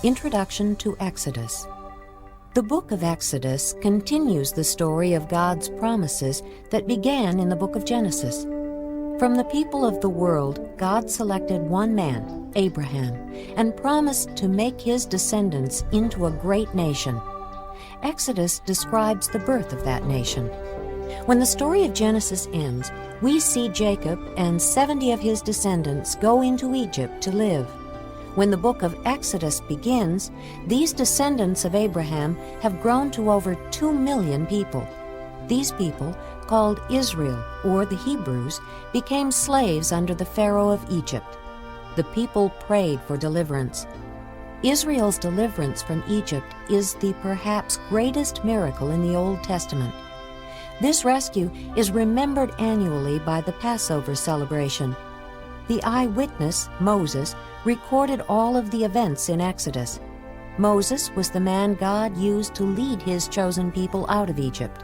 Introduction to Exodus. The book of Exodus continues the story of God's promises that began in the book of Genesis. From the people of the world, God selected one man, Abraham, and promised to make his descendants into a great nation. Exodus describes the birth of that nation. When the story of Genesis ends, we see Jacob and 70 of his descendants go into Egypt to live. When the book of Exodus begins, these descendants of Abraham have grown to over 2 million people. These people, called Israel or the Hebrews, became slaves under the Pharaoh of Egypt. The people prayed for deliverance. Israel's deliverance from Egypt is the perhaps greatest miracle in the Old Testament. This rescue is remembered annually by the Passover celebration. The eyewitness, Moses, recorded all of the events in Exodus. Moses was the man God used to lead his chosen people out of Egypt.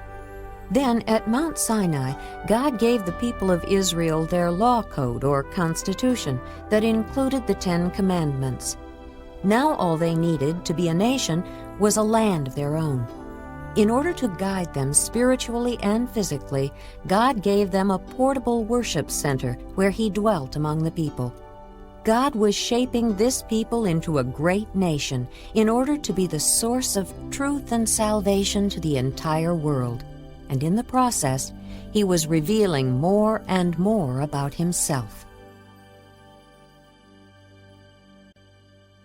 Then, at Mount Sinai, God gave the people of Israel their law code or constitution that included the 10 Commandments. Now all they needed to be a nation was a land of their own. In order to guide them spiritually and physically, God gave them a portable worship center where He dwelt among the people. God was shaping this people into a great nation in order to be the source of truth and salvation to the entire world. And in the process, He was revealing more and more about Himself.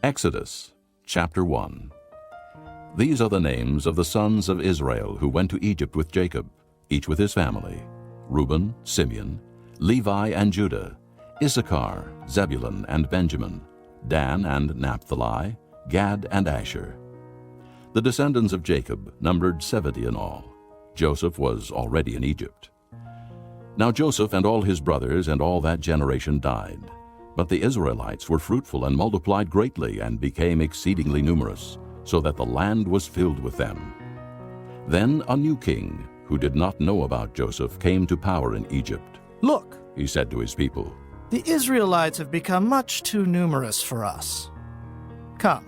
Exodus, chapter 1. These are the names of the sons of Israel who went to Egypt with Jacob, each with his family: Reuben, Simeon, Levi and Judah, Issachar, Zebulun and Benjamin, Dan and Naphtali, Gad and Asher. The descendants of Jacob numbered 70 in all. Joseph was already in Egypt. Now Joseph and all his brothers and all that generation died. But the Israelites were fruitful and multiplied greatly and became exceedingly numerous, so that the land was filled with them. Then a new king, who did not know about Joseph, came to power in Egypt. "Look," He said to his people, "the Israelites have become much too numerous for us. Come,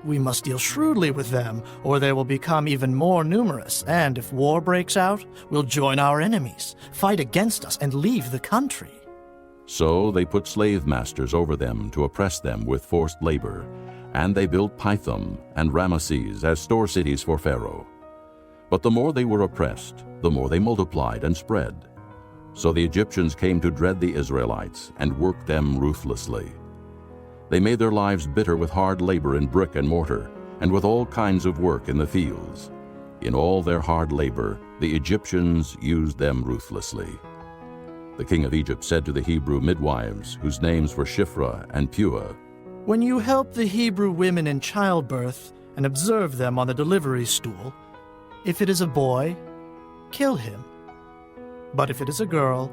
we must deal shrewdly with them, or they will become even more numerous, and if war breaks out, we'll join our enemies, fight against us, and leave the country." So they put slave masters over them to oppress them with forced labor, and they built Pithom and Ramesses as store cities for Pharaoh. But the more they were oppressed, the more they multiplied and spread. So the Egyptians came to dread the Israelites and worked them ruthlessly. They made their lives bitter with hard labor in brick and mortar, and with all kinds of work in the fields. In all their hard labor, the Egyptians used them ruthlessly. The king of Egypt said to the Hebrew midwives, whose names were Shiphrah and Puah, "When you help the Hebrew women in childbirth and observe them on the delivery stool, if it is a boy, kill him. But if it is a girl,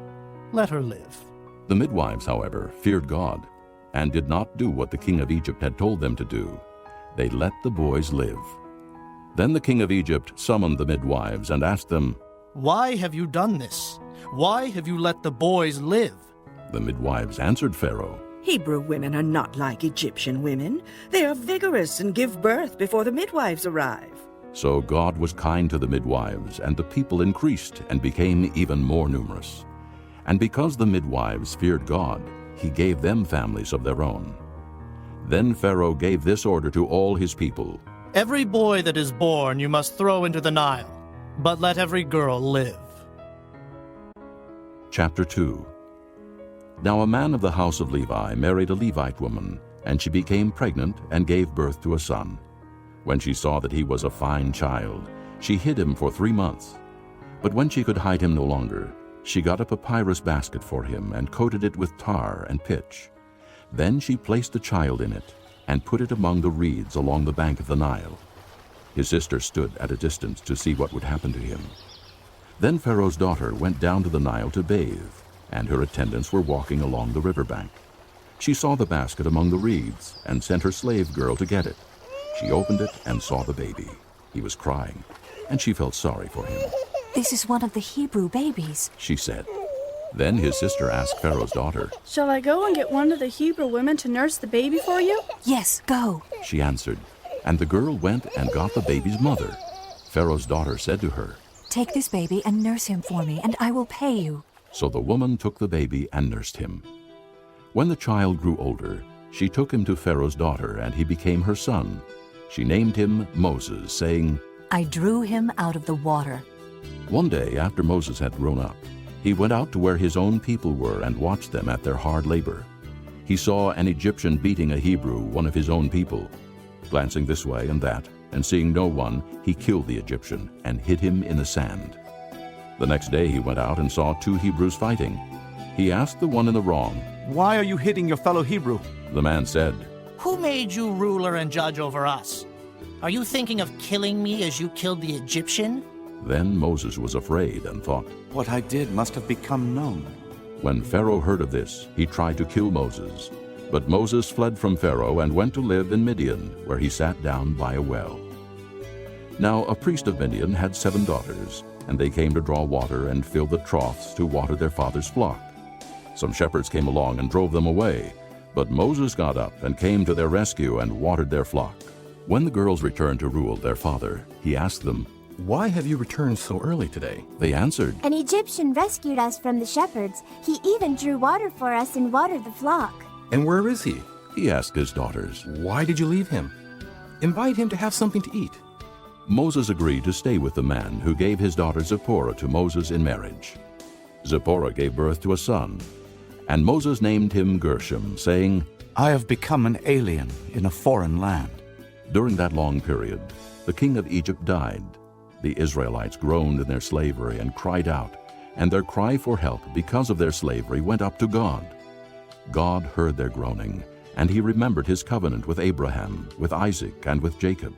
let her live." The midwives, however, feared God, and did not do what the king of Egypt had told them to do. They let the boys live. Then the king of Egypt summoned the midwives and asked them, "Why have you done this? Why have you let the boys live?" The midwives answered Pharaoh, Hebrew women are not like Egyptian women. They are vigorous and give birth before the midwives arrive. So God was kind to the midwives, and the people increased and became even more numerous. And because the midwives feared God, He gave them families of their own. Then Pharaoh gave this order to all his people: "Every boy that is born you must throw into the Nile, but let every girl live." Chapter 2. Now a man of the house of Levi married a Levite woman, and she became pregnant and gave birth to a son. When she saw that he was a fine child, she hid him for 3 months. But when she could hide him no longer, she got a papyrus basket for him and coated it with tar and pitch. Then she placed the child in it and put it among the reeds along the bank of the Nile. His sister stood at a distance to see what would happen to him. Then Pharaoh's daughter went down to the Nile to bathe, and her attendants were walking along the riverbank. She saw the basket among the reeds and sent her slave girl to get it. She opened it and saw the baby. He was crying, and she felt sorry for him. "This is one of the Hebrew babies," she said. Then his sister asked Pharaoh's daughter. Shall I go and get one of the Hebrew women to nurse the baby for you? Yes, go. She answered, and the girl went and got the baby's mother. Pharaoh's daughter said to her, Take this baby and nurse him for me, and I will pay you. So the woman took the baby and nursed him. When the child grew older, she took him to Pharaoh's daughter, and he became her son. She named him Moses, saying, I drew him out of the water. One day after Moses had grown up, he went out to where his own people were and watched them at their hard labor. He saw an Egyptian beating a Hebrew, one of his own people. Glancing this way and that, and seeing no one, he killed the Egyptian and hid him in the sand. The next day he went out and saw 2 Hebrews fighting. He asked the one in the wrong, Why are you hitting your fellow Hebrew? The man said, Who made you ruler and judge over us? Are you thinking of killing me as you killed the Egyptian? Then Moses was afraid and thought, What I did must have become known. When Pharaoh heard of this, he tried to kill Moses. But Moses fled from Pharaoh and went to live in Midian, where he sat down by a well. Now a priest of Midian had 7 daughters, and they came to draw water and fill the troughs to water their father's flock. Some shepherds came along and drove them away, but Moses got up and came to their rescue and watered their flock. When the girls returned to Reuel, their father, he asked them, Why have you returned so early today? They answered, An Egyptian rescued us from the shepherds. He even drew water for us and watered the flock. And where is he? He asked his daughters. Why did you leave him? Invite him to have something to eat. Moses agreed to stay with the man who gave his daughter Zipporah to Moses in marriage. Zipporah gave birth to a son, and Moses named him Gershom, saying, I have become an alien in a foreign land. During that long period, the king of Egypt died. The Israelites groaned in their slavery and cried out, and their cry for help because of their slavery went up to God. God heard their groaning, and he remembered his covenant with Abraham, with Isaac, and with Jacob.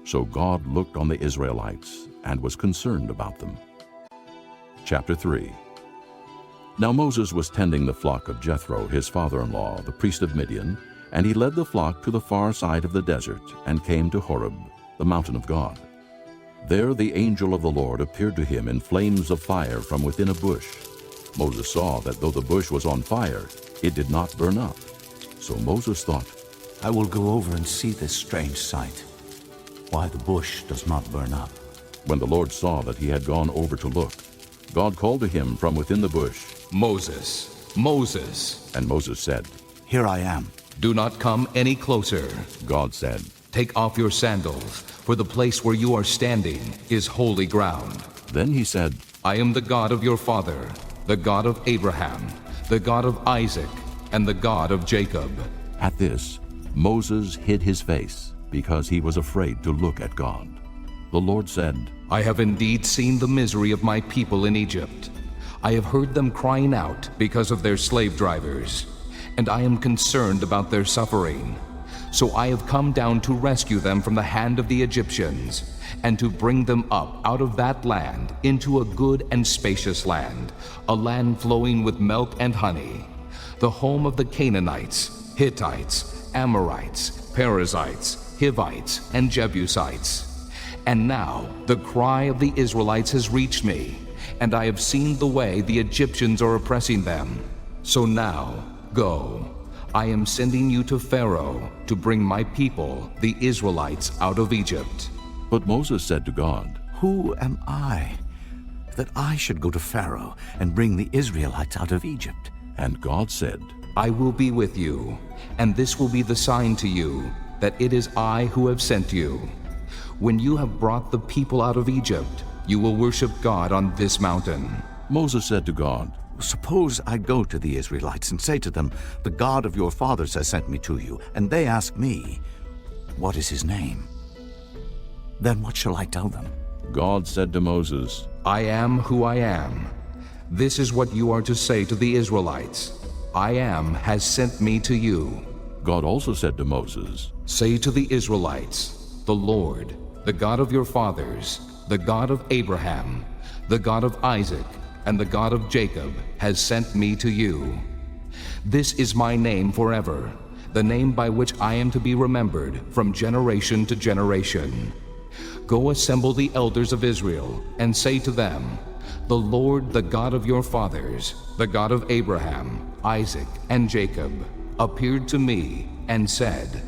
So God looked on the Israelites and was concerned about them. Chapter 3. Now Moses was tending the flock of Jethro, his father-in-law, the priest of Midian, and he led the flock to the far side of the desert and came to Horeb, the mountain of God. There the angel of the Lord appeared to him in flames of fire from within a bush. Moses saw that though the bush was on fire, it did not burn up. So Moses thought, I will go over and see this strange sight, why the bush does not burn up. When the Lord saw that he had gone over to look, God called to him from within the bush, Moses, Moses. And Moses said, Here I am. Do not come any closer. God said, Take off your sandals, for the place where you are standing is holy ground. Then he said, I am the God of your father, the God of Abraham, the God of Isaac, and the God of Jacob. At this, Moses hid his face, because he was afraid to look at God. The Lord said, I have indeed seen the misery of my people in Egypt. I have heard them crying out because of their slave drivers, and I am concerned about their suffering. So I have come down to rescue them from the hand of the Egyptians, and to bring them up out of that land into a good and spacious land, a land flowing with milk and honey, the home of the Canaanites, Hittites, Amorites, Perizzites, Hivites, and Jebusites. And now the cry of the Israelites has reached me, and I have seen the way the Egyptians are oppressing them. So now, go. I am sending you to Pharaoh to bring my people, the Israelites, out of Egypt. But Moses said to God, Who am I, that I should go to Pharaoh and bring the Israelites out of Egypt? And God said, I will be with you, and this will be the sign to you, that it is I who have sent you. When you have brought the people out of Egypt, you will worship God on this mountain. Moses said to God, Suppose I go to the Israelites and say to them, The God of your fathers has sent me to you, and they ask me, What is his name? Then what shall I tell them? God said to Moses, I am who I am. This is what you are to say to the Israelites. I am has sent me to you. God also said to Moses, Say to the Israelites, The Lord, the God of your fathers, the God of Abraham, the God of Isaac, and the God of Jacob, has sent me to you. This is my name forever, the name by which I am to be remembered from generation to generation. Go assemble the elders of Israel, and say to them, "The Lord, the God of your fathers, the God of Abraham, Isaac, and Jacob, appeared to me and said,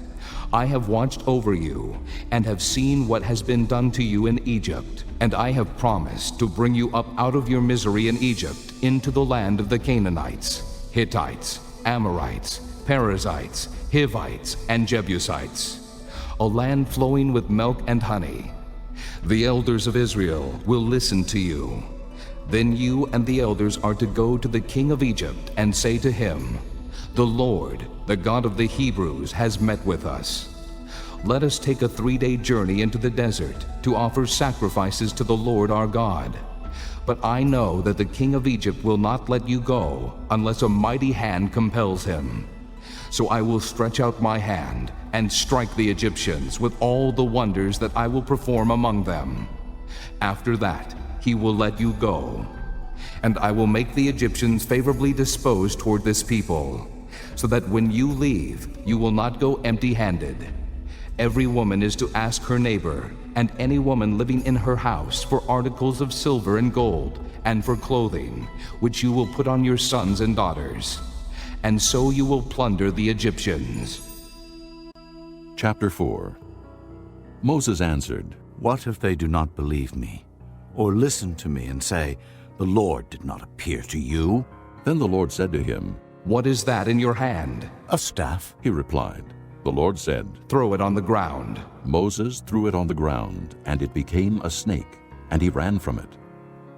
I have watched over you and have seen what has been done to you in Egypt, and I have promised to bring you up out of your misery in Egypt into the land of the Canaanites, Hittites, Amorites, Perizzites, Hivites, and Jebusites, a land flowing with milk and honey. The elders of Israel will listen to you. Then you and the elders are to go to the king of Egypt and say to him, The Lord, the God of the Hebrews, has met with us. Let us take a 3-day journey into the desert to offer sacrifices to the Lord our God. But I know that the king of Egypt will not let you go unless a mighty hand compels him. So I will stretch out my hand and strike the Egyptians with all the wonders that I will perform among them. After that, he will let you go. And I will make the Egyptians favorably disposed toward this people, so that when you leave, you will not go empty-handed. Every woman is to ask her neighbor, and any woman living in her house, for articles of silver and gold, and for clothing, which you will put on your sons and daughters. And so you will plunder the Egyptians. Chapter 4. Moses answered, What if they do not believe me, or listen to me and say, The Lord did not appear to you? Then the Lord said to him, What is that in your hand? A staff. He replied. The Lord said, Throw it on the ground. Moses threw it on the ground, and it became a snake, and he ran from it.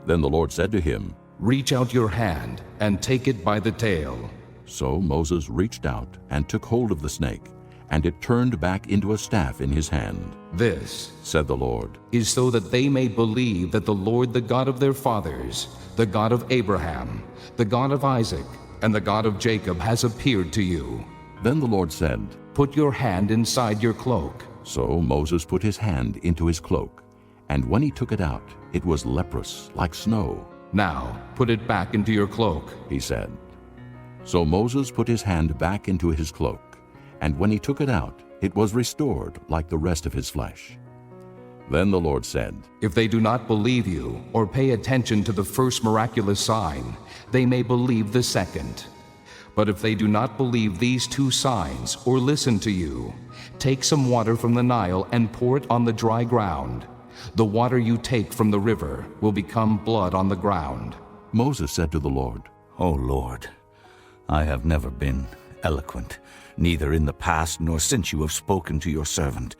Then the Lord said to him, Reach out your hand and take it by the tail. So Moses reached out and took hold of the snake, and it turned back into a staff in his hand. This, said the Lord, is so that they may believe that the Lord, the God of their fathers, the God of Abraham, the God of Isaac, and the God of Jacob has appeared to you. Then the Lord said, Put your hand inside your cloak. So Moses put his hand into his cloak, and when he took it out, it was leprous, like snow. Now put it back into your cloak, he said. So Moses put his hand back into his cloak, and when he took it out, it was restored like the rest of his flesh. Then the Lord said, If they do not believe you or pay attention to the first miraculous sign, they may believe the second. But if they do not believe these 2 signs or listen to you, take some water from the Nile and pour it on the dry ground. The water you take from the river will become blood on the ground. Moses said to the Lord, O Lord, I have never been eloquent, neither in the past nor since you have spoken to your servant.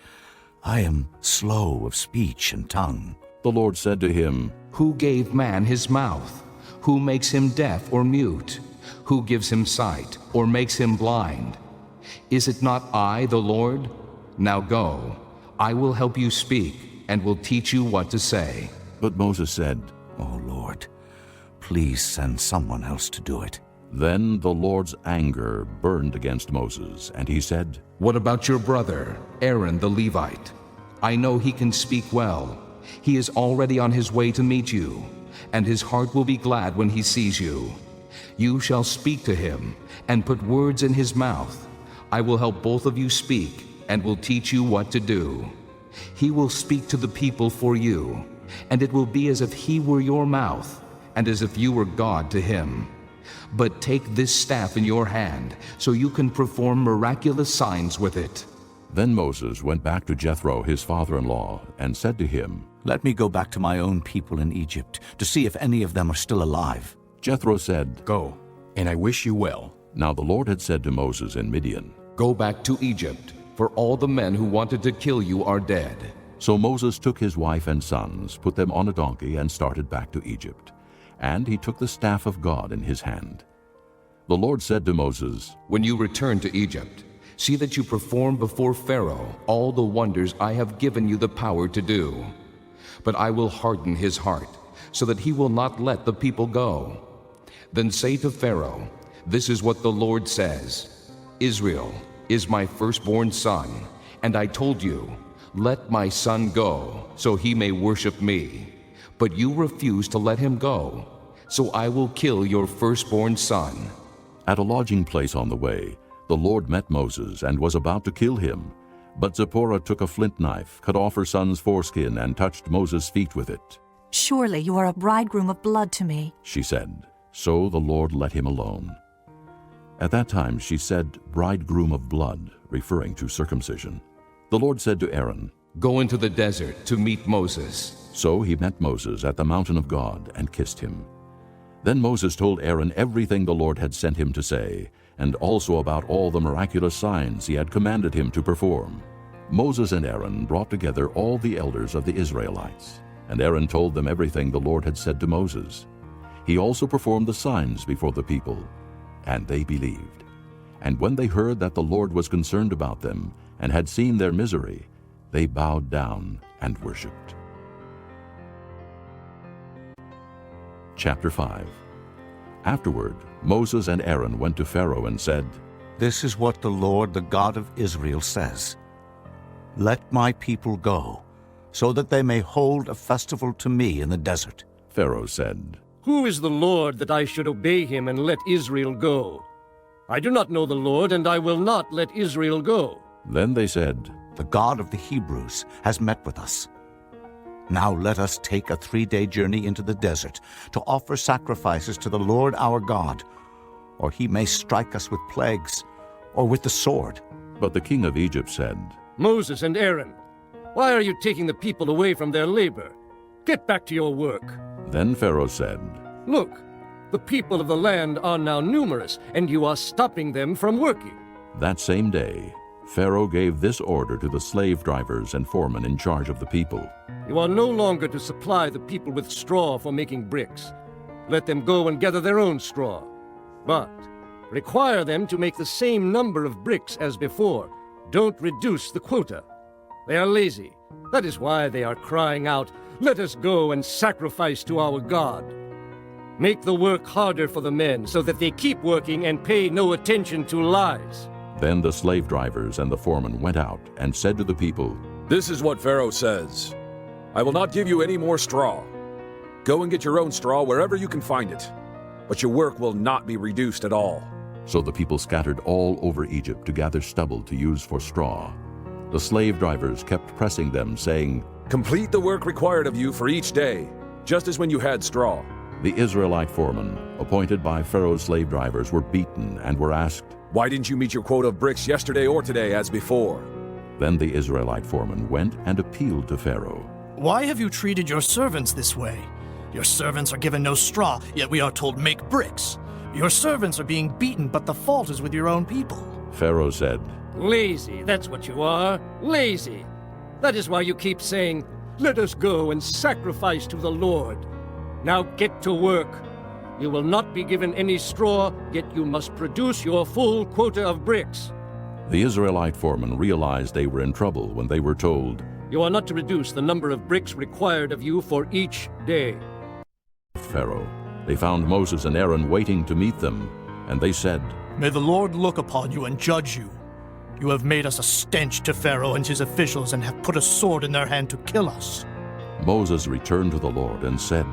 I am slow of speech and tongue. The Lord said to him, Who gave man his mouth? Who makes him deaf or mute? Who gives him sight or makes him blind? Is it not I, the Lord? Now go, I will help you speak and will teach you what to say. But Moses said, O Lord, please send someone else to do it. Then the Lord's anger burned against Moses, and he said, What about your brother, Aaron the Levite? I know he can speak well. He is already on his way to meet you, and his heart will be glad when he sees you. You shall speak to him and put words in his mouth. I will help both of you speak and will teach you what to do. He will speak to the people for you, and it will be as if he were your mouth, and as if you were God to him. But take this staff in your hand, so you can perform miraculous signs with it. Then Moses went back to Jethro, his father-in-law, and said to him, Let me go back to my own people in Egypt, to see if any of them are still alive. Jethro said, Go, and I wish you well. Now the Lord had said to Moses in Midian, Go back to Egypt, for all the men who wanted to kill you are dead. So Moses took his wife and sons, put them on a donkey, and started back to Egypt. And he took the staff of God in his hand. The Lord said to Moses, When you return to Egypt, see that you perform before Pharaoh all the wonders I have given you the power to do. But I will harden his heart, so that he will not let the people go. Then say to Pharaoh, This is what the Lord says, Israel is my firstborn son, and I told you, Let my son go, so he may worship me. But you refuse to let him go, so I will kill your firstborn son. At a lodging place on the way, the Lord met Moses and was about to kill him. But Zipporah took a flint knife, cut off her son's foreskin, and touched Moses' feet with it. Surely you are a bridegroom of blood to me. she said. So the Lord let him alone. At that time she said, bridegroom of blood, referring to circumcision. The Lord said to Aaron, Go into the desert to meet Moses. So he met Moses at the mountain of God and kissed him. Then Moses told Aaron everything the Lord had sent him to say, and also about all the miraculous signs he had commanded him to perform. Moses and Aaron brought together all the elders of the Israelites, and Aaron told them everything the Lord had said to Moses. He also performed the signs before the people, and they believed. And when they heard that the Lord was concerned about them and had seen their misery, they bowed down and worshipped. Chapter 5. Afterward, Moses and Aaron went to Pharaoh and said, This is what the Lord, the God of Israel, says. Let my people go, so that they may hold a festival to me in the desert. Pharaoh said, Who is the Lord that I should obey him and let Israel go? I do not know the Lord, and I will not let Israel go. Then they said, The God of the Hebrews has met with us. Now let us take a 3-day journey into the desert to offer sacrifices to the Lord our God, or he may strike us with plagues, or with the sword. But the king of Egypt said, Moses and Aaron, why are you taking the people away from their labor? Get back to your work. Then Pharaoh said, Look, the people of the land are now numerous, and you are stopping them from working. That same day, Pharaoh gave this order to the slave drivers and foremen in charge of the people. You are no longer to supply the people with straw for making bricks. Let them go and gather their own straw. But require them to make the same number of bricks as before. Don't reduce the quota. They are lazy. That is why they are crying out, Let us go and sacrifice to our God. Make the work harder for the men so that they keep working and pay no attention to lies. Then the slave drivers and the foremen went out and said to the people, This is what Pharaoh says. I will not give you any more straw. Go and get your own straw wherever you can find it, but your work will not be reduced at all. So the people scattered all over Egypt to gather stubble to use for straw. The slave drivers kept pressing them, saying, Complete the work required of you for each day, just as when you had straw. The Israelite foremen, appointed by Pharaoh's slave drivers, were beaten and were asked, Why didn't you meet your quota of bricks yesterday or today as before? Then the Israelite foreman went and appealed to Pharaoh. Why have you treated your servants this way? Your servants are given no straw, yet we are told make bricks. Your servants are being beaten, but the fault is with your own people. Pharaoh said, Lazy, that's what you are. Lazy. That is why you keep saying, Let us go and sacrifice to the Lord. Now get to work. You will not be given any straw, yet you must produce your full quota of bricks. The Israelite foremen realized they were in trouble when they were told, You are not to reduce the number of bricks required of you for each day. Pharaoh. They found Moses and Aaron waiting to meet them, and they said, May the Lord look upon you and judge you. You have made us a stench to Pharaoh and his officials and have put a sword in their hand to kill us. Moses returned to the Lord and said,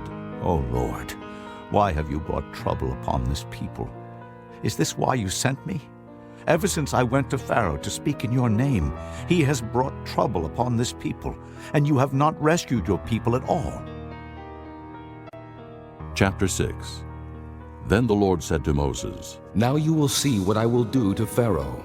O Lord, why have you brought trouble upon this people? Is this why you sent me? Ever since I went to Pharaoh to speak in your name, he has brought trouble upon this people, and you have not rescued your people at all. Chapter 6. Then the Lord said to Moses, Now you will see what I will do to Pharaoh.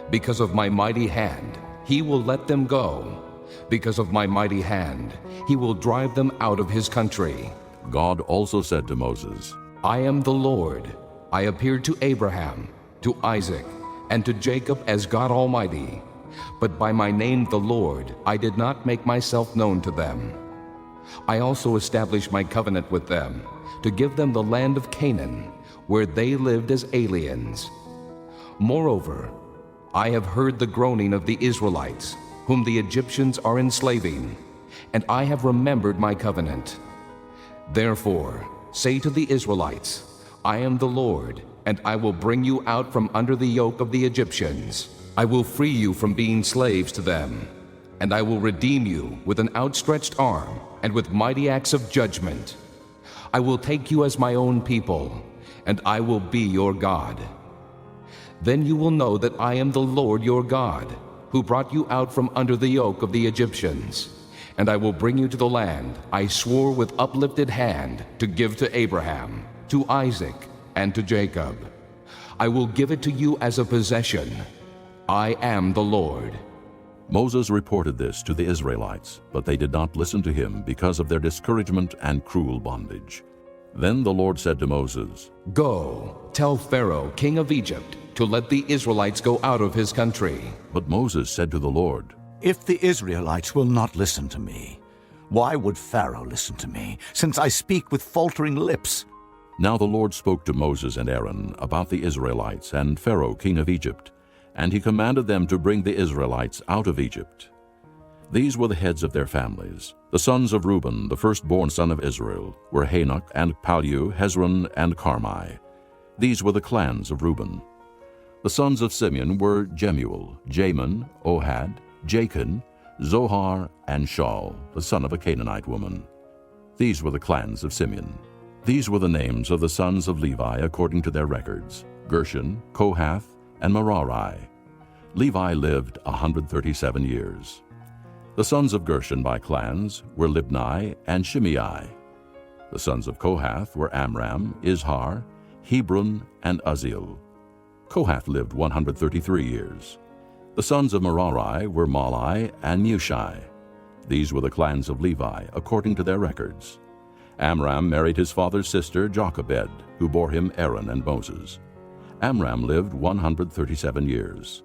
Because of my mighty hand, he will let them go. Because of my mighty hand, he will drive them out of his country. God also said to Moses, I am the Lord. I appeared to Abraham, to Isaac, and to Jacob as God Almighty. But by my name the Lord, I did not make myself known to them. I also established my covenant with them, to give them the land of Canaan, where they lived as aliens. Moreover, I have heard the groaning of the Israelites, whom the Egyptians are enslaving, and I have remembered my covenant. Therefore, say to the Israelites, I am the Lord, and I will bring you out from under the yoke of the Egyptians. I will free you from being slaves to them, and I will redeem you with an outstretched arm and with mighty acts of judgment. I will take you as my own people, and I will be your God. Then you will know that I am the Lord your God, who brought you out from under the yoke of the Egyptians, And I will bring you to the land I swore with uplifted hand to give to Abraham, to Isaac, and to Jacob. I will give it to you as a possession. I am the Lord." Moses reported this to the Israelites, but they did not listen to him because of their discouragement and cruel bondage. Then the Lord said to Moses, "Go, tell Pharaoh, king of Egypt, to let the Israelites go out of his country." But Moses said to the Lord, "If the Israelites will not listen to me, why would Pharaoh listen to me, since I speak with faltering lips?" Now the Lord spoke to Moses and Aaron about the Israelites and Pharaoh king of Egypt, and he commanded them to bring the Israelites out of Egypt. These were the heads of their families. The sons of Reuben, the firstborn son of Israel, were Hanok and Palu, Hezron and Carmi. These were the clans of Reuben. The sons of Simeon were Jemuel, Jamin, Ohad, Jachin, Zohar, and Shaul, the son of a Canaanite woman. These were the clans of Simeon. These were the names of the sons of Levi according to their records: Gershon, Kohath, and Merari. Levi lived 137 years. The sons of Gershon by clans were Libni and Shimei. The sons of Kohath were Amram, Izhar, Hebron, and Uzziel. Kohath lived 133 years. The sons of Merari were Malai and Mushi. These were the clans of Levi according to their records. Amram married his father's sister Jochebed, who bore him Aaron and Moses. Amram lived 137 years.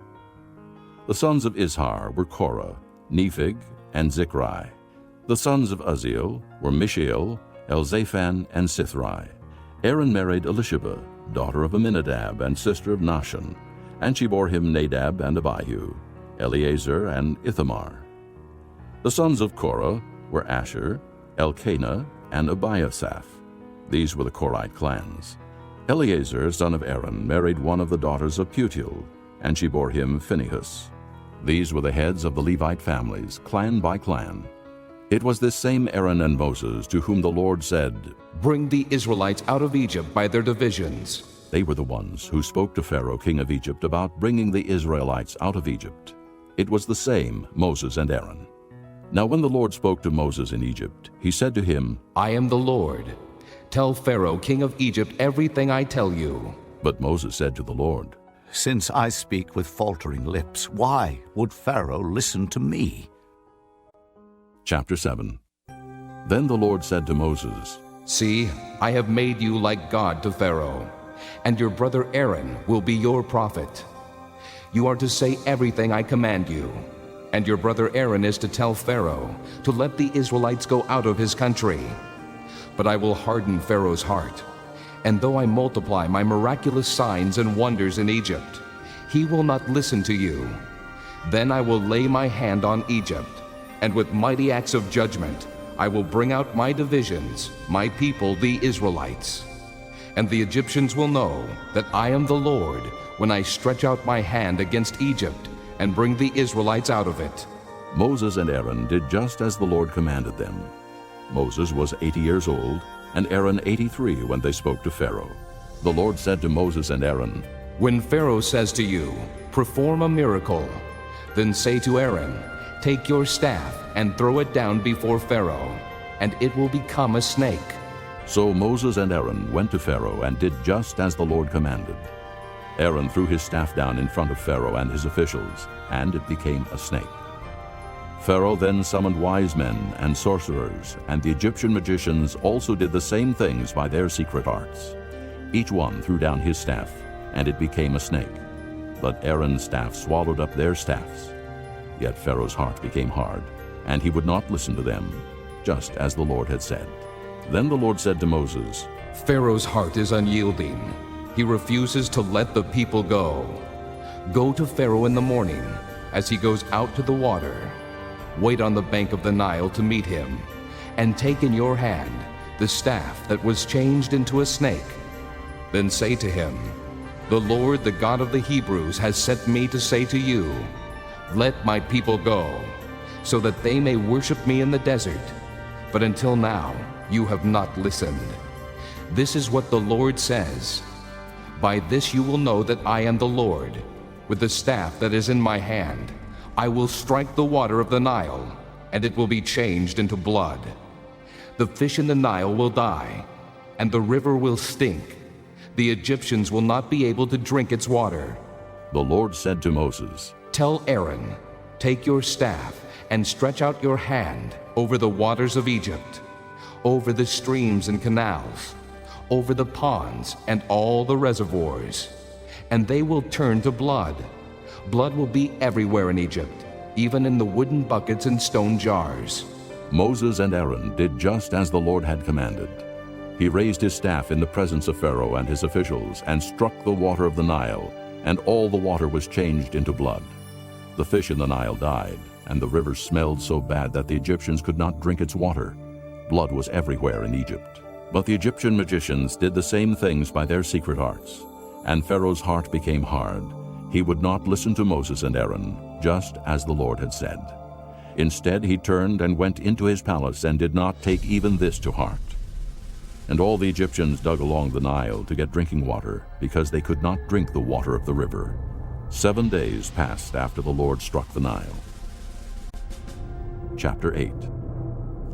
The sons of Izhar were Korah, Nephig, and Zichri. The sons of Uzziel were Mishael, Elzaphan, and Sithri. Aaron married Elisheba, daughter of Aminadab and sister of Nahshon, and she bore him Nadab and Abihu, Eleazar and Ithamar. The sons of Korah were Asher, Elkanah, and Abiasaph. These were the Korite clans. Eleazar, son of Aaron, married one of the daughters of Putiel, and she bore him Phinehas. These were the heads of the Levite families, clan by clan. It was this same Aaron and Moses to whom the Lord said, "Bring the Israelites out of Egypt by their divisions." They were the ones who spoke to Pharaoh king of Egypt about bringing the Israelites out of Egypt. It was the same Moses and Aaron. Now when the Lord spoke to Moses in Egypt, he said to him, "I am the Lord. Tell Pharaoh king of Egypt everything I tell you." But Moses said to the Lord, "Since I speak with faltering lips, why would Pharaoh listen to me?" Chapter 7. Then the Lord said to Moses, "See, I have made you like God to Pharaoh, and your brother Aaron will be your prophet. You are to say everything I command you, and your brother Aaron is to tell Pharaoh to let the Israelites go out of his country. But I will harden Pharaoh's heart, and though I multiply my miraculous signs and wonders in Egypt, he will not listen to you. Then I will lay my hand on Egypt, and with mighty acts of judgment I will bring out my divisions, my people the Israelites. And the Egyptians will know that I am the Lord when I stretch out my hand against Egypt and bring the Israelites out of it." Moses and Aaron did just as the Lord commanded them. Moses was 80 years old, and Aaron 83 when they spoke to Pharaoh. The Lord said to Moses and Aaron, "When Pharaoh says to you, 'Perform a miracle,' then say to Aaron, 'Take your staff and throw it down before Pharaoh, and it will become a snake.'" So Moses and Aaron went to Pharaoh and did just as the Lord commanded. Aaron threw his staff down in front of Pharaoh and his officials, and it became a snake. Pharaoh then summoned wise men and sorcerers, and the Egyptian magicians also did the same things by their secret arts. Each one threw down his staff, and it became a snake. But Aaron's staff swallowed up their staffs. Yet Pharaoh's heart became hard, and he would not listen to them, just as the Lord had said. Then the Lord said to Moses, "Pharaoh's heart is unyielding. He refuses to let the people go. Go to Pharaoh in the morning, as he goes out to the water. Wait on the bank of the Nile to meet him, and take in your hand the staff that was changed into a snake. Then say to him, 'The Lord, the God of the Hebrews, has sent me to say to you, let my people go, so that they may worship me in the desert. But until now you have not listened. This is what the Lord says. By this you will know that I am the Lord. With the staff that is in my hand, I will strike the water of the Nile, and it will be changed into blood. The fish in the Nile will die, and the river will stink. The Egyptians will not be able to drink its water. The Lord said to Moses, Tell Aaron, take your staff and stretch out your hand over the waters of Egypt, over the streams and canals, over the ponds and all the reservoirs, and they will turn to blood. Blood will be everywhere in Egypt, even in the wooden buckets and stone jars. Moses and Aaron did just as the Lord had commanded. He raised his staff in the presence of Pharaoh and his officials and struck the water of the Nile, and all the water was changed into blood. The fish in the Nile died, and the river smelled so bad that the Egyptians could not drink its water. Blood was everywhere in Egypt. But the Egyptian magicians did the same things by their secret arts, and Pharaoh's heart became hard. He would not listen to Moses and Aaron, just as the Lord had said. Instead, he turned and went into his palace and did not take even this to heart. And all the Egyptians dug along the Nile to get drinking water, because they could not drink the water of the river. 7 days passed after the Lord struck the Nile. Chapter 8.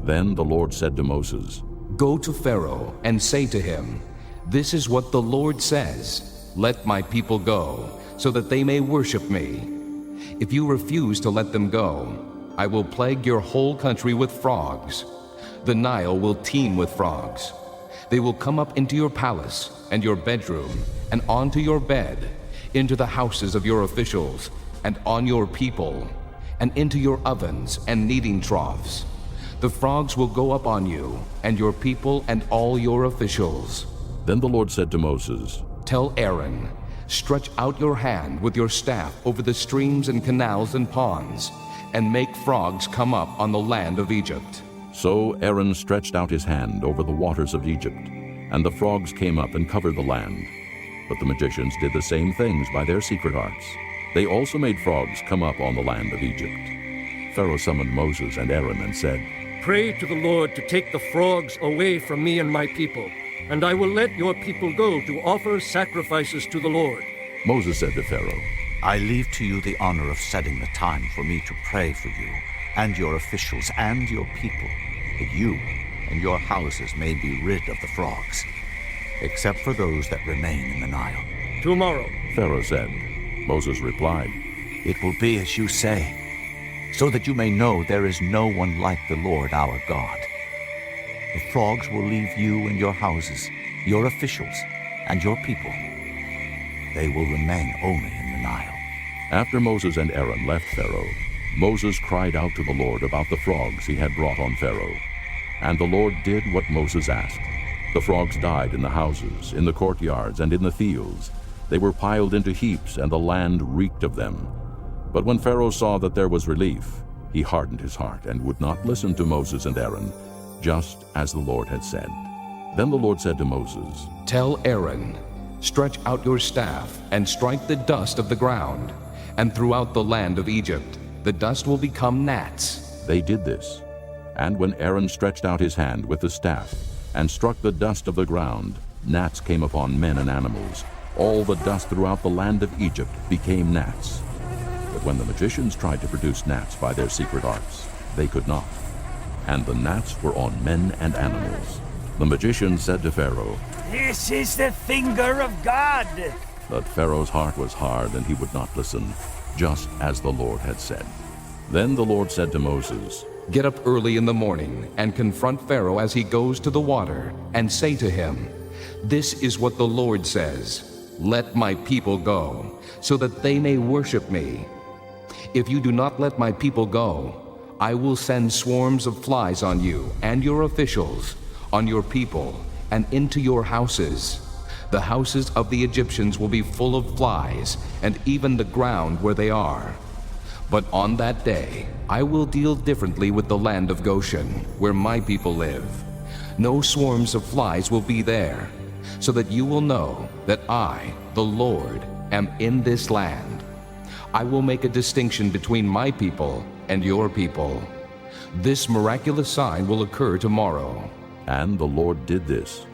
Then the Lord said to Moses, Go to Pharaoh and say to him, This is what the Lord says, Let my people go, so that they may worship me. If you refuse to let them go, I will plague your whole country with frogs. The Nile will teem with frogs. They will come up into your palace and your bedroom and onto your bed, into the houses of your officials and on your people, and into your ovens and kneading troughs. The frogs will go up on you and your people and all your officials. Then the Lord said to Moses, Tell Aaron, stretch out your hand with your staff over the streams and canals and ponds, and make frogs come up on the land of Egypt. So Aaron stretched out his hand over the waters of Egypt, and the frogs came up and covered the land. But the magicians did the same things by their secret arts. They also made frogs come up on the land of Egypt. Pharaoh summoned Moses and Aaron and said, Pray to the Lord to take the frogs away from me and my people, and I will let your people go to offer sacrifices to the Lord. Moses said to Pharaoh, I leave to you the honor of setting the time for me to pray for you and your officials and your people, that you and your houses may be rid of the frogs, except for those that remain in the Nile. Tomorrow, Pharaoh said. Moses replied, It will be as you say, so that you may know there is no one like the Lord our God. The frogs will leave you and your houses, your officials, and your people. They will remain only in the Nile. After Moses and Aaron left Pharaoh, Moses cried out to the Lord about the frogs he had brought on Pharaoh. And the Lord did what Moses asked. The frogs died in the houses, in the courtyards, and in the fields. They were piled into heaps, and the land reeked of them. But when Pharaoh saw that there was relief, he hardened his heart and would not listen to Moses and Aaron, just as the Lord had said. Then the Lord said to Moses, Tell Aaron, stretch out your staff and strike the dust of the ground, and throughout the land of Egypt the dust will become gnats. They did this. And when Aaron stretched out his hand with the staff and struck the dust of the ground, gnats came upon men and animals. All the dust throughout the land of Egypt became gnats. But when the magicians tried to produce gnats by their secret arts, they could not. And the gnats were on men and animals. The magicians said to Pharaoh, This is the finger of God. But Pharaoh's heart was hard, and he would not listen, just as the Lord had said. Then the Lord said to Moses, Get up early in the morning and confront Pharaoh as he goes to the water, and say to him, This is what the Lord says, Let my people go, so that they may worship me. If you do not let my people go, I will send swarms of flies on you and your officials, on your people, and into your houses. The houses of the Egyptians will be full of flies, and even the ground where they are. But on that day, I will deal differently with the land of Goshen, where my people live. No swarms of flies will be there, so that you will know that I, the Lord, am in this land. I will make a distinction between my people and your people. This miraculous sign will occur tomorrow. And the Lord did this.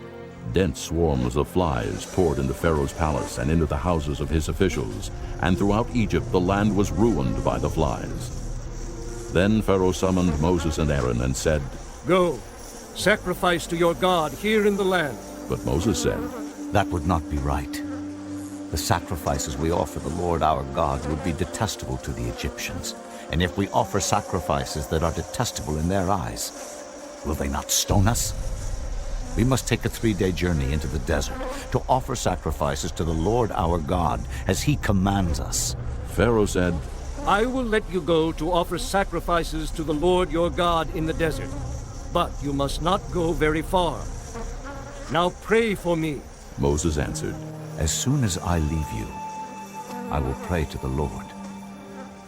Dense swarms of flies poured into Pharaoh's palace and into the houses of his officials, and throughout Egypt the land was ruined by the flies. Then Pharaoh summoned Moses and Aaron and said, Go, sacrifice to your God here in the land. But Moses said, That would not be right. The sacrifices we offer the Lord our God would be detestable to the Egyptians. And if we offer sacrifices that are detestable in their eyes, will they not stone us? We must take a 3-day journey into the desert to offer sacrifices to the Lord our God as he commands us. Pharaoh said, I will let you go to offer sacrifices to the Lord your God in the desert, but you must not go very far. Now pray for me. Moses answered, As soon as I leave you, I will pray to the Lord.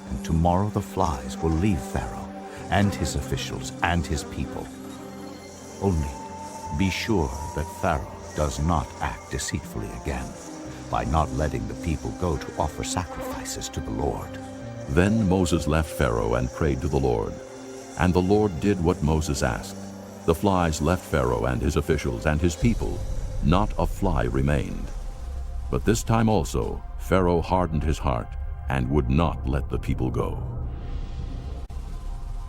And tomorrow the flies will leave Pharaoh and his officials and his people. Only be sure that Pharaoh does not act deceitfully again by not letting the people go to offer sacrifices to the Lord. Then Moses left Pharaoh and prayed to the Lord. And the Lord did what Moses asked. The flies left Pharaoh and his officials and his people. Not a fly remained. But this time also Pharaoh hardened his heart and would not let the people go.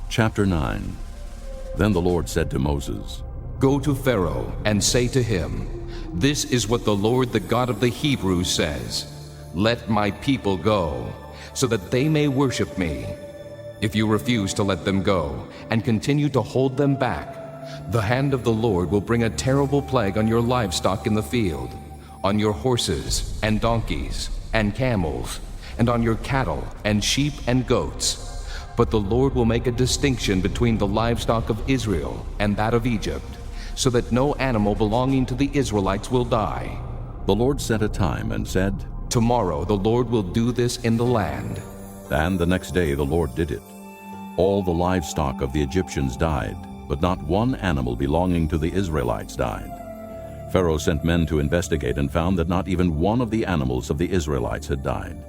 Chapter 9. Then the Lord said to Moses, Go to Pharaoh and say to him, This is what the Lord, the God of the Hebrews, says. Let my people go, so that they may worship me. If you refuse to let them go and continue to hold them back, the hand of the Lord will bring a terrible plague on your livestock in the field, on your horses and donkeys and camels, and on your cattle and sheep and goats. But the Lord will make a distinction between the livestock of Israel and that of Egypt, so that no animal belonging to the Israelites will die. The Lord set a time and said, Tomorrow the Lord will do this in the land. And the next day the Lord did it. All the livestock of the Egyptians died, but not one animal belonging to the Israelites died. Pharaoh sent men to investigate and found that not even one of the animals of the Israelites had died.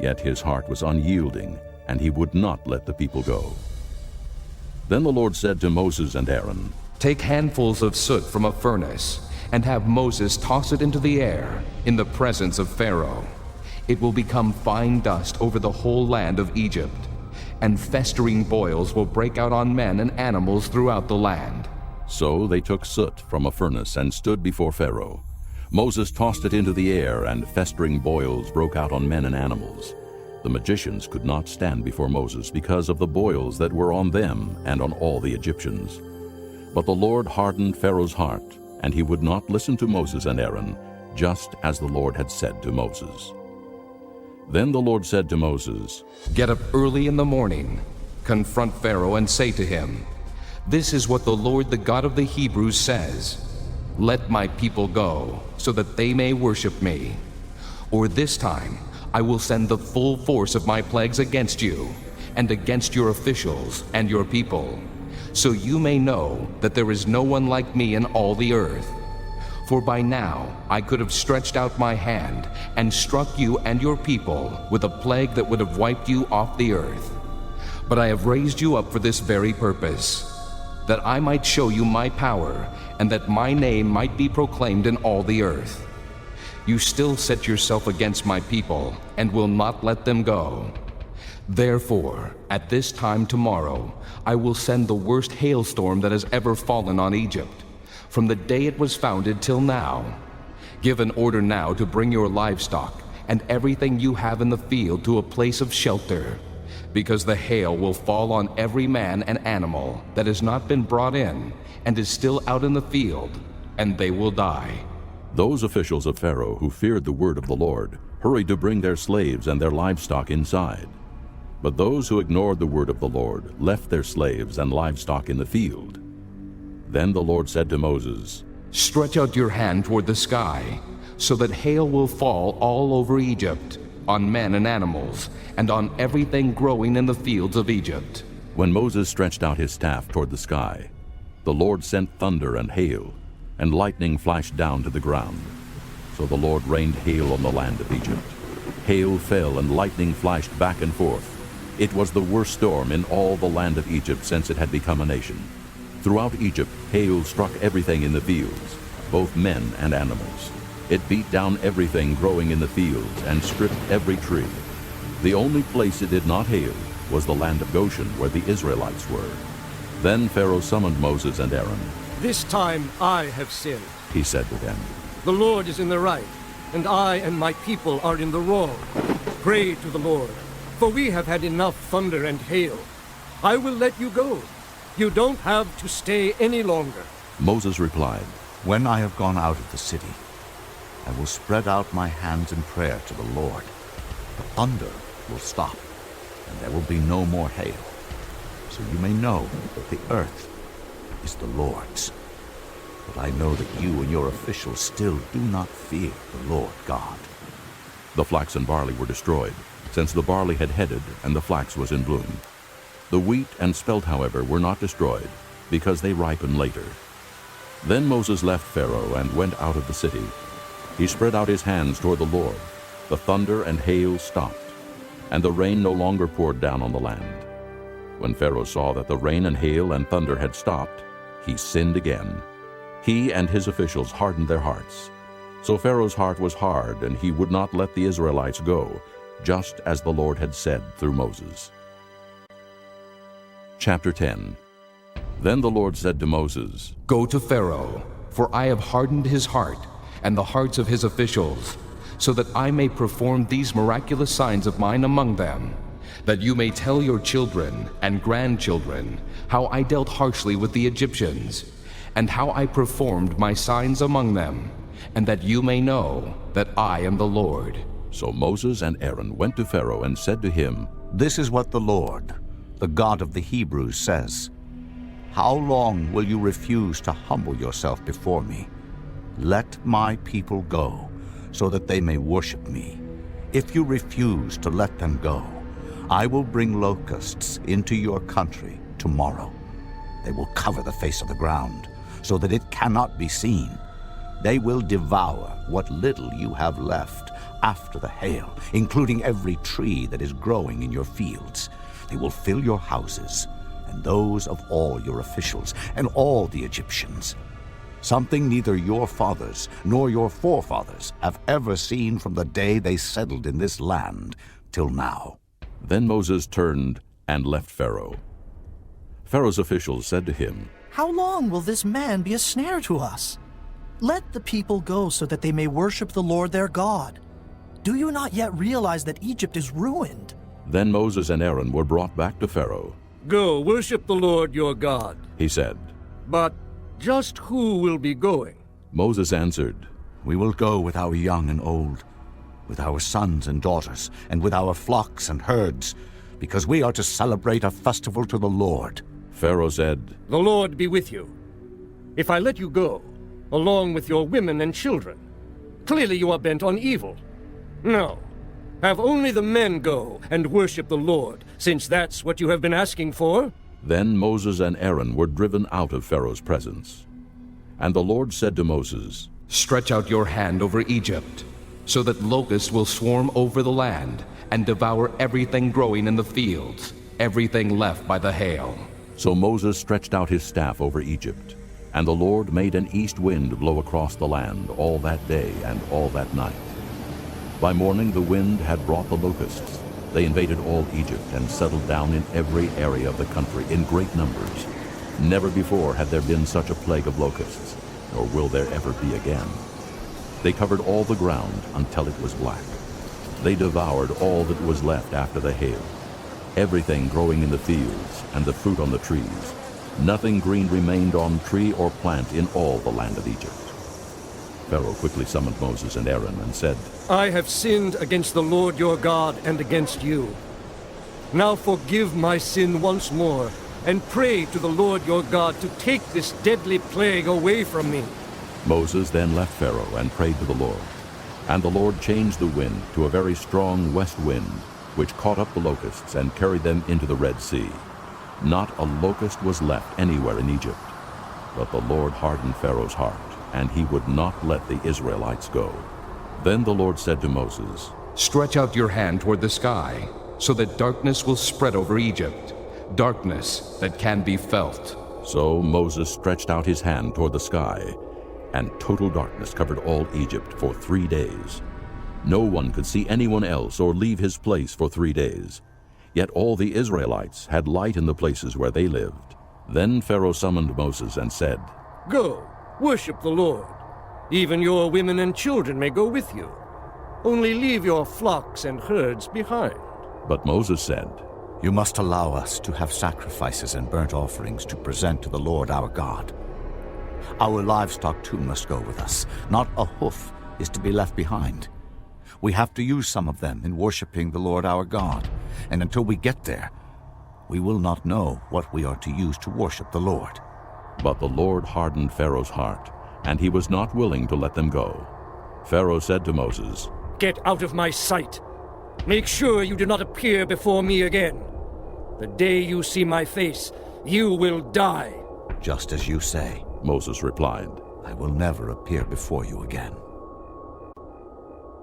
Yet his heart was unyielding, and he would not let the people go. Then the Lord said to Moses and Aaron, Take handfuls of soot from a furnace, and have Moses toss it into the air in the presence of Pharaoh. It will become fine dust over the whole land of Egypt, and festering boils will break out on men and animals throughout the land. So they took soot from a furnace and stood before Pharaoh. Moses tossed it into the air, and festering boils broke out on men and animals. The magicians could not stand before Moses because of the boils that were on them and on all the Egyptians. But the Lord hardened Pharaoh's heart, and he would not listen to Moses and Aaron, just as the Lord had said to Moses. Then the Lord said to Moses, Get up early in the morning, confront Pharaoh and say to him, This is what the Lord, the God of the Hebrews, says. Let my people go, so that they may worship me. Or this time I will send the full force of my plagues against you, and against your officials and your people, so you may know that there is no one like me in all the earth. For by now I could have stretched out my hand and struck you and your people with a plague that would have wiped you off the earth. But I have raised you up for this very purpose, that I might show you my power, and that my name might be proclaimed in all the earth. You still set yourself against my people, and will not let them go. Therefore, at this time tomorrow, I will send the worst hailstorm that has ever fallen on Egypt, from the day it was founded till now. Give an order now to bring your livestock and everything you have in the field to a place of shelter, because the hail will fall on every man and animal that has not been brought in and is still out in the field, and they will die. Those officials of Pharaoh who feared the word of the Lord hurried to bring their slaves and their livestock inside. But those who ignored the word of the Lord left their slaves and livestock in the field. Then the Lord said to Moses, Stretch out your hand toward the sky, so that hail will fall all over Egypt, on men and animals, and on everything growing in the fields of Egypt. When Moses stretched out his staff toward the sky, the Lord sent thunder and hail, and lightning flashed down to the ground. So the Lord rained hail on the land of Egypt. Hail fell and lightning flashed back and forth. It was the worst storm in all the land of Egypt since it had become a nation. Throughout Egypt, hail struck everything in the fields, both men and animals. It beat down everything growing in the fields and stripped every tree. The only place it did not hail was the land of Goshen, where the Israelites were. Then Pharaoh summoned Moses and Aaron. "This time I have sinned," he said to them. "The Lord is in the right, and I and my people are in the wrong. Pray to the Lord, for we have had enough thunder and hail. I will let you go. You don't have to stay any longer." Moses replied, When I have gone out of the city, I will spread out my hands in prayer to the Lord. The thunder will stop, and there will be no more hail. So you may know that the earth is the Lord's. But I know that you and your officials still do not fear the Lord God. The flax and barley were destroyed, since the barley had headed and the flax was in bloom. The wheat and spelt, however, were not destroyed, because they ripen later. Then Moses left Pharaoh and went out of the city. He spread out his hands toward the Lord. The thunder and hail stopped, and the rain no longer poured down on the land. When Pharaoh saw that the rain and hail and thunder had stopped, he sinned again. He and his officials hardened their hearts. So Pharaoh's heart was hard, and he would not let the Israelites go, just as the Lord had said through Moses. Chapter 10. Then the Lord said to Moses, "Go to Pharaoh, for I have hardened his heart and the hearts of his officials, so that I may perform these miraculous signs of mine among them, that you may tell your children and grandchildren how I dealt harshly with the Egyptians, and how I performed my signs among them, and that you may know that I am the Lord." So Moses and Aaron went to Pharaoh and said to him, This is what the Lord, the God of the Hebrews, says. How long will you refuse to humble yourself before me? Let my people go, so that they may worship me. If you refuse to let them go, I will bring locusts into your country tomorrow. They will cover the face of the ground, so that it cannot be seen. They will devour what little you have left after the hail, including every tree that is growing in your fields. They will fill your houses, and those of all your officials, and all the Egyptians. Something neither your fathers nor your forefathers have ever seen from the day they settled in this land till now. Then Moses turned and left Pharaoh. Pharaoh's officials said to him, "How long will this man be a snare to us? Let the people go so that they may worship the Lord their God. Do you not yet realize that Egypt is ruined?" Then Moses and Aaron were brought back to Pharaoh. "Go, worship the Lord your God," he said. "But just who will be going?" Moses answered, We will go with our young and old, with our sons and daughters, and with our flocks and herds, because we are to celebrate a festival to the Lord. Pharaoh said, "The Lord be with you. If I let you go, along with your women and children, clearly you are bent on evil. No, have only the men go and worship the Lord, since that's what you have been asking for." Then Moses and Aaron were driven out of Pharaoh's presence. And the Lord said to Moses, "Stretch out your hand over Egypt, so that locusts will swarm over the land and devour everything growing in the fields, everything left by the hail." So Moses stretched out his staff over Egypt, and the Lord made an east wind blow across the land all that day and all that night. By morning the wind had brought the locusts. They invaded all Egypt and settled down in every area of the country in great numbers. Never before had there been such a plague of locusts, nor will there ever be again. They covered all the ground until it was black. They devoured all that was left after the hail, everything growing in the fields and the fruit on the trees. Nothing green remained on tree or plant in all the land of Egypt. Pharaoh quickly summoned Moses and Aaron and said, "I have sinned against the Lord your God and against you. Now forgive my sin once more, and pray to the Lord your God to take this deadly plague away from me." Moses then left Pharaoh and prayed to the Lord. And the Lord changed the wind to a very strong west wind, which caught up the locusts and carried them into the Red Sea. Not a locust was left anywhere in Egypt. But the Lord hardened Pharaoh's heart, and he would not let the Israelites go. Then the Lord said to Moses, "Stretch out your hand toward the sky, so that darkness will spread over Egypt, darkness that can be felt." So Moses stretched out his hand toward the sky, and total darkness covered all Egypt for 3 days. No one could see anyone else or leave his place for 3 days. Yet all the Israelites had light in the places where they lived. Then Pharaoh summoned Moses and said, Go, worship the Lord. Even your women and children may go with you. Only leave your flocks and herds behind. But Moses said, You must allow us to have sacrifices and burnt offerings to present to the Lord our God. Our livestock too must go with us. Not a hoof is to be left behind. We have to use some of them in worshiping the Lord our God, and until we get there, we will not know what we are to use to worship the Lord. But the Lord hardened Pharaoh's heart, and he was not willing to let them go. Pharaoh said to Moses, Get out of my sight. Make sure you do not appear before me again. The day you see my face, you will die. Just as you say, Moses replied. I will never appear before you again.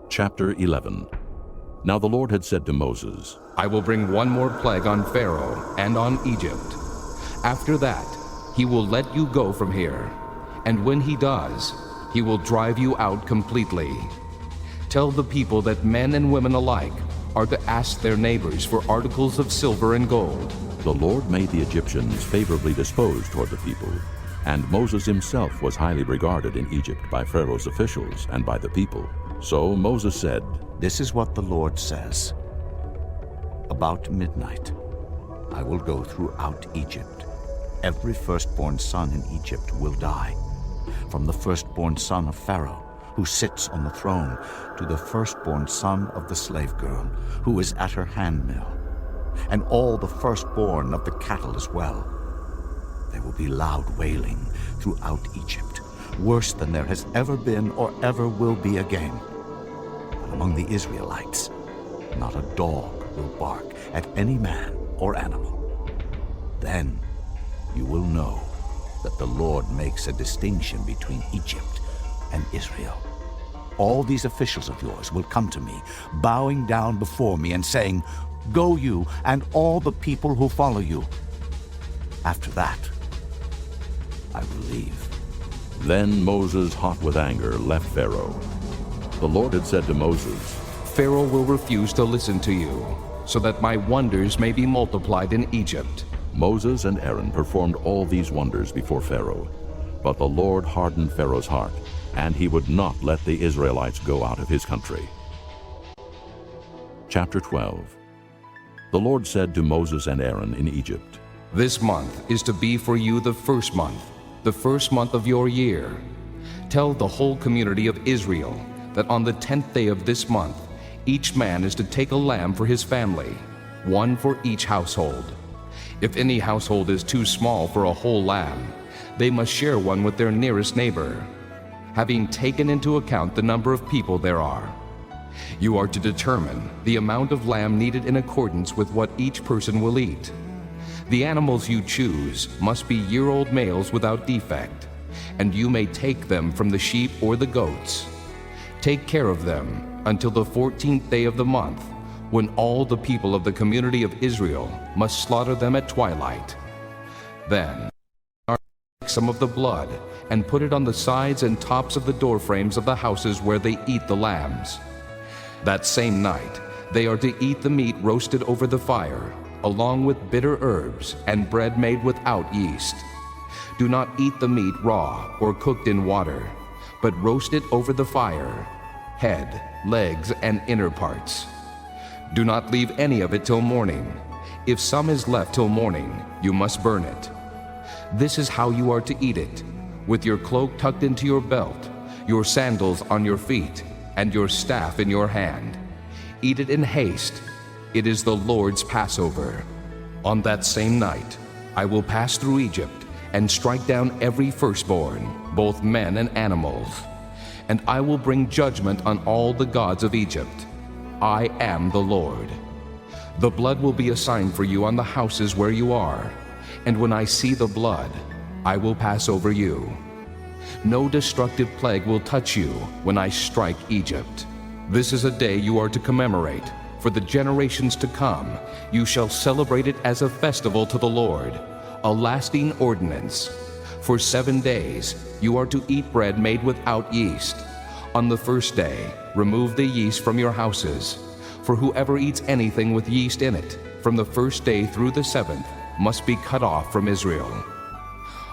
Chapter 11. Now the Lord had said to Moses, I will bring one more plague on Pharaoh and on Egypt. After that, he will let you go from here, and when he does, he will drive you out completely. Tell the people that men and women alike are to ask their neighbors for articles of silver and gold. The Lord made the Egyptians favorably disposed toward the people, and Moses himself was highly regarded in Egypt by Pharaoh's officials and by the people. So Moses said, This is what the Lord says. About midnight, I will go throughout Egypt. Every firstborn son in Egypt will die, from the firstborn son of Pharaoh, who sits on the throne, to the firstborn son of the slave girl, who is at her handmill, and all the firstborn of the cattle as well. There will be loud wailing throughout Egypt, worse than there has ever been or ever will be again. But among the Israelites, not a dog will bark at any man or animal. Then you will know that the Lord makes a distinction between Egypt and Israel. All these officials of yours will come to me, bowing down before me and saying, Go you and all the people who follow you. After that, I will leave. Then Moses, hot with anger, left Pharaoh. The Lord had said to Moses, Pharaoh will refuse to listen to you, so that my wonders may be multiplied in Egypt. Moses and Aaron performed all these wonders before Pharaoh. But the Lord hardened Pharaoh's heart, and he would not let the Israelites go out of his country. Chapter 12. The Lord said to Moses and Aaron in Egypt, This month is to be for you the first month of your year. Tell the whole community of Israel that on the 10th day of this month, each man is to take a lamb for his family, one for each household. If any household is too small for a whole lamb, they must share one with their nearest neighbor, having taken into account the number of people there are. You are to determine the amount of lamb needed in accordance with what each person will eat. The animals you choose must be year-old males without defect, and you may take them from the sheep or the goats. Take care of them until the 14th day of the month, when all the people of the community of Israel must slaughter them at twilight. Then take some of the blood and put it on the sides and tops of the door frames of the houses where they eat the lambs. That same night they are to eat the meat roasted over the fire, along with bitter herbs and bread made without yeast. Do not eat the meat raw or cooked in water, but roast it over the fire, head, legs, and inner parts. Do not leave any of it till morning. If some is left till morning, you must burn it. This is how you are to eat it, with your cloak tucked into your belt, your sandals on your feet, and your staff in your hand. Eat it in haste. It is the Lord's Passover. On that same night, I will pass through Egypt and strike down every firstborn, both men and animals. And I will bring judgment on all the gods of Egypt. I am the Lord. The blood will be a sign for you on the houses where you are, and when I see the blood, I will pass over you. No destructive plague will touch you when I strike Egypt. This is a day you are to commemorate. For the generations to come, you shall celebrate it as a festival to the Lord, a lasting ordinance. For 7 days you are to eat bread made without yeast. On the first day, remove the yeast from your houses. For whoever eats anything with yeast in it from the first day through the seventh, must be cut off from Israel.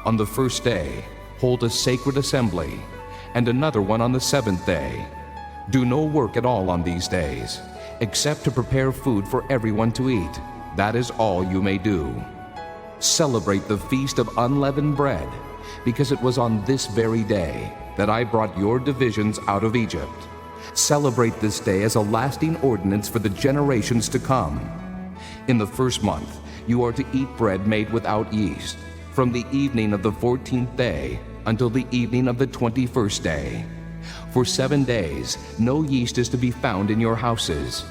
On the first day, hold a sacred assembly, and another one on the seventh day. Do no work at all on these days, except to prepare food for everyone to eat. That is all you may do. Celebrate the feast of unleavened bread, because it was on this very day that I brought your divisions out of Egypt. Celebrate this day as a lasting ordinance for the generations to come. In the first month, you are to eat bread made without yeast, from the evening of the 14th day until the evening of the 21st day. For 7 days, no yeast is to be found in your houses,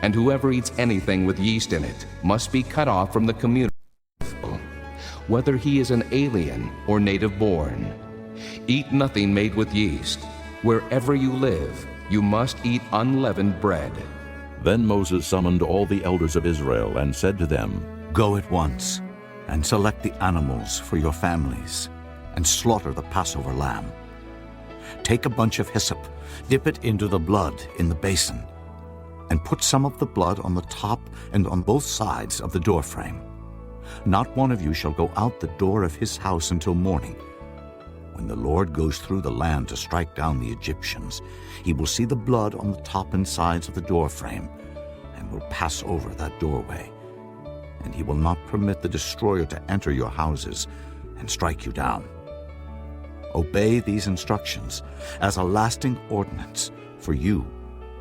and whoever eats anything with yeast in it must be cut off from the community, whether he is an alien or native born. Eat nothing made with yeast. Wherever you live, you must eat unleavened bread. Then Moses summoned all the elders of Israel and said to them, Go at once and select the animals for your families and slaughter the Passover lamb. Take a bunch of hyssop, dip it into the blood in the basin, and put some of the blood on the top and on both sides of the doorframe. Not one of you shall go out the door of his house until morning. When the Lord goes through the land to strike down the Egyptians, he will see the blood on the top and sides of the doorframe and will pass over that doorway. And he will not permit the destroyer to enter your houses and strike you down. Obey these instructions as a lasting ordinance for you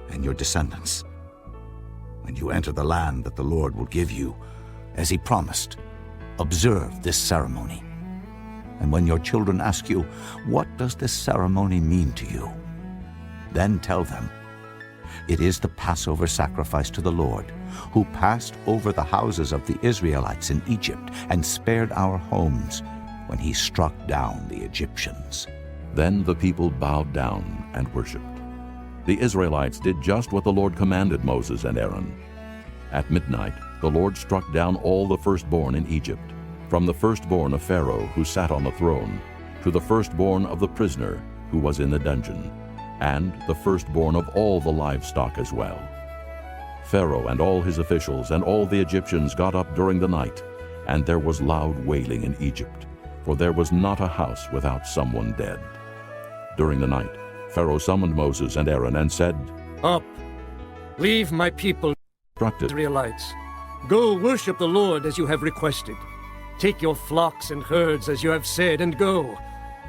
and your descendants. When you enter the land that the Lord will give you, as he promised, observe this ceremony. And when your children ask you, What does this ceremony mean to you? Then tell them, It is the Passover sacrifice to the Lord, who passed over the houses of the Israelites in Egypt and spared our homes when he struck down the Egyptians. Then the people bowed down and worshipped. The Israelites did just what the Lord commanded Moses and Aaron. At midnight, the Lord struck down all the firstborn in Egypt, from the firstborn of Pharaoh who sat on the throne, to the firstborn of the prisoner who was in the dungeon, and the firstborn of all the livestock as well. Pharaoh and all his officials and all the Egyptians got up during the night, and there was loud wailing in Egypt, for there was not a house without someone dead. During the night, Pharaoh summoned Moses and Aaron and said, Up, leave my people, instructed, Israelites. Go worship the Lord as you have requested. Take your flocks and herds as you have said, and go,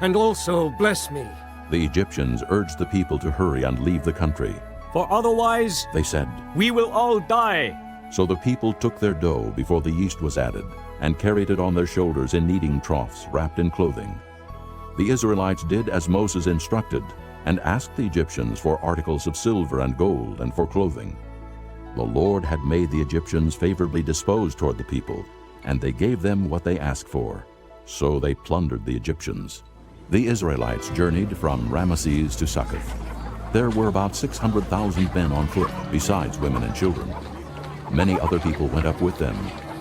and also bless me. The Egyptians urged the people to hurry and leave the country. For otherwise, they said, we will all die. So the people took their dough before the yeast was added, and carried it on their shoulders in kneading troughs wrapped in clothing. The Israelites did as Moses instructed, and asked the Egyptians for articles of silver and gold and for clothing. The Lord had made the Egyptians favorably disposed toward the people, and they gave them what they asked for. So they plundered the Egyptians. The Israelites journeyed from Ramesses to Succoth. There were about 600,000 men on foot, besides women and children. Many other people went up with them,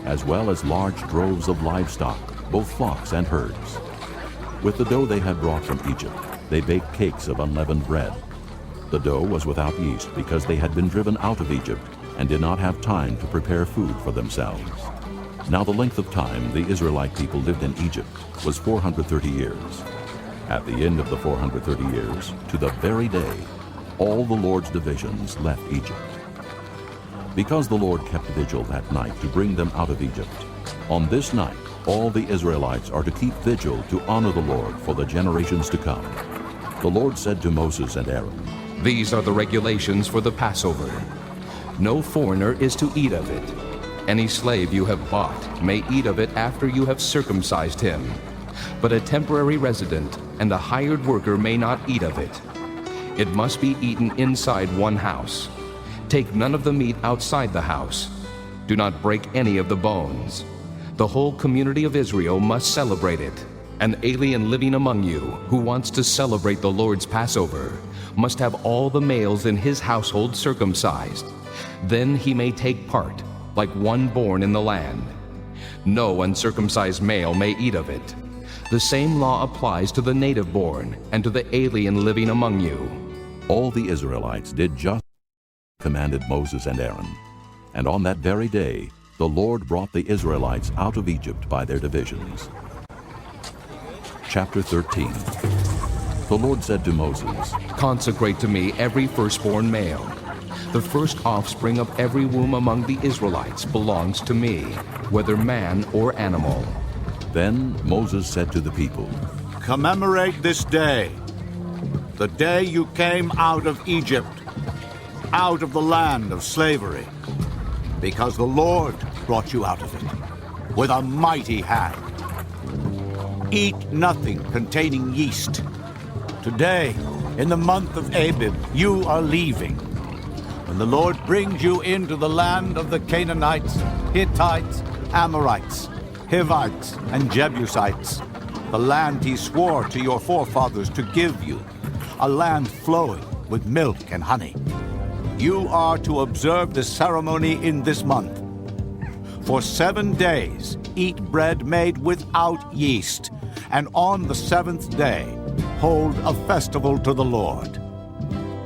as well as large droves of livestock, both flocks and herds. With the dough they had brought from Egypt, they baked cakes of unleavened bread. The dough was without yeast because they had been driven out of Egypt and did not have time to prepare food for themselves. Now the length of time the Israelite people lived in Egypt was 430 years. At the end of the 430 years, to the very day, all the Lord's divisions left Egypt. Because the Lord kept vigil that night to bring them out of Egypt, on this night all the Israelites are to keep vigil to honor the Lord for the generations to come. The Lord said to Moses and Aaron, These are the regulations for the Passover. No foreigner is to eat of it. Any slave you have bought may eat of it after you have circumcised him. But a temporary resident and a hired worker may not eat of it. It must be eaten inside one house. Take none of the meat outside the house. Do not break any of the bones. The whole community of Israel must celebrate it. An alien living among you who wants to celebrate the Lord's Passover must have all the males in his household circumcised. Then he may take part, like one born in the land. No uncircumcised male may eat of it. The same law applies to the native born and to the alien living among you. All the Israelites did just as commanded Moses and Aaron. And on that very day, the Lord brought the Israelites out of Egypt by their divisions. Chapter 13. The Lord said to Moses, Consecrate to me every firstborn male. The first offspring of every womb among the Israelites belongs to me, whether man or animal. Then Moses said to the people, Commemorate this day, the day you came out of Egypt, out of the land of slavery, because the Lord brought you out of it with a mighty hand. Eat nothing containing yeast. Today, in the month of Abib, you are leaving. When the Lord brings you into the land of the Canaanites, Hittites, Amorites, Hivites, and Jebusites, the land he swore to your forefathers to give you, a land flowing with milk and honey. You are to observe the ceremony in this month. For 7 days, eat bread made without yeast, and on the 7th day, hold a festival to the Lord.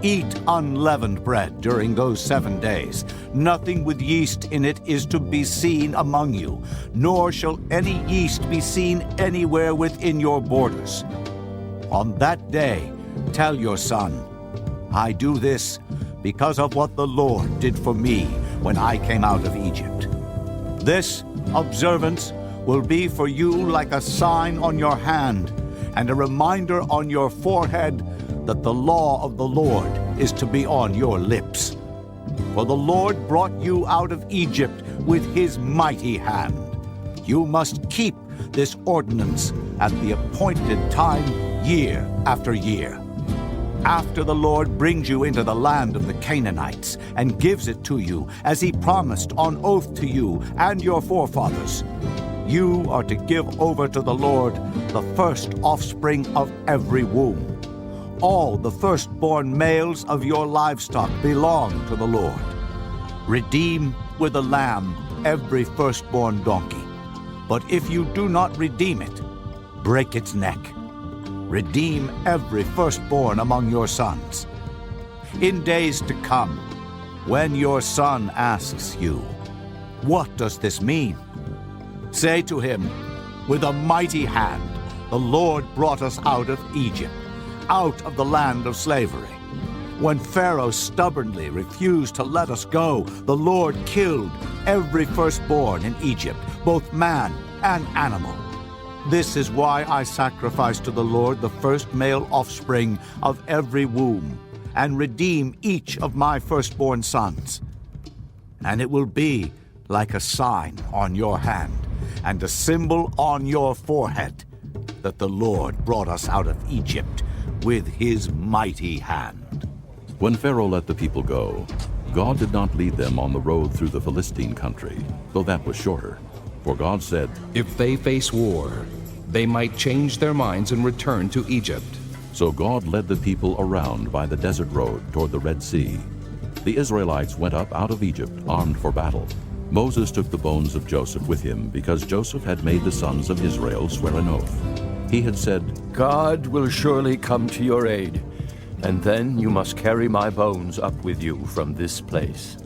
Eat unleavened bread during those 7 days. Nothing with yeast in it is to be seen among you, nor shall any yeast be seen anywhere within your borders. On that day, tell your son, I do this because of what the Lord did for me when I came out of Egypt. This observance will be for you like a sign on your hand and a reminder on your forehead that the law of the Lord is to be on your lips. For the Lord brought you out of Egypt with his mighty hand. You must keep this ordinance at the appointed time, year after year. After the Lord brings you into the land of the Canaanites and gives it to you, as he promised on oath to you and your forefathers, you are to give over to the Lord the first offspring of every womb. All the firstborn males of your livestock belong to the Lord. Redeem with a lamb every firstborn donkey. But if you do not redeem it, break its neck. Redeem every firstborn among your sons. In days to come, when your son asks you, What does this mean? Say to him, With a mighty hand, the Lord brought us out of Egypt, out of the land of slavery. When Pharaoh stubbornly refused to let us go, the Lord killed every firstborn in Egypt, both man and animal. This is why I sacrifice to the Lord the first male offspring of every womb, and redeem each of my firstborn sons. And it will be like a sign on your hand, and a symbol on your forehead, that the Lord brought us out of Egypt with his mighty hand. When Pharaoh let the people go, God did not lead them on the road through the Philistine country, though that was shorter. For God said, If they face war, they might change their minds and return to Egypt. So God led the people around by the desert road toward the Red Sea. The Israelites went up out of Egypt armed for battle. Moses took the bones of Joseph with him because Joseph had made the sons of Israel swear an oath. He had said, God will surely come to your aid, and then you must carry my bones up with you from this place.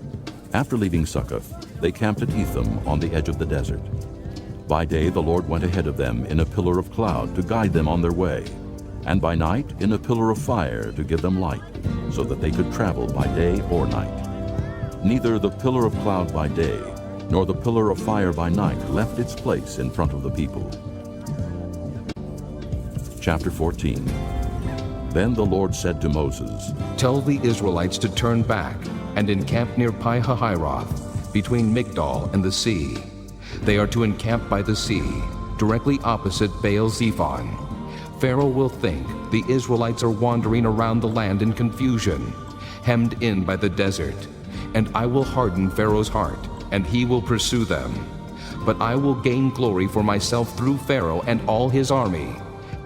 After leaving Succoth, they camped at Etham on the edge of the desert. By day the Lord went ahead of them in a pillar of cloud to guide them on their way, and by night in a pillar of fire to give them light, so that they could travel by day or night. Neither the pillar of cloud by day nor the pillar of fire by night left its place in front of the people. Chapter 14. Then the Lord said to Moses, Tell the Israelites to turn back and encamp near Pi-hahiroth, between Migdol and the sea. They are to encamp by the sea, directly opposite Baal-zephon. Pharaoh will think the Israelites are wandering around the land in confusion, hemmed in by the desert, and I will harden Pharaoh's heart, and he will pursue them. But I will gain glory for myself through Pharaoh and all his army,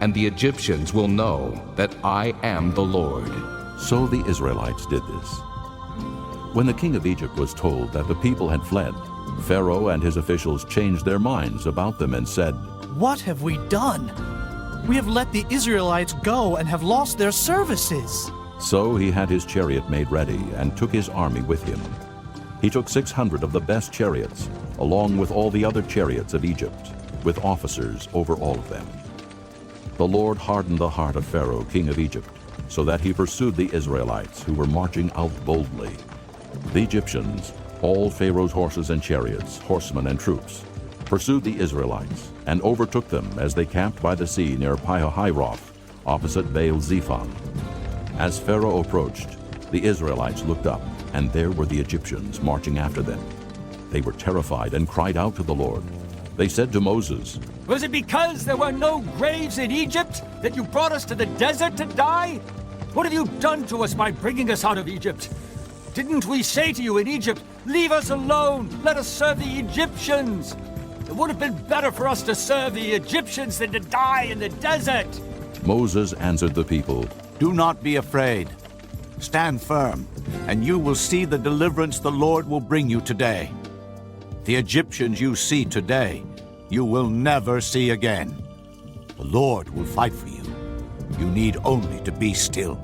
and the Egyptians will know that I am the Lord. So the Israelites did this. When the king of Egypt was told that the people had fled, Pharaoh and his officials changed their minds about them and said, What have we done? We have let the Israelites go and have lost their services. So he had his chariot made ready and took his army with him. He took 600 of the best chariots, along with all the other chariots of Egypt, with officers over all of them. The Lord hardened the heart of Pharaoh, king of Egypt, so that he pursued the Israelites who were marching out boldly. The Egyptians, all Pharaoh's horses and chariots, horsemen and troops, pursued the Israelites and overtook them as they camped by the sea near Pihahiroth, opposite Baal-Zephon. As Pharaoh approached, the Israelites looked up, and there were the Egyptians marching after them. They were terrified and cried out to the Lord. They said to Moses, Was it because there were no graves in Egypt that you brought us to the desert to die? What have you done to us by bringing us out of Egypt? Didn't we say to you in Egypt, leave us alone, let us serve the Egyptians? It would have been better for us to serve the Egyptians than to die in the desert. Moses answered the people, Do not be afraid. Stand firm, and you will see the deliverance the Lord will bring you today. The Egyptians you see today, you will never see again. The Lord will fight for you. You need only to be still.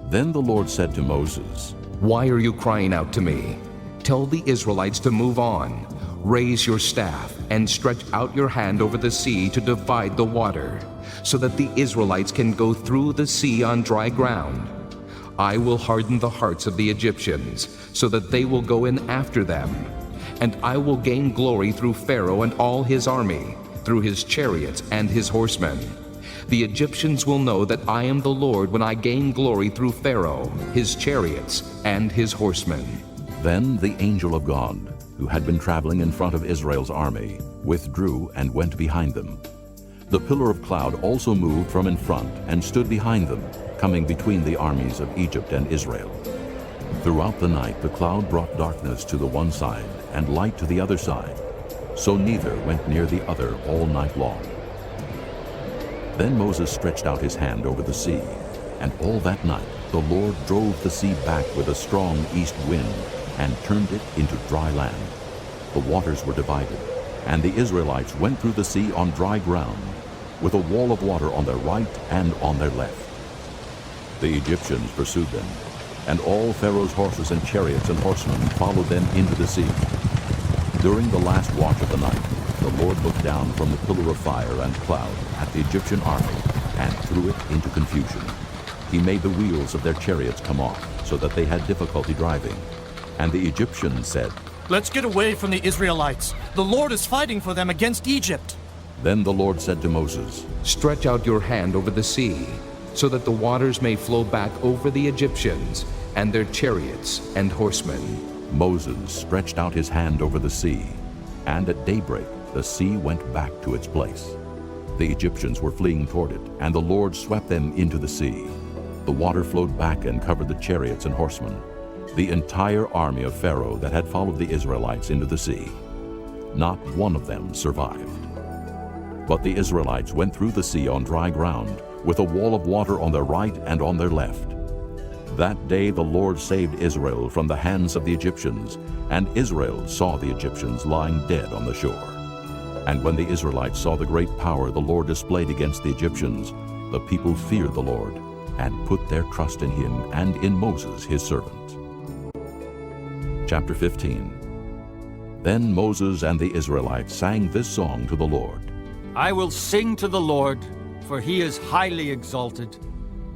Then the Lord said to Moses, Why are you crying out to me? Tell the Israelites to move on. Raise your staff and stretch out your hand over the sea to divide the water, so that the Israelites can go through the sea on dry ground. I will harden the hearts of the Egyptians, so that they will go in after them. And I will gain glory through Pharaoh and all his army, through his chariots and his horsemen. The Egyptians will know that I am the Lord when I gain glory through Pharaoh, his chariots, and his horsemen. Then the angel of God, who had been traveling in front of Israel's army, withdrew and went behind them. The pillar of cloud also moved from in front and stood behind them, coming between the armies of Egypt and Israel. Throughout the night the cloud brought darkness to the one side and light to the other side, so neither went near the other all night long. Then Moses stretched out his hand over the sea, and all that night the Lord drove the sea back with a strong east wind and turned it into dry land. The waters were divided, and the Israelites went through the sea on dry ground, with a wall of water on their right and on their left. The Egyptians pursued them, and all Pharaoh's horses and chariots and horsemen followed them into the sea. During the last watch of the night, the Lord looked down from the pillar of fire and cloud at the Egyptian army and threw it into confusion. He made the wheels of their chariots come off, so that they had difficulty driving. And the Egyptians said, Let's get away from the Israelites. The Lord is fighting for them against Egypt. Then the Lord said to Moses, Stretch out your hand over the sea, so that the waters may flow back over the Egyptians and their chariots and horsemen. Moses stretched out his hand over the sea, and at daybreak the sea went back to its place. The Egyptians were fleeing toward it, and the Lord swept them into the sea. The water flowed back and covered the chariots and horsemen, the entire army of Pharaoh that had followed the Israelites into the sea. Not one of them survived. But the Israelites went through the sea on dry ground, with a wall of water on their right and on their left. That day the Lord saved Israel from the hands of the Egyptians, and Israel saw the Egyptians lying dead on the shore. And when the Israelites saw the great power the Lord displayed against the Egyptians, the people feared the Lord, and put their trust in him and in Moses his servant. Chapter 15. Then Moses and the Israelites sang this song to the Lord. I will sing to the Lord, for he is highly exalted.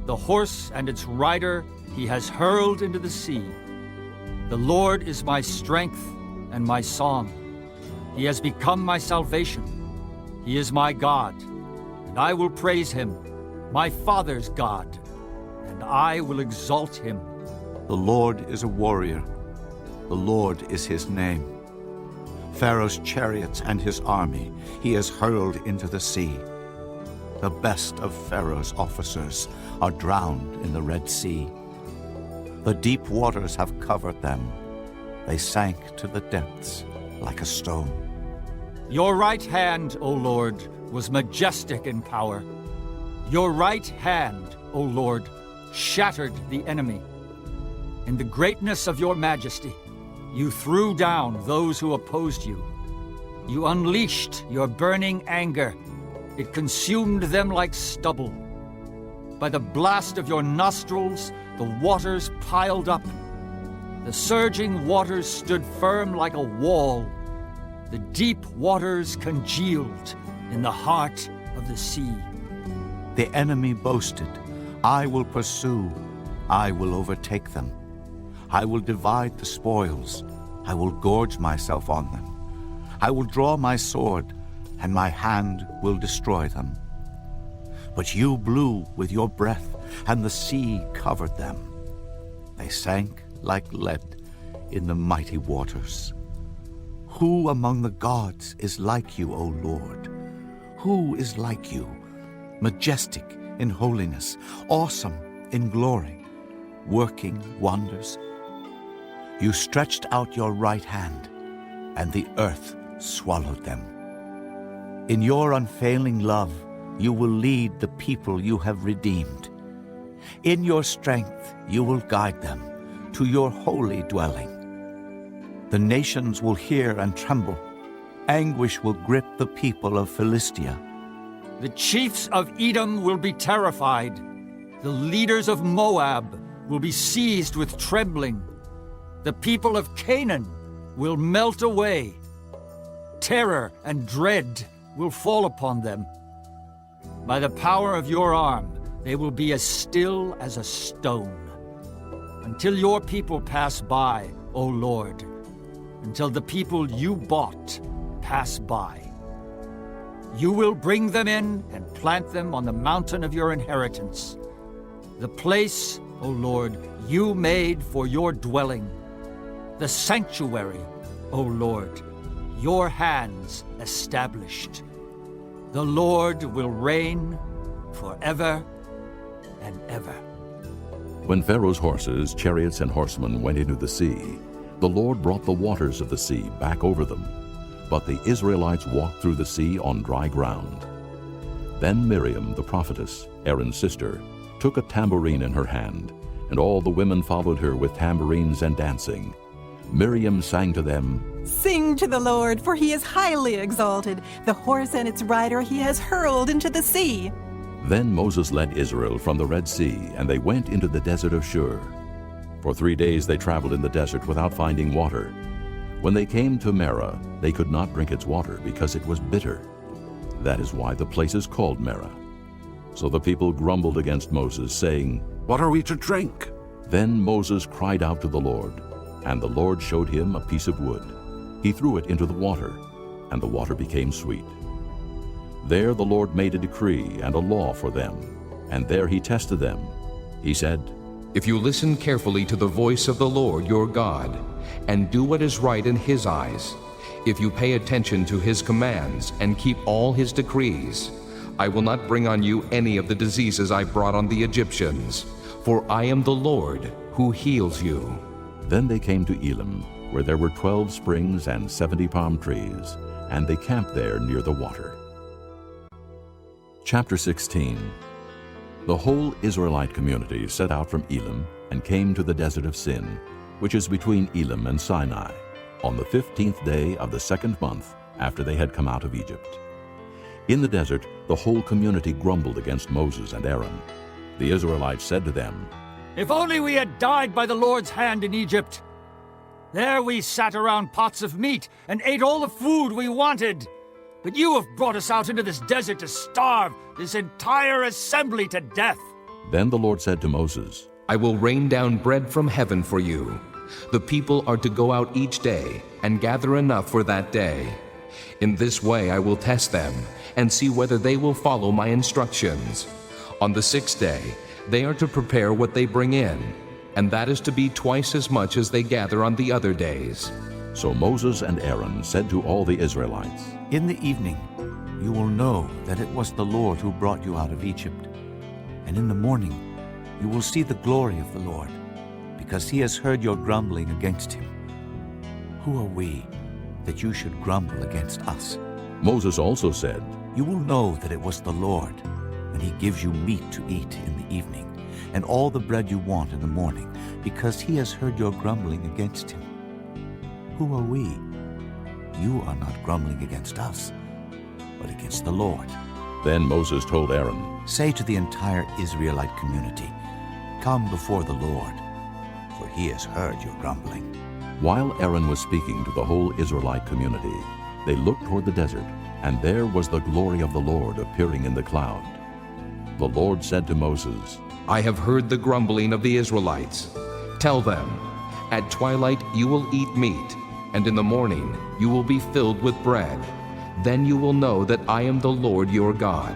The horse and its rider he has hurled into the sea. The Lord is my strength and my song. He has become my salvation. He is my God, and I will praise him, my father's God, and I will exalt him. The Lord is a warrior. The Lord is his name. Pharaoh's chariots and his army he has hurled into the sea. The best of Pharaoh's officers are drowned in the Red Sea. The deep waters have covered them. They sank to the depths like a stone. Your right hand, O Lord, was majestic in power. Your right hand, O Lord, shattered the enemy. In the greatness of your majesty, you threw down those who opposed you. You unleashed your burning anger. It consumed them like stubble. By the blast of your nostrils, the waters piled up. The surging waters stood firm like a wall. The deep waters congealed in the heart of the sea. The enemy boasted, I will pursue, I will overtake them. I will divide the spoils, I will gorge myself on them. I will draw my sword, and my hand will destroy them. But you blew with your breath, and the sea covered them. They sank like lead in the mighty waters. Who among the gods is like you, O Lord? Who is like you, majestic in holiness, awesome in glory, working wonders? You stretched out your right hand, and the earth swallowed them. In your unfailing love, you will lead the people you have redeemed. In your strength, you will guide them to your holy dwelling. The nations will hear and tremble. Anguish will grip the people of Philistia. The chiefs of Edom will be terrified. The leaders of Moab will be seized with trembling. The people of Canaan will melt away. Terror and dread will fall upon them. By the power of your arm, they will be as still as a stone. Until your people pass by, O Lord, until the people you bought pass by. You will bring them in and plant them on the mountain of your inheritance, the place, O Lord, you made for your dwelling, the sanctuary, O Lord, your hands established. The Lord will reign forever and ever. When Pharaoh's horses, chariots, and horsemen went into the sea, the Lord brought the waters of the sea back over them. But the Israelites walked through the sea on dry ground. Then Miriam, the prophetess, Aaron's sister, took a tambourine in her hand, and all the women followed her with tambourines and dancing. Miriam sang to them, Sing to the Lord, for he is highly exalted. The horse and its rider he has hurled into the sea. Then Moses led Israel from the Red Sea, and they went into the desert of Shur. For 3 days they traveled in the desert without finding water. When they came to Marah, they could not drink its water because it was bitter. That is why the place is called Marah. So the people grumbled against Moses, saying, What are we to drink? Then Moses cried out to the Lord, and the Lord showed him a piece of wood. He threw it into the water, and the water became sweet. There the Lord made a decree and a law for them, and there he tested them. He said, If you listen carefully to the voice of the Lord your God, and do what is right in his eyes, if you pay attention to his commands and keep all his decrees, I will not bring on you any of the diseases I brought on the Egyptians, for I am the Lord who heals you. Then they came to Elim, where there were 12 springs and 70 palm trees, and they camped there near the water. Chapter 16. The whole Israelite community set out from Elim and came to the desert of Sin, which is between Elim and Sinai, on the 15th day of the 2nd month after they had come out of Egypt. In the desert, the whole community grumbled against Moses and Aaron. The Israelites said to them, If only we had died by the Lord's hand in Egypt. There we sat around pots of meat and ate all the food we wanted. But you have brought us out into this desert to starve this entire assembly to death. Then the Lord said to Moses, I will rain down bread from heaven for you. The people are to go out each day and gather enough for that day. In this way I will test them and see whether they will follow my instructions. On the 6th day, they are to prepare what they bring in, and that is to be twice as much as they gather on the other days. So Moses and Aaron said to all the Israelites, In the evening you will know that it was the Lord who brought you out of Egypt. And in the morning you will see the glory of the Lord, because he has heard your grumbling against him. Who are we that you should grumble against us? Moses also said, You will know that it was the Lord when he gives you meat to eat in the evening, and all the bread you want in the morning, because he has heard your grumbling against him. Who are we? You are not grumbling against us, but against the Lord. Then Moses told Aaron, Say to the entire Israelite community, Come before the Lord, for he has heard your grumbling. While Aaron was speaking to the whole Israelite community, they looked toward the desert, and there was the glory of the Lord appearing in the cloud. The Lord said to Moses, I have heard the grumbling of the Israelites. Tell them, at twilight you will eat meat, and in the morning you will be filled with bread. Then you will know that I am the Lord your God.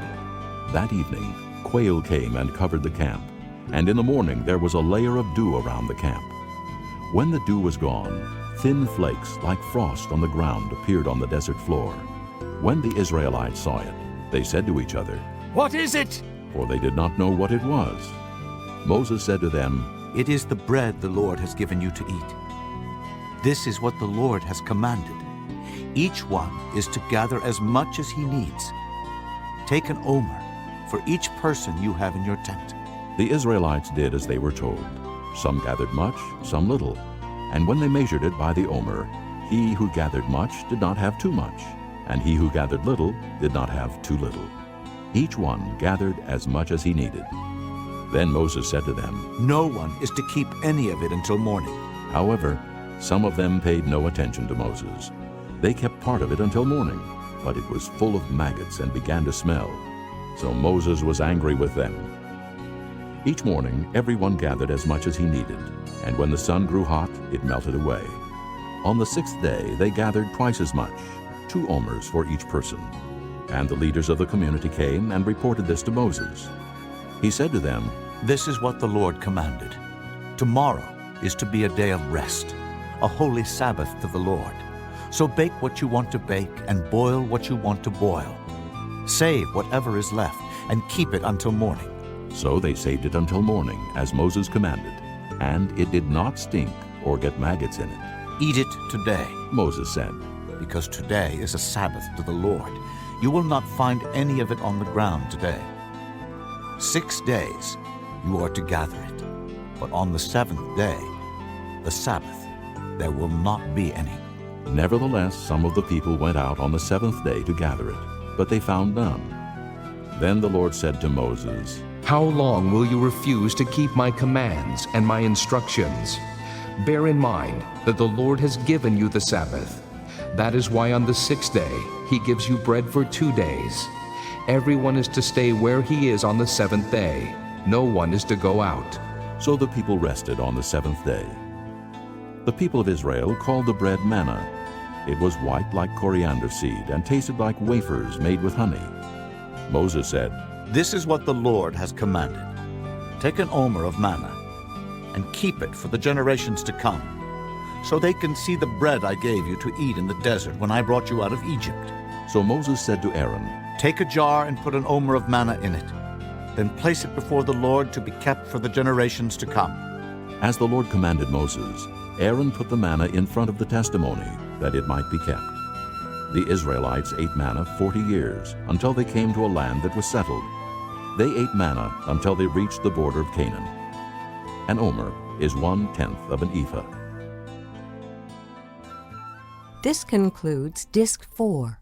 That evening, quail came and covered the camp, and in the morning there was a layer of dew around the camp. When the dew was gone, thin flakes like frost on the ground appeared on the desert floor. When the Israelites saw it, they said to each other, What is it? For they did not know what it was. Moses said to them, It is the bread the Lord has given you to eat. This is what the Lord has commanded. Each one is to gather as much as he needs. Take an omer for each person you have in your tent. The Israelites did as they were told. Some gathered much, some little. And when they measured it by the omer, he who gathered much did not have too much, and he who gathered little did not have too little. Each one gathered as much as he needed. Then Moses said to them, No one is to keep any of it until morning. However, some of them paid no attention to Moses. They kept part of it until morning, but it was full of maggots and began to smell. So Moses was angry with them. Each morning everyone gathered as much as he needed, and when the sun grew hot, it melted away. On the 6th day they gathered twice as much, 2 omers for each person. And the leaders of the community came and reported this to Moses. He said to them, This is what the Lord commanded. Tomorrow is to be a day of rest, a holy Sabbath to the Lord. So bake what you want to bake and boil what you want to boil. Save whatever is left and keep it until morning. So they saved it until morning, as Moses commanded, and it did not stink or get maggots in it. Eat it today, Moses said, because today is a Sabbath to the Lord. You will not find any of it on the ground today. 6 days you are to gather it, but on the 7th day, the Sabbath, there will not be any. Nevertheless, some of the people went out on the 7th day to gather it, but they found none. Then the Lord said to Moses, How long will you refuse to keep my commands and my instructions? Bear in mind that the Lord has given you the Sabbath. That is why on the 6th day he gives you bread for 2 days. Everyone is to stay where he is on the 7th day. No one is to go out. So the people rested on the 7th day. The people of Israel called the bread manna. It was white like coriander seed and tasted like wafers made with honey. Moses said, This is what the Lord has commanded. Take an omer of manna and keep it for the generations to come, so they can see the bread I gave you to eat in the desert when I brought you out of Egypt. So Moses said to Aaron, Take a jar and put an omer of manna in it. Then place it before the Lord to be kept for the generations to come. As the Lord commanded Moses, Aaron put the manna in front of the testimony, that it might be kept. The Israelites ate manna 40 years, until they came to a land that was settled. They ate manna until they reached the border of Canaan. An omer is 1/10 of an ephah. This concludes Disc 4.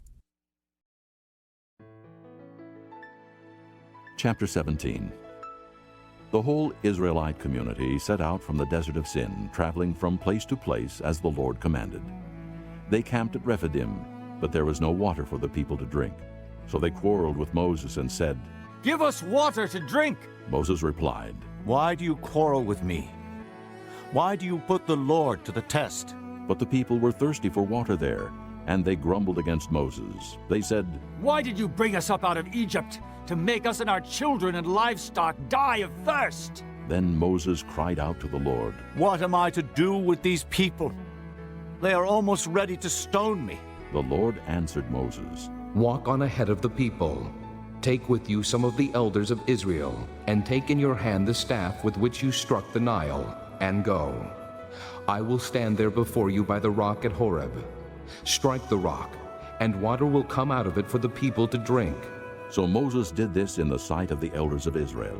Chapter 17. The whole Israelite community set out from the desert of Sin, traveling from place to place as the Lord commanded. They camped at Rephidim, but there was no water for the people to drink. So they quarreled with Moses and said, Give us water to drink. Moses replied, Why do you quarrel with me? Why do you put the Lord to the test? But the people were thirsty for water there, and they grumbled against Moses. They said, Why did you bring us up out of Egypt to make us and our children and livestock die of thirst? Then Moses cried out to the Lord, What am I to do with these people? They are almost ready to stone me. The Lord answered Moses, Walk on ahead of the people. Take with you some of the elders of Israel, and take in your hand the staff with which you struck the Nile, and go. I will stand there before you by the rock at Horeb. Strike the rock, and water will come out of it for the people to drink. So Moses did this in the sight of the elders of Israel.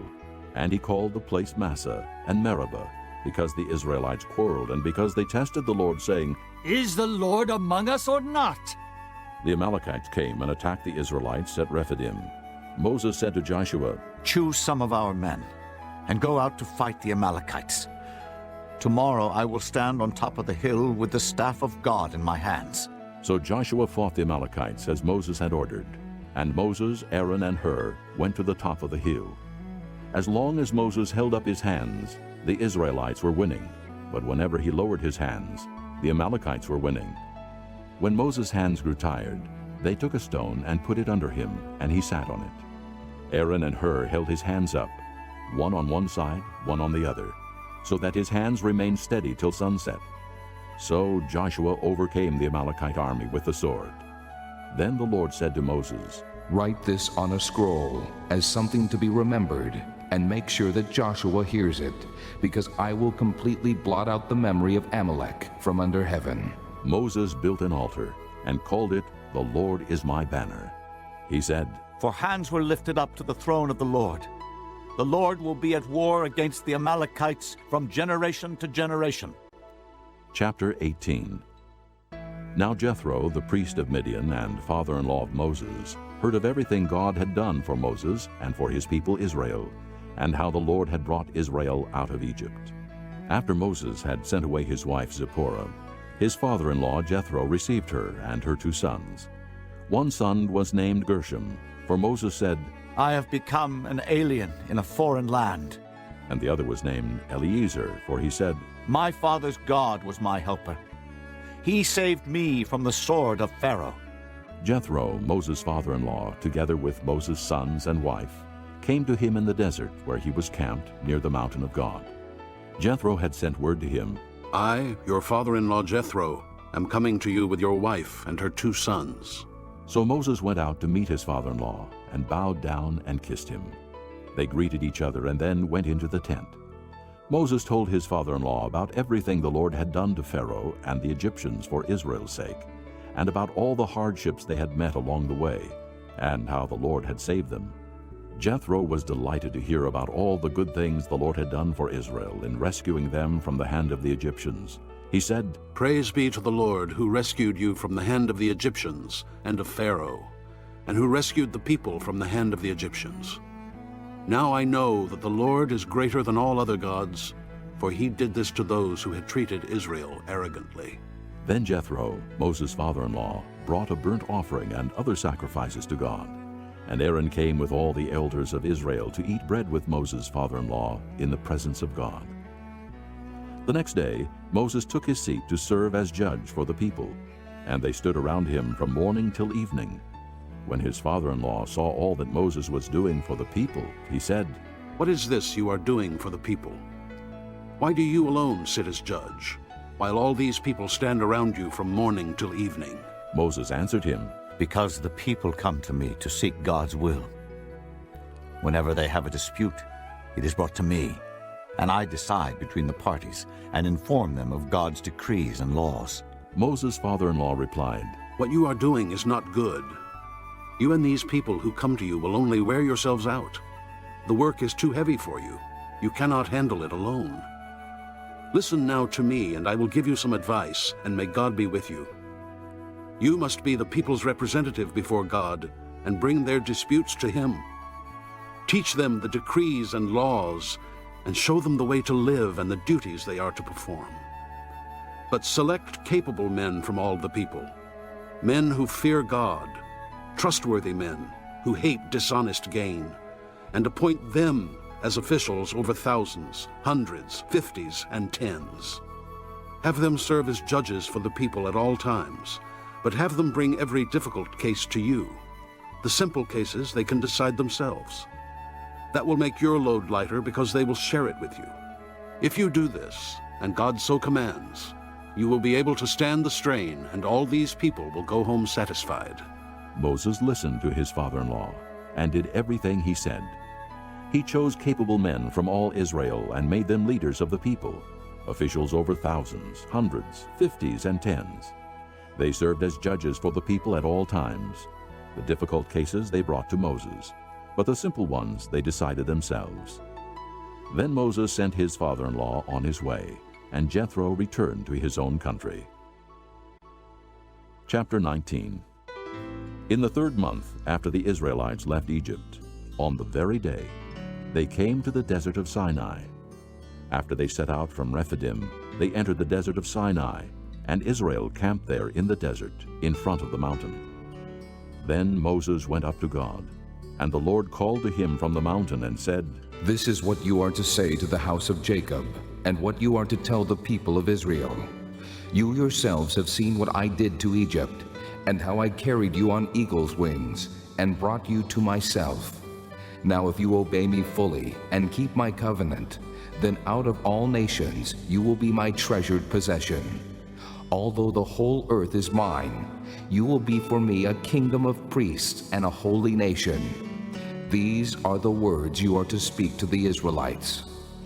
And he called the place Massah and Meribah, because the Israelites quarreled, and because they tested the Lord, saying, Is the Lord among us or not? The Amalekites came and attacked the Israelites at Rephidim. Moses said to Joshua, Choose some of our men, and go out to fight the Amalekites. Tomorrow I will stand on top of the hill with the staff of God in my hands. So Joshua fought the Amalekites as Moses had ordered, and Moses, Aaron, and Hur went to the top of the hill. As long as Moses held up his hands, the Israelites were winning, but whenever he lowered his hands, the Amalekites were winning. When Moses' hands grew tired, they took a stone and put it under him, and he sat on it. Aaron and Hur held his hands up, one on one side, one on the other, so that his hands remained steady till sunset. So Joshua overcame the Amalekite army with the sword. Then the Lord said to Moses, "Write this on a scroll as something to be remembered, and make sure that Joshua hears it, because I will completely blot out the memory of Amalek from under heaven." Moses built an altar and called it, "The Lord is my banner." He said, "For hands were lifted up to the throne of the Lord. The Lord will be at war against the Amalekites from generation to generation." Chapter 18. Now Jethro, the priest of Midian and father-in-law of Moses, heard of everything God had done for Moses and for his people Israel, and how the Lord had brought Israel out of Egypt. After Moses had sent away his wife Zipporah, his father-in-law Jethro received her and her 2 sons. One son was named Gershom, for Moses said, "I have become an alien in a foreign land." And the other was named Eliezer, for he said, "My father's God was my helper. He saved me from the sword of Pharaoh." Jethro, Moses' father-in-law, together with Moses' sons and wife, came to him in the desert where he was camped near the mountain of God. Jethro had sent word to him, "I, your father-in-law Jethro, am coming to you with your wife and her 2 sons." So Moses went out to meet his father-in-law and bowed down and kissed him. They greeted each other and then went into the tent. Moses told his father-in-law about everything the Lord had done to Pharaoh and the Egyptians for Israel's sake, and about all the hardships they had met along the way, and how the Lord had saved them. Jethro was delighted to hear about all the good things the Lord had done for Israel in rescuing them from the hand of the Egyptians. He said, "Praise be to the Lord who rescued you from the hand of the Egyptians and of Pharaoh, and who rescued the people from the hand of the Egyptians. Now I know that the Lord is greater than all other gods, for he did this to those who had treated Israel arrogantly." Then Jethro, Moses' father-in-law, brought a burnt offering and other sacrifices to God. And Aaron came with all the elders of Israel to eat bread with Moses' father-in-law in the presence of God. The next day, Moses took his seat to serve as judge for the people, and they stood around him from morning till evening. When his father-in-law saw all that Moses was doing for the people, he said, "What is this you are doing for the people? Why do you alone sit as judge, while all these people stand around you from morning till evening?" Moses answered him, "Because the people come to me to seek God's will. Whenever they have a dispute, it is brought to me, and I decide between the parties and inform them of God's decrees and laws." Moses' father-in-law replied, "What you are doing is not good. You and these people who come to you will only wear yourselves out. The work is too heavy for you. You cannot handle it alone. Listen now to me, and I will give you some advice, and may God be with you. You must be the people's representative before God and bring their disputes to him. Teach them the decrees and laws, and show them the way to live and the duties they are to perform. But select capable men from all the people, men who fear God, trustworthy men who hate dishonest gain, and appoint them as officials over thousands, hundreds, 50s, and 10s. Have them serve as judges for the people at all times, but have them bring every difficult case to you. The simple cases they can decide themselves. That will make your load lighter because they will share it with you. If you do this, and God so commands, you will be able to stand the strain, and all these people will go home satisfied." Moses listened to his father-in-law and did everything he said. He chose capable men from all Israel and made them leaders of the people, officials over thousands, hundreds, 50s, and 10s. They served as judges for the people at all times. The difficult cases they brought to Moses, but the simple ones they decided themselves. Then Moses sent his father-in-law on his way, and Jethro returned to his own country. Chapter 19. In the 3rd month after the Israelites left Egypt, on the very day, they came to the desert of Sinai. After they set out from Rephidim, they entered the desert of Sinai, and Israel camped there in the desert in front of the mountain. Then Moses went up to God, and the Lord called to him from the mountain and said, "This is what you are to say to the house of Jacob, and what you are to tell the people of Israel. You yourselves have seen what I did to Egypt, and how I carried you on eagle's wings, and brought you to myself. Now if you obey me fully, and keep my covenant, then out of all nations you will be my treasured possession. Although the whole earth is mine, you will be for me a kingdom of priests and a holy nation. These are the words you are to speak to the Israelites."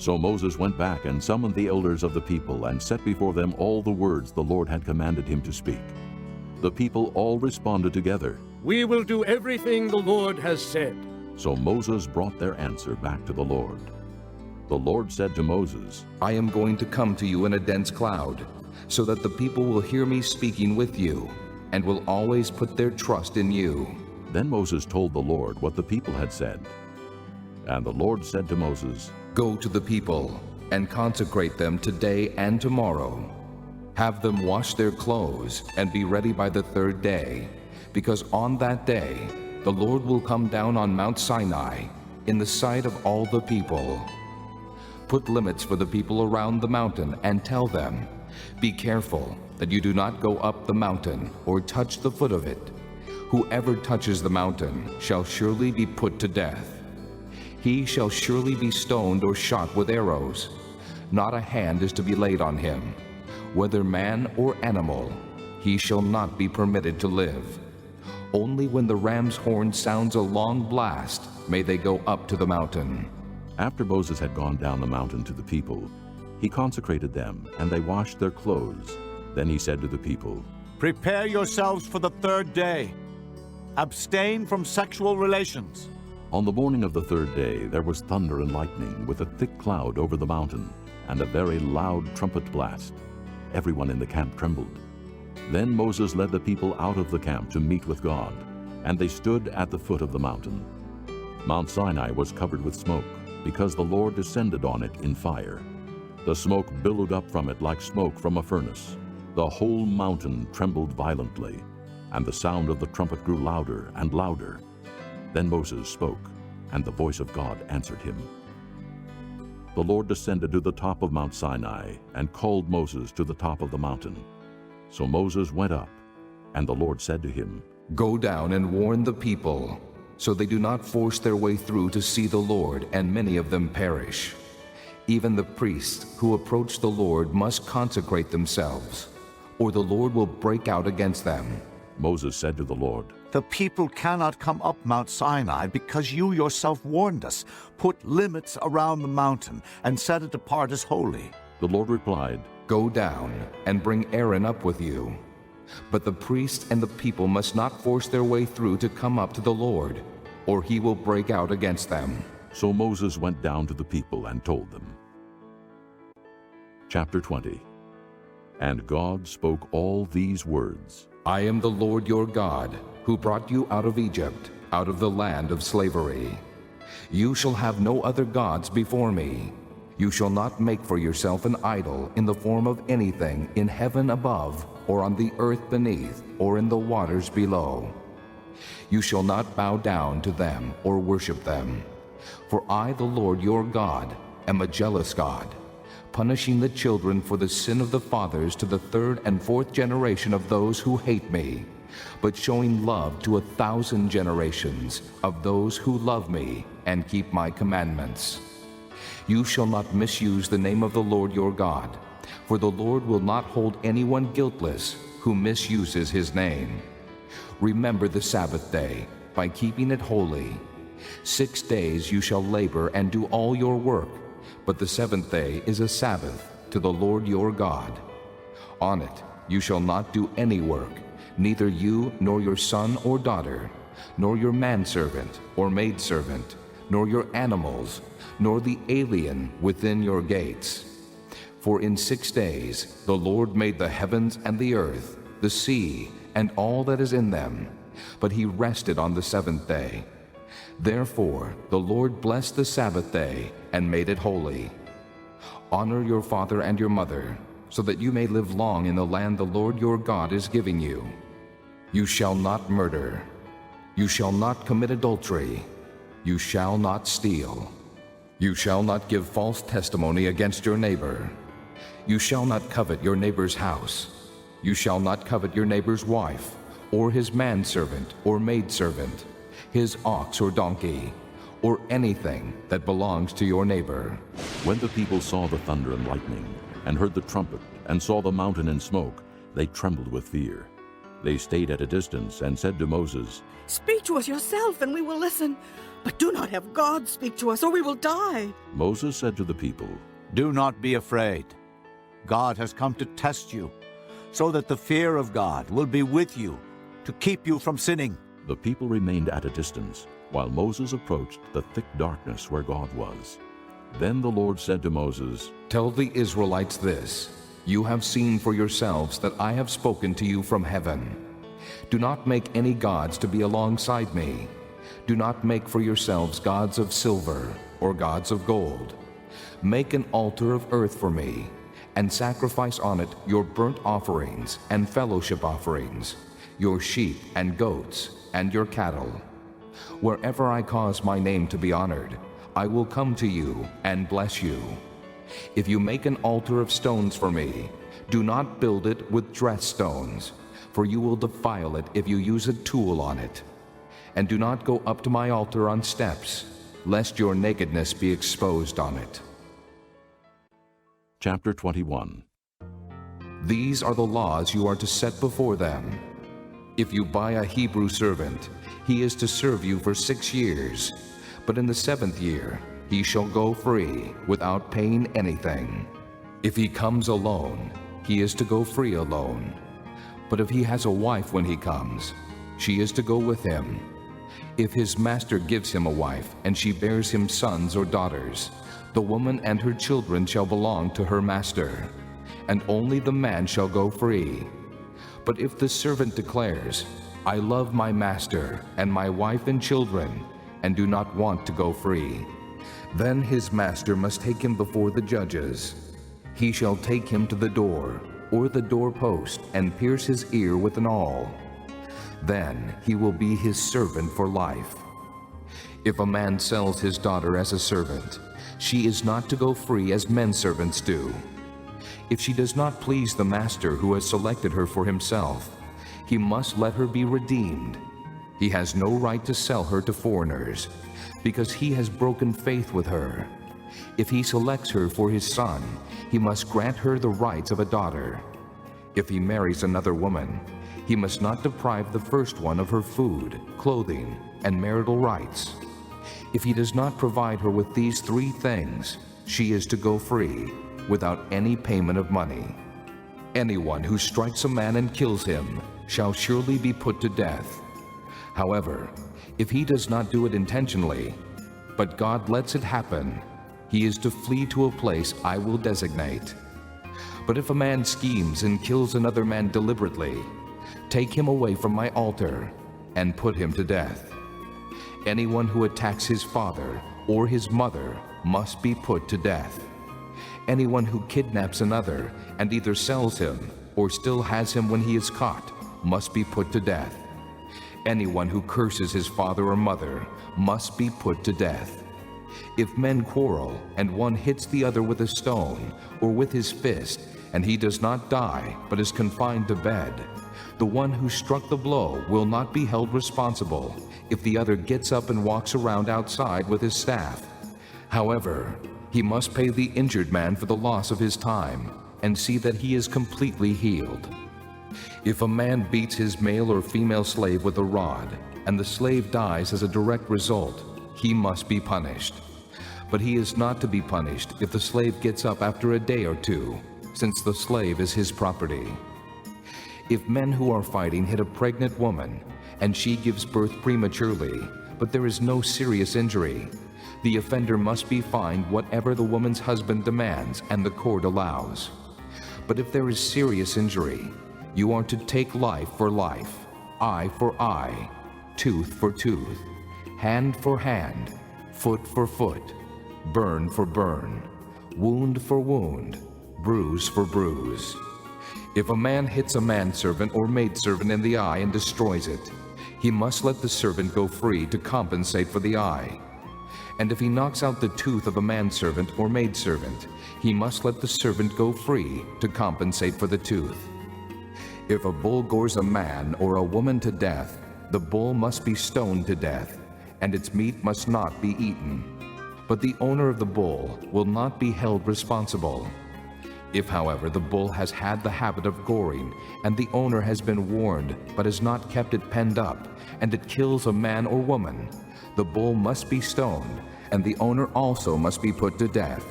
So Moses went back and summoned the elders of the people and set before them all the words the Lord had commanded him to speak. The people all responded together, "We will do everything the Lord has said." So Moses brought their answer back to the Lord. The Lord said to Moses, "I am going to come to you in a dense cloud, so that the people will hear me speaking with you, and will always put their trust in you." Then Moses told the Lord what the people had said. And the Lord said to Moses, "Go to the people, and consecrate them today and tomorrow. Have them wash their clothes, and be ready by the third day, because on that day the Lord will come down on Mount Sinai in the sight of all the people. Put limits for the people around the mountain, and tell them, 'Be careful that you do not go up the mountain or touch the foot of it. Whoever touches the mountain shall surely be put to death. He shall surely be stoned or shot with arrows. Not a hand is to be laid on him. Whether man or animal, he shall not be permitted to live. Only when the ram's horn sounds a long blast may they go up to the mountain.'" After Moses had gone down the mountain to the people, he consecrated them, and they washed their clothes. Then he said to the people, Prepare yourselves for the third day. Abstain from sexual relations. On the morning of the third day there was thunder and lightning, with a thick cloud over the mountain, and a very loud trumpet blast. Everyone in the camp trembled. Then Moses led the people out of the camp to meet with God, and they stood at the foot of the mountain. Mount Sinai was covered with smoke, because the Lord descended on it in fire. The smoke billowed up from it like smoke from a furnace. The whole mountain trembled violently, and the sound of the trumpet grew louder and louder. Then Moses spoke, and the voice of God answered him. The Lord descended to the top of Mount Sinai and called Moses to the top of the mountain. So Moses went up, and the Lord said to him, "Go down and warn the people, so they do not force their way through to see the Lord, and many of them perish. Even the priests who approach the Lord must consecrate themselves, or the Lord will break out against them." Moses said to the Lord, The people cannot come up Mount Sinai because you yourself warned us. Put limits around the mountain and set it apart as holy. The Lord replied, "Go down and bring Aaron up with you. But the priests and the people must not force their way through to come up to the Lord, or he will break out against them." So Moses went down to the people and told them. Chapter 20. And God spoke all these words, "I am the Lord your God, who brought you out of Egypt, out of the land of slavery. You shall have no other gods before me. You shall not make for yourself an idol in the form of anything in heaven above, or on the earth beneath, or in the waters below. You shall not bow down to them or worship them. For I, the Lord your God, am a jealous God, punishing the children for the sin of the fathers to the third and fourth generation of those who hate me, but showing love to 1,000 generations of those who love me and keep my commandments. You shall not misuse the name of the Lord your God, for the Lord will not hold anyone guiltless who misuses his name. Remember the Sabbath day by keeping it holy. 6 days you shall labor and do all your work, but the seventh day is a Sabbath to the Lord your God. On it you shall not do any work, neither you nor your son or daughter, nor your manservant or maidservant, nor your animals, nor the alien within your gates. For in 6 days the Lord made the heavens and the earth, the sea, and all that is in them, but he rested on the seventh day. Therefore the Lord blessed the Sabbath day and made it holy. Honor your father and your mother, so that you may live long in the land the Lord your God is giving you. You shall not murder. You shall not commit adultery. You shall not steal. You shall not give false testimony against your neighbor. You shall not covet your neighbor's house. You shall not covet your neighbor's wife, or his manservant or maidservant, his ox or donkey, or anything that belongs to your neighbor. When the people saw the thunder and lightning, and heard the trumpet, and saw the mountain in smoke, they trembled with fear. They stayed at a distance and said to Moses, Speak to us yourself, and we will listen. But do not have God speak to us, or we will die. Moses said to the people, Do not be afraid. God has come to test you, so that the fear of God will be with you, to keep you from sinning. The people remained at a distance, while Moses approached the thick darkness where God was. Then the Lord said to Moses, Tell the Israelites this, you have seen for yourselves that I have spoken to you from heaven. Do not make any gods to be alongside me. Do not make for yourselves gods of silver or gods of gold. Make an altar of earth for me, and sacrifice on it your burnt offerings and fellowship offerings, your sheep and goats and your cattle. Wherever I cause my name to be honored, I will come to you and bless you. If you make an altar of stones for me, do not build it with dressed stones, for you will defile it if you use a tool on it. And do not go up to my altar on steps, lest your nakedness be exposed on it. Chapter 21. These are the laws you are to set before them. If you buy a Hebrew servant, he is to serve you for 6 years, but in the 7th year he shall go free without paying anything. If he comes alone, he is to go free alone. But if he has a wife when he comes, she is to go with him. If his master gives him a wife, and she bears him sons or daughters, the woman and her children shall belong to her master, and only the man shall go free. But if the servant declares, I love my master and my wife and children, and do not want to go free, then his master must take him before the judges. He shall take him to the door, or the doorpost, and pierce his ear with an awl. Then he will be his servant for life. If a man sells his daughter as a servant, she is not to go free as men servants do. If she does not please the master who has selected her for himself, he must let her be redeemed. He has no right to sell her to foreigners, because he has broken faith with her. If he selects her for his son, he must grant her the rights of a daughter. If he marries another woman, he must not deprive the first one of her food, clothing, and marital rights. If he does not provide her with these 3 things, she is to go free, without any payment of money. Anyone who strikes a man and kills him shall surely be put to death. However, if he does not do it intentionally, but God lets it happen, he is to flee to a place I will designate. But if a man schemes and kills another man deliberately, take him away from my altar and put him to death. Anyone who attacks his father or his mother must be put to death. Anyone who kidnaps another and either sells him or still has him when he is caught must be put to death. Anyone who curses his father or mother must be put to death. If men quarrel and one hits the other with a stone or with his fist, and he does not die but is confined to bed, the one who struck the blow will not be held responsible if the other gets up and walks around outside with his staff. However, he must pay the injured man for the loss of his time and see that he is completely healed. If a man beats his male or female slave with a rod, and the slave dies as a direct result, he must be punished. But he is not to be punished if the slave gets up after a day or 2, since the slave is his property. If men who are fighting hit a pregnant woman, and she gives birth prematurely, but there is no serious injury, the offender must be fined whatever the woman's husband demands and the court allows. But if there is serious injury, you are to take life for life, eye for eye, tooth for tooth, hand for hand, foot for foot, burn for burn, wound for wound, bruise for bruise. If a man hits a manservant or maidservant in the eye and destroys it, he must let the servant go free to compensate for the eye. And if he knocks out the tooth of a manservant or maidservant, he must let the servant go free to compensate for the tooth. If a bull gores a man or a woman to death, the bull must be stoned to death, and its meat must not be eaten. But the owner of the bull will not be held responsible. If, however, the bull has had the habit of goring, and the owner has been warned but has not kept it penned up, and it kills a man or woman, the bull must be stoned, and the owner also must be put to death.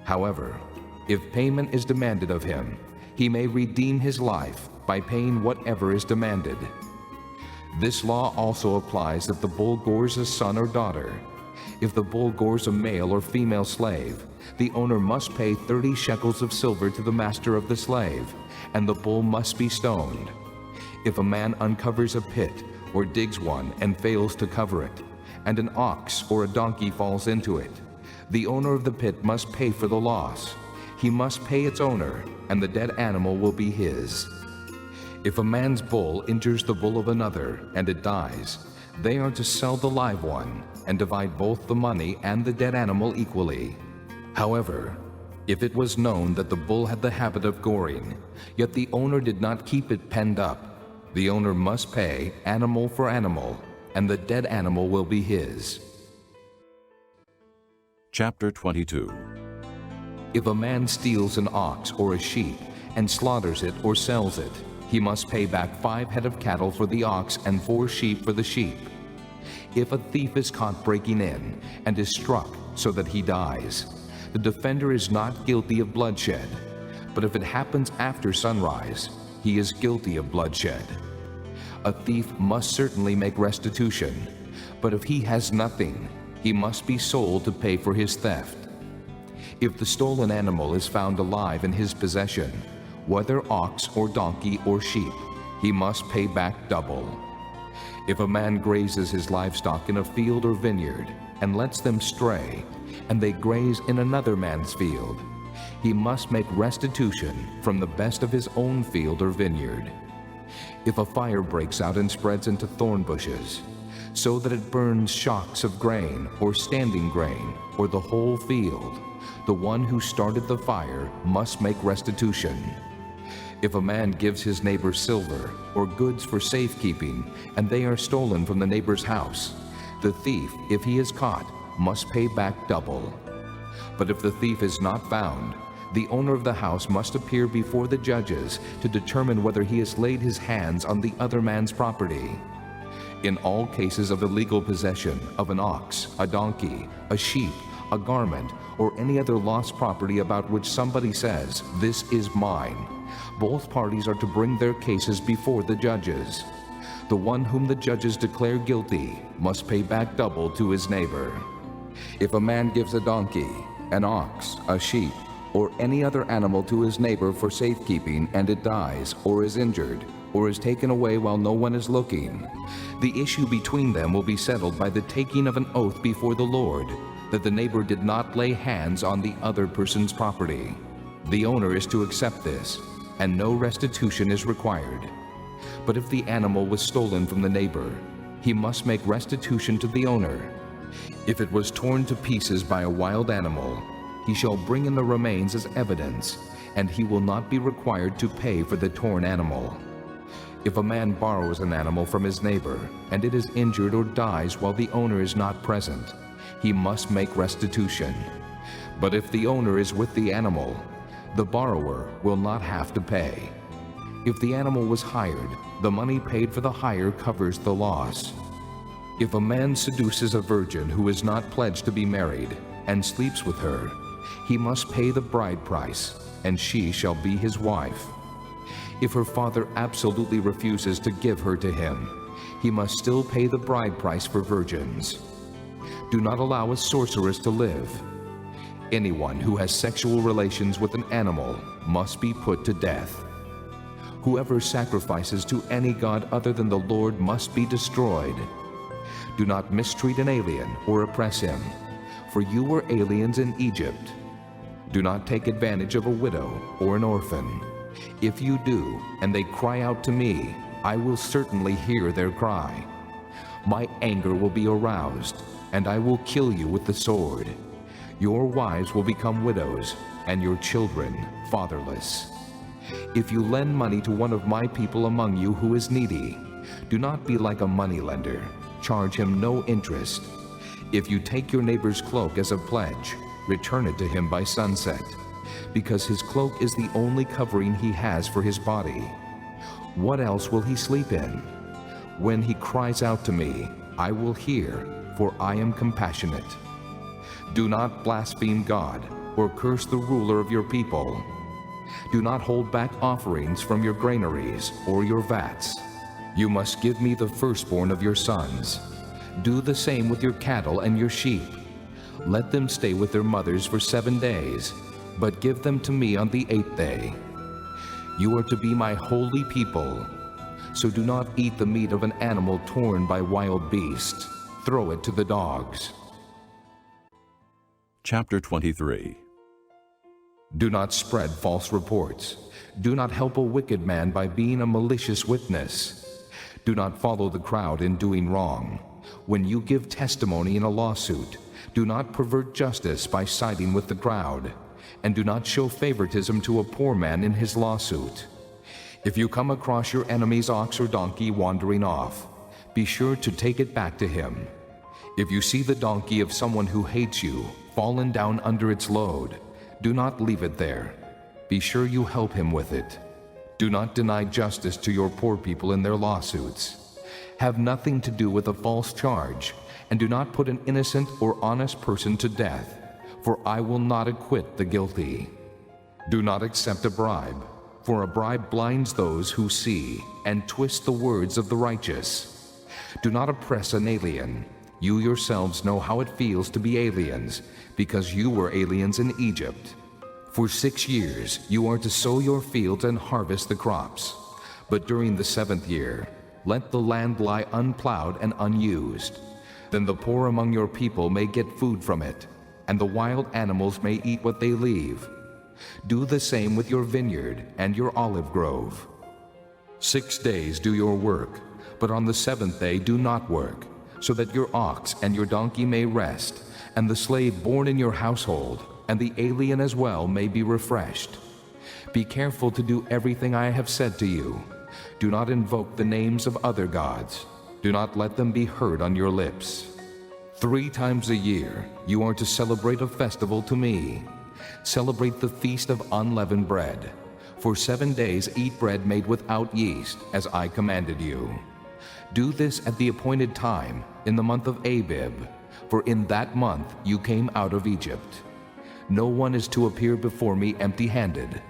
However, if payment is demanded of him, he may redeem his life by paying whatever is demanded. This law also applies if the bull gores a son or daughter. If the bull gores a male or female slave, the owner must pay 30 shekels of silver to the master of the slave, and the bull must be stoned. If a man uncovers a pit or digs one and fails to cover it, and an ox or a donkey falls into it, the owner of the pit must pay for the loss. He must pay its owner, and the dead animal will be his. If a man's bull injures the bull of another and it dies, they are to sell the live one and divide both the money and the dead animal equally. However, if it was known that the bull had the habit of goring, yet the owner did not keep it penned up, the owner must pay animal for animal, and the dead animal will be his. Chapter 22. If a man steals an ox or a sheep and slaughters it or sells it, he must pay back 5 head of cattle for the ox and 4 sheep for the sheep. If a thief is caught breaking in and is struck so that he dies, the defender is not guilty of bloodshed, but if it happens after sunrise, he is guilty of bloodshed. A thief must certainly make restitution, but if he has nothing, he must be sold to pay for his theft. If the stolen animal is found alive in his possession, whether ox or donkey or sheep, he must pay back double. If a man grazes his livestock in a field or vineyard and lets them stray, and they graze in another man's field, he must make restitution from the best of his own field or vineyard. If a fire breaks out and spreads into thorn bushes, so that it burns shocks of grain or standing grain or the whole field, the one who started the fire must make restitution. If a man gives his neighbor silver or goods for safekeeping, and they are stolen from the neighbor's house, the thief, if he is caught, must pay back double. But if the thief is not found, the owner of the house must appear before the judges to determine whether he has laid his hands on the other man's property. In all cases of illegal possession of an ox, a donkey, a sheep, a garment, or any other lost property about which somebody says, "This is mine," both parties are to bring their cases before the judges. The one whom the judges declare guilty must pay back double to his neighbor. If a man gives a donkey, an ox, a sheep, or any other animal to his neighbor for safekeeping, and it dies, or is injured, or is taken away while no one is looking, the issue between them will be settled by the taking of an oath before the Lord that the neighbor did not lay hands on the other person's property. The owner is to accept this, and no restitution is required. But if the animal was stolen from the neighbor, he must make restitution to the owner. If it was torn to pieces by a wild animal, he shall bring in the remains as evidence, and he will not be required to pay for the torn animal. If a man borrows an animal from his neighbor, and it is injured or dies while the owner is not present, he must make restitution. But if the owner is with the animal, the borrower will not have to pay. If the animal was hired, the money paid for the hire covers the loss. If a man seduces a virgin who is not pledged to be married and sleeps with her, he must pay the bride price, and she shall be his wife. If her father absolutely refuses to give her to him, he must still pay the bride price for virgins. Do not allow a sorceress to live. Anyone who has sexual relations with an animal must be put to death. Whoever sacrifices to any god other than the Lord must be destroyed. Do not mistreat an alien or oppress him, for you were aliens in Egypt. Do not take advantage of a widow or an orphan. If you do, and they cry out to me, I will certainly hear their cry. My anger will be aroused, and I will kill you with the sword. Your wives will become widows, and your children fatherless. If you lend money to one of my people among you who is needy, do not be like a moneylender. Charge him no interest. If you take your neighbor's cloak as a pledge, return it to him by sunset, because his cloak is the only covering he has for his body. What else will he sleep in? When he cries out to me, I will hear, for I am compassionate. Do not blaspheme God or curse the ruler of your people. Do not hold back offerings from your granaries or your vats. You must give me the firstborn of your sons. Do the same with your cattle and your sheep. Let them stay with their mothers for 7 days, but give them to me on the 8th day. You are to be my holy people. So do not eat the meat of an animal torn by wild beasts. Throw it to the dogs. Chapter 23. Do not spread false reports. Do not help a wicked man by being a malicious witness. Do not follow the crowd in doing wrong. When you give testimony in a lawsuit, do not pervert justice by siding with the crowd, and do not show favoritism to a poor man in his lawsuit. If you come across your enemy's ox or donkey wandering off, be sure to take it back to him. If you see the donkey of someone who hates you fallen down under its load, do not leave it there. Be sure you help him with it. Do not deny justice to your poor people in their lawsuits. Have nothing to do with a false charge, and do not put an innocent or honest person to death, for I will not acquit the guilty. Do not accept a bribe, for a bribe blinds those who see and twists the words of the righteous. Do not oppress an alien. You yourselves know how it feels to be aliens, because you were aliens in Egypt. For 6 years you are to sow your fields and harvest the crops. But during the 7th year, let the land lie unplowed and unused. Then the poor among your people may get food from it, and the wild animals may eat what they leave. Do the same with your vineyard and your olive grove. 6 days do your work, but on the 7th day do not work, so that your ox and your donkey may rest, and the slave born in your household, and the alien as well, may be refreshed. Be careful to do everything I have said to you. Do not invoke the names of other gods. Do not let them be heard on your lips. 3 times a year you are to celebrate a festival to me. Celebrate the Feast of Unleavened Bread. For 7 days eat bread made without yeast, as I commanded you. Do this at the appointed time, in the month of Abib, for in that month you came out of Egypt. No one is to appear before me empty-handed.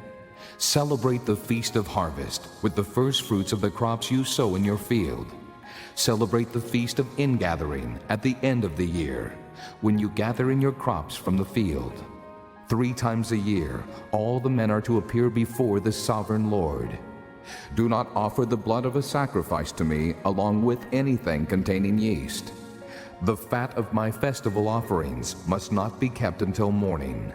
Celebrate the Feast of Harvest with the first fruits of the crops you sow in your field. Celebrate the Feast of Ingathering at the end of the year, when you gather in your crops from the field. 3 times a year all the men are to appear before the sovereign Lord. Do not offer the blood of a sacrifice to me along with anything containing yeast. The fat of my festival offerings must not be kept until morning.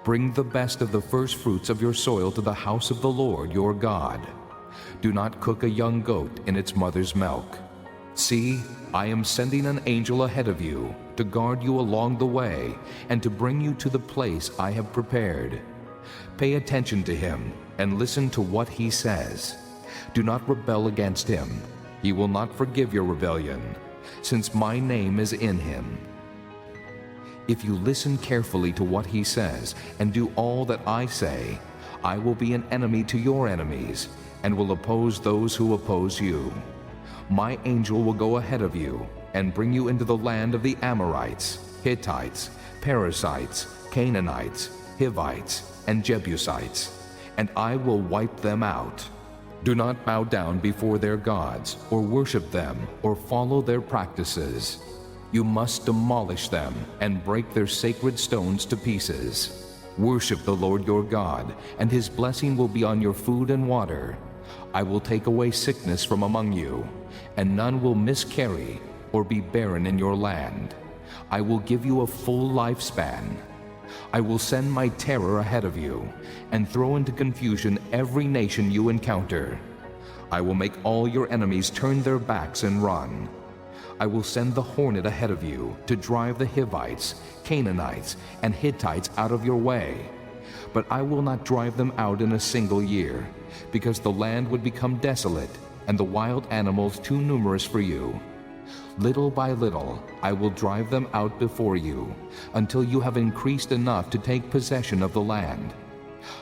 Bring the best of the first fruits of your soil to the house of the Lord your God. Do not cook a young goat in its mother's milk. See, I am sending an angel ahead of you to guard you along the way and to bring you to the place I have prepared. Pay attention to him and listen to what he says. Do not rebel against him. He will not forgive your rebellion, since my name is in him. If you listen carefully to what he says and do all that I say, I will be an enemy to your enemies and will oppose those who oppose you. My angel will go ahead of you and bring you into the land of the Amorites, Hittites, Perizzites, Canaanites, Hivites, and Jebusites, and I will wipe them out. Do not bow down before their gods, or worship them, or follow their practices. You must demolish them and break their sacred stones to pieces. Worship the Lord your God, and his blessing will be on your food and water. I will take away sickness from among you, and none will miscarry or be barren in your land. I will give you a full lifespan. I will send my terror ahead of you, and throw into confusion every nation you encounter. I will make all your enemies turn their backs and run. I will send the hornet ahead of you to drive the Hivites, Canaanites, and Hittites out of your way. But I will not drive them out in a single year, because the land would become desolate, and the wild animals too numerous for you. Little by little I will drive them out before you, until you have increased enough to take possession of the land.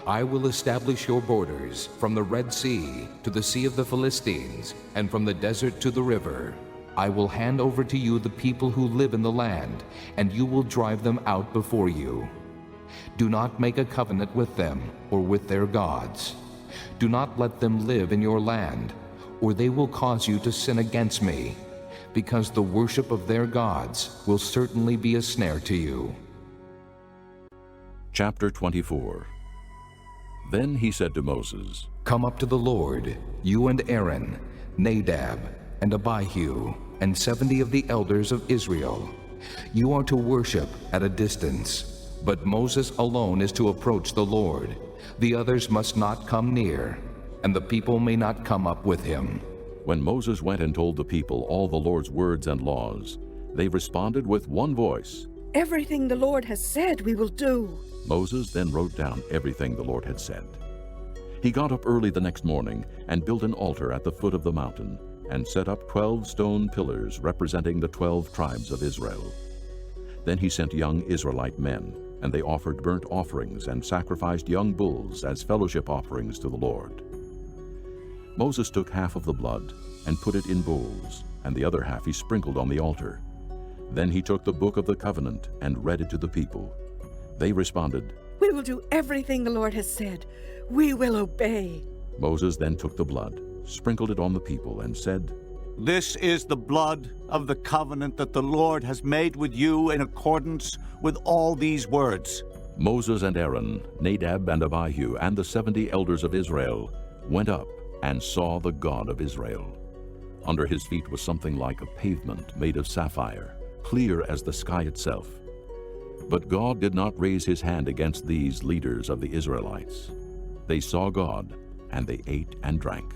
I will establish your borders from the Red Sea to the Sea of the Philistines, and from the desert to the river. I will hand over to you the people who live in the land, and you will drive them out before you. Do not make a covenant with them or with their gods. Do not let them live in your land, or they will cause you to sin against me, because the worship of their gods will certainly be a snare to you. Chapter 24. Then he said to Moses, Come up to the Lord, you and Aaron, Nadab, and Abihu, and 70 of the elders of Israel. You are to worship at a distance, but Moses alone is to approach the Lord. The others must not come near, and the people may not come up with him. When Moses went and told the people all the Lord's words and laws, they responded with one voice, Everything the Lord has said we will do. Moses then wrote down everything the Lord had said. He got up early the next morning and built an altar at the foot of the mountain and set up 12 stone pillars representing the 12 tribes of Israel. Then he sent young Israelite men, and they offered burnt offerings and sacrificed young bulls as fellowship offerings to the Lord. Moses took half of the blood and put it in bowls, and the other half he sprinkled on the altar. Then he took the book of the covenant and read it to the people. They responded, We will do everything the Lord has said. We will obey. Moses then took the blood, sprinkled it on the people, and said, This is the blood of the covenant that the Lord has made with you in accordance with all these words. Moses and Aaron, Nadab and Abihu, and the 70 elders of Israel went up and saw the God of Israel. Under his feet was something like a pavement made of sapphire, clear as the sky itself. But God did not raise his hand against these leaders of the Israelites. They saw God, and they ate and drank.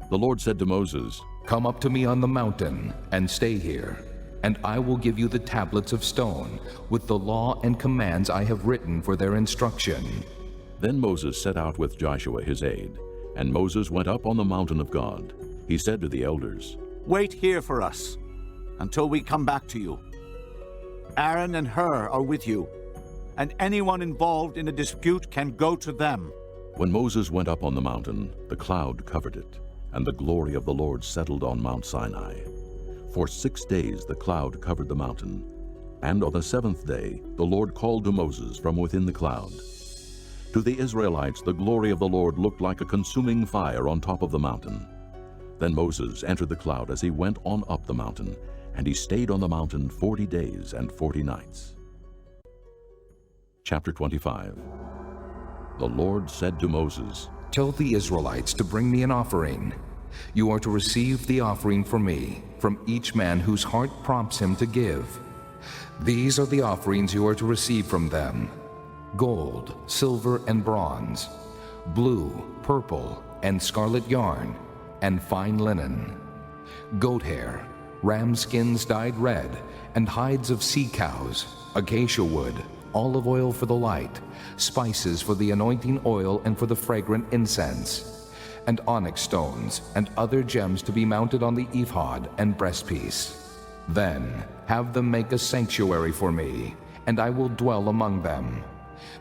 The Lord said to Moses, Come up to me on the mountain and stay here, and I will give you the tablets of stone with the law and commands I have written for their instruction. Then Moses set out with Joshua his aide, and Moses went up on the mountain of God. He said to the elders, Wait here for us until we come back to you. Aaron and Hur are with you, and anyone involved in a dispute can go to them. When Moses went up on the mountain, the cloud covered it, and the glory of the Lord settled on Mount Sinai. For 6 days the cloud covered the mountain, and on the 7th day the Lord called to Moses from within the cloud. To the Israelites the glory of the Lord looked like a consuming fire on top of the mountain. Then Moses entered the cloud as he went on up the mountain, and he stayed on the mountain 40 days and 40 nights. Chapter 25. The Lord said to Moses, Tell the Israelites to bring me an offering. You are to receive the offering for me, from each man whose heart prompts him to give. These are the offerings you are to receive from them: gold, silver, and bronze, blue, purple, and scarlet yarn, and fine linen, goat hair, ram skins dyed red, and hides of sea cows, acacia wood, olive oil for the light, spices for the anointing oil and for the fragrant incense, and onyx stones and other gems to be mounted on the ephod and breastpiece. Then have them make a sanctuary for me, and I will dwell among them.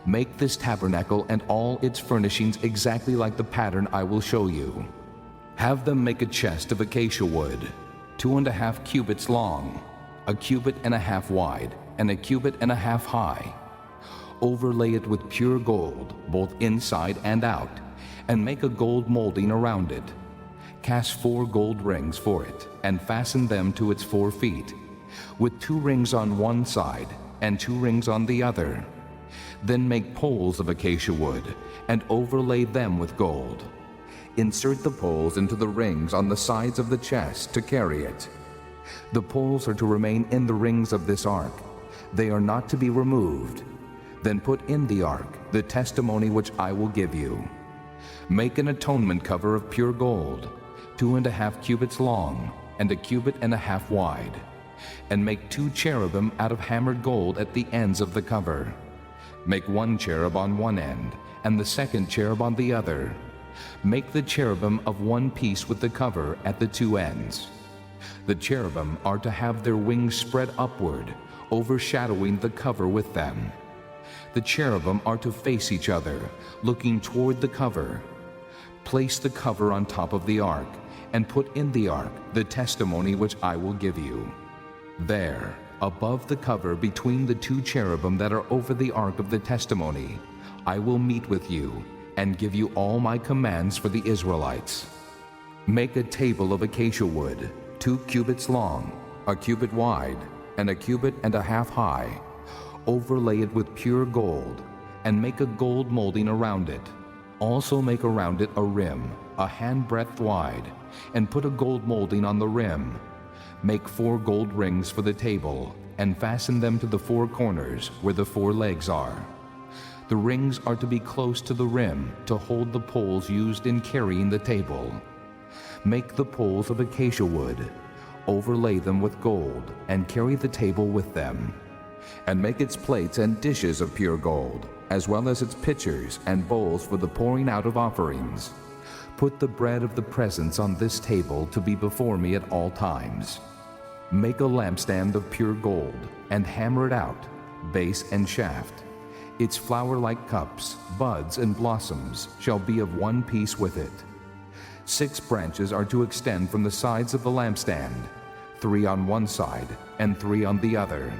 Make this tabernacle and all its furnishings exactly like the pattern I will show you. Have them make a chest of acacia wood, 2.5 cubits long, 1.5 cubits wide, and 1.5 cubits high. Overlay it with pure gold, both inside and out, and make a gold molding around it. Cast 4 gold rings for it, and fasten them to its 4 feet, with 2 rings on one side and 2 rings on the other. Then make poles of acacia wood, and overlay them with gold. Insert the poles into the rings on the sides of the chest to carry it. The poles are to remain in the rings of this ark. They are not to be removed. Then put in the ark the testimony which I will give you. Make an atonement cover of pure gold, 2.5 cubits long, and 1.5 cubits wide. And make 2 cherubim out of hammered gold at the ends of the cover. Make 1 cherub on one end, and the second cherub on the other. Make the cherubim of one piece with the cover at the 2 ends. The cherubim are to have their wings spread upward, overshadowing the cover with them. The cherubim are to face each other, looking toward the cover. Place the cover on top of the ark, and put in the ark the testimony which I will give you. There, above the cover between the 2 cherubim that are over the ark of the testimony, I will meet with you and give you all my commands for the Israelites. Make a table of acacia wood, 2 cubits long, 1 cubit wide, and 1.5 cubits high. Overlay it with pure gold, and make a gold molding around it. Also make around it a rim, a handbreadth wide, and put a gold molding on the rim. Make 4 gold rings for the table, and fasten them to the 4 corners where the 4 legs are. The rings are to be close to the rim to hold the poles used in carrying the table. Make the poles of acacia wood, overlay them with gold, and carry the table with them. And make its plates and dishes of pure gold, as well as its pitchers and bowls for the pouring out of offerings. Put the bread of the presence on this table to be before me at all times. Make a lampstand of pure gold, and hammer it out, base and shaft. Its flower-like cups, buds, and blossoms shall be of one piece with it. 6 branches are to extend from the sides of the lampstand, 3 on one side and 3 on the other.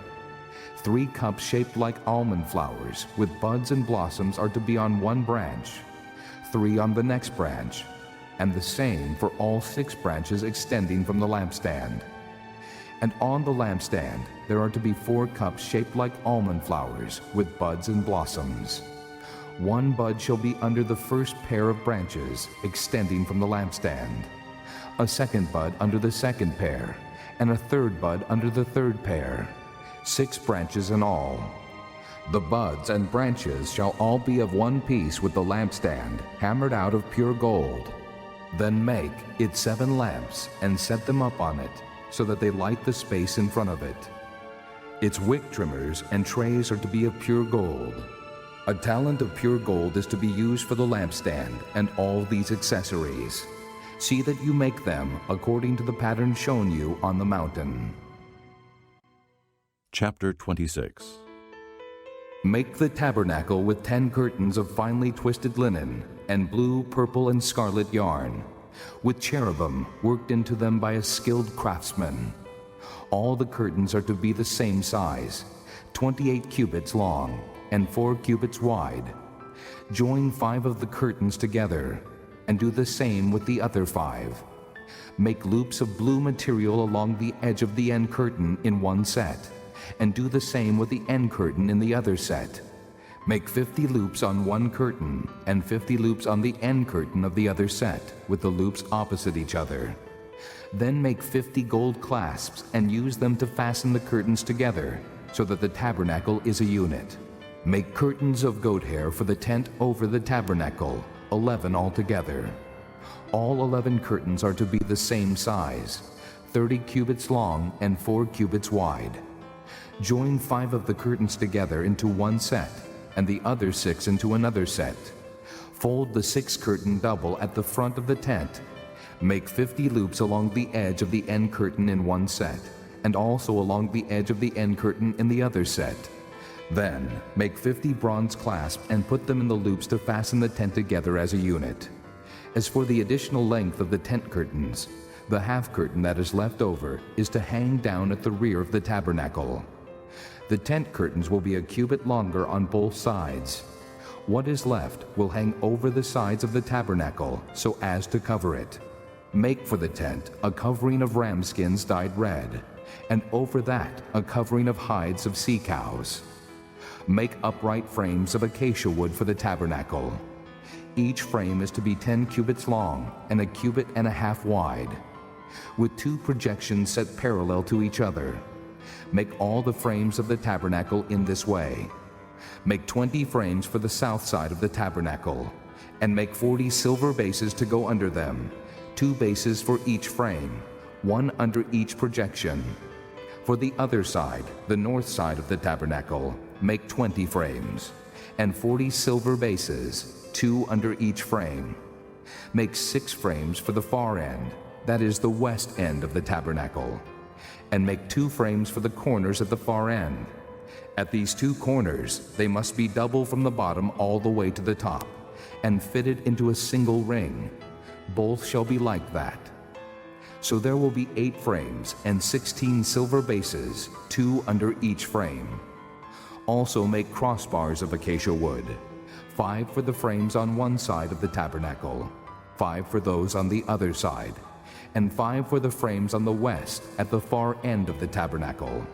3 cups shaped like almond flowers with buds and blossoms are to be on one branch, 3 on the next branch, and the same for all 6 branches extending from the lampstand. And on the lampstand there are to be 4 cups shaped like almond flowers with buds and blossoms. 1 bud shall be under the first pair of branches extending from the lampstand, a 2nd bud under the 2nd pair, and a 3rd bud under the 3rd pair, 6 branches in all. The buds and branches shall all be of one piece with the lampstand, hammered out of pure gold. Then make it 7 lamps, and set them up on it, so that they light the space in front of it. Its wick trimmers and trays are to be of pure gold. A talent of pure gold is to be used for the lampstand and all these accessories. See that you make them according to the pattern shown you on the mountain. Chapter 26. Make the tabernacle with 10 curtains of finely twisted linen and blue, purple, and scarlet yarn, with cherubim worked into them by a skilled craftsman. All the curtains are to be the same size, 28 cubits long and 4 cubits wide. Join 5 of the curtains together, and do the same with the other 5. Make loops of blue material along the edge of the end curtain in one set, and do the same with the end curtain in the other set. Make 50 loops on one curtain, and 50 loops on the end curtain of the other set, with the loops opposite each other. Then make 50 gold clasps, and use them to fasten the curtains together, so that the tabernacle is a unit. Make curtains of goat hair for the tent over the tabernacle, 11 altogether. All 11 curtains are to be the same size, 30 cubits long and 4 cubits wide. Join 5 of the curtains together into one set, and the other 6 into another set. Fold the 6th curtain double at the front of the tent. Make 50 loops along the edge of the end curtain in one set, and also along the edge of the end curtain in the other set. Then make 50 bronze clasps and put them in the loops to fasten the tent together as a unit. As for the additional length of the tent curtains, the half curtain that is left over is to hang down at the rear of the tabernacle. The tent curtains will be a cubit longer on both sides. What is left will hang over the sides of the tabernacle so as to cover it. Make for the tent a covering of ram skins dyed red, and over that a covering of hides of sea cows. Make upright frames of acacia wood for the tabernacle. Each frame is to be 10 cubits long and 1.5 cubits wide, with 2 projections set parallel to each other. Make all the frames of the tabernacle in this way. Make 20 frames for the south side of the tabernacle, and make 40 silver bases to go under them, 2 bases for each frame, 1 under each projection. For the other side, the north side of the tabernacle, make 20 frames, and 40 silver bases, 2 under each frame. Make 6 frames for the far end, that is the west end of the tabernacle, and make 2 frames for the corners at the far end. At these 2 corners, they must be double from the bottom all the way to the top, and fitted into a single ring. Both shall be like that. So there will be 8 frames and 16 silver bases, 2 under each frame. Also make crossbars of acacia wood, 5 for the frames on one side of the tabernacle, 5 for those on the other side, and 5 for the frames on the west at the far end of the tabernacle.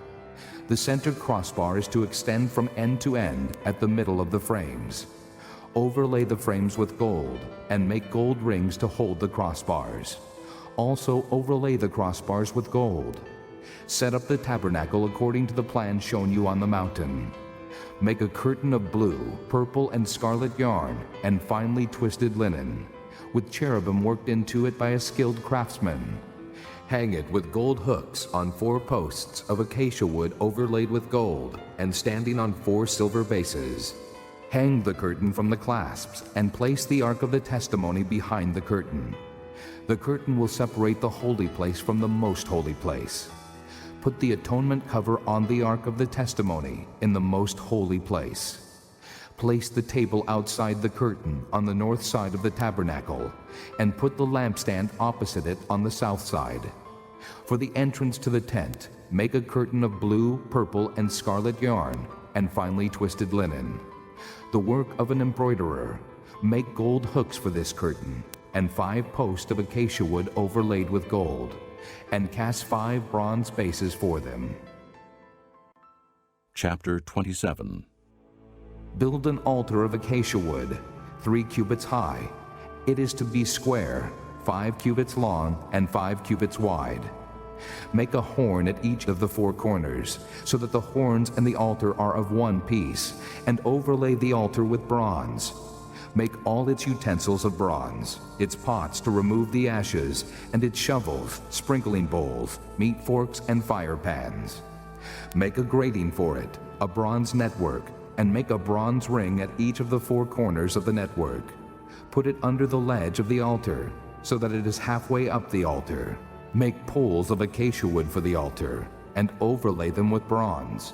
The center crossbar is to extend from end to end at the middle of the frames. Overlay the frames with gold, and make gold rings to hold the crossbars. Also overlay the crossbars with gold. Set up the tabernacle according to the plan shown you on the mountain. Make a curtain of blue, purple, and scarlet yarn, and finely twisted linen, with cherubim worked into it by a skilled craftsman. Hang it with gold hooks on 4 posts of acacia wood overlaid with gold, and standing on 4 silver bases. Hang the curtain from the clasps, and place the Ark of the Testimony behind the curtain. The curtain will separate the holy place from the most holy place. Put the atonement cover on the Ark of the Testimony in the most holy place. Place the table outside the curtain on the north side of the tabernacle, and put the lampstand opposite it on the south side. For the entrance to the tent, make a curtain of blue, purple, and scarlet yarn, and finely twisted linen. The work of an embroiderer. Make gold hooks for this curtain, and 5 posts of acacia wood overlaid with gold, and cast 5 bronze bases for them. Chapter 27. Build an altar of acacia wood, 3 cubits high. It is to be square, 5 cubits long, and 5 cubits wide. Make a horn at each of the 4 corners, so that the horns and the altar are of one piece, and overlay the altar with bronze. Make all its utensils of bronze, its pots to remove the ashes, and its shovels, sprinkling bowls, meat forks, and fire pans. Make a grating for it, a bronze network, and make a bronze ring at each of the 4 corners of the network. Put it under the ledge of the altar, so that it is halfway up the altar. Make poles of acacia wood for the altar, and overlay them with bronze.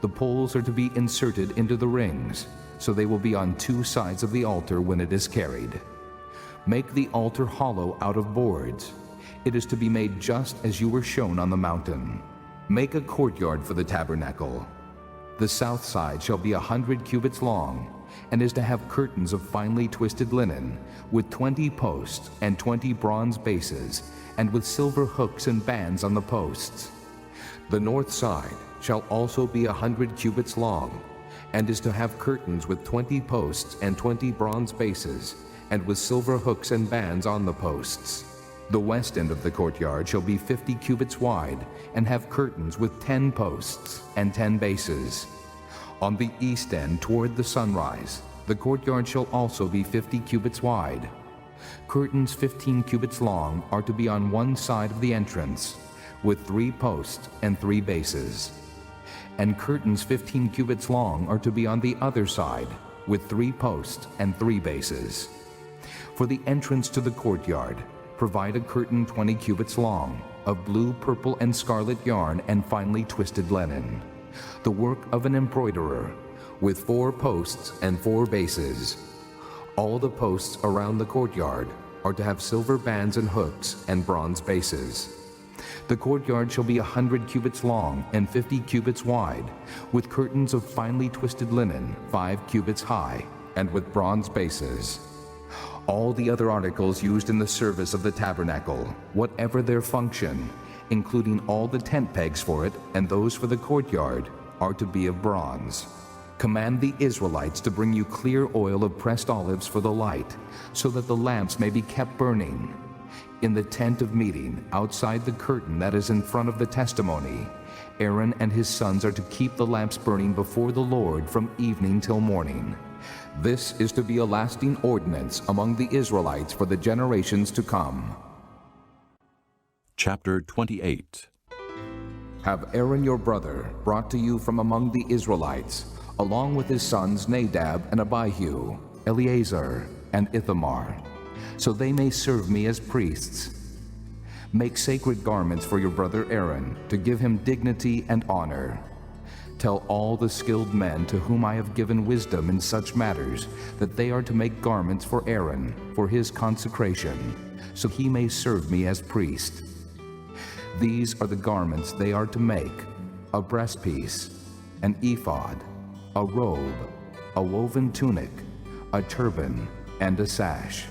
The poles are to be inserted into the rings, so they will be on 2 sides of the altar when it is carried. Make the altar hollow out of boards. It is to be made just as you were shown on the mountain. Make a courtyard for the tabernacle. The south side shall be 100 cubits long, and is to have curtains of finely twisted linen, with 20 posts and 20 bronze bases, and with silver hooks and bands on the posts. The north side shall also be 100 cubits long, and is to have curtains with 20 posts and 20 bronze bases, and with silver hooks and bands on the posts. The west end of the courtyard shall be 50 cubits wide, and have curtains with 10 posts and 10 bases. On the east end toward the sunrise, the courtyard shall also be 50 cubits wide. Curtains 15 cubits long are to be on one side of the entrance, with 3 posts and 3 bases. And curtains 15 cubits long are to be on the other side, with 3 posts and 3 bases. For the entrance to the courtyard, provide a curtain 20 cubits long, of blue, purple, and scarlet yarn and finely twisted linen, the work of an embroiderer, with 4 posts and 4 bases. All the posts around the courtyard are to have silver bands and hooks and bronze bases. The courtyard shall be 100 cubits long and 50 cubits wide, with curtains of finely twisted linen 5 cubits high, and with bronze bases. All the other articles used in the service of the tabernacle, whatever their function, including all the tent pegs for it and those for the courtyard, are to be of bronze. Command the Israelites to bring you clear oil of pressed olives for the light, so that the lamps may be kept burning. In the tent of meeting, outside the curtain that is in front of the testimony, Aaron and his sons are to keep the lamps burning before the Lord from evening till morning. This is to be a lasting ordinance among the Israelites for the generations to come. Chapter 28. Have Aaron your brother brought to you from among the Israelites, along with his sons Nadab and Abihu, Eleazar and Ithamar, so they may serve me as priests. Make sacred garments for your brother Aaron, to give him dignity and honor. Tell all the skilled men to whom I have given wisdom in such matters that they are to make garments for Aaron, for his consecration, so he may serve me as priest. These are the garments they are to make: a breastpiece, an ephod, a robe, a woven tunic, a turban, and a sash.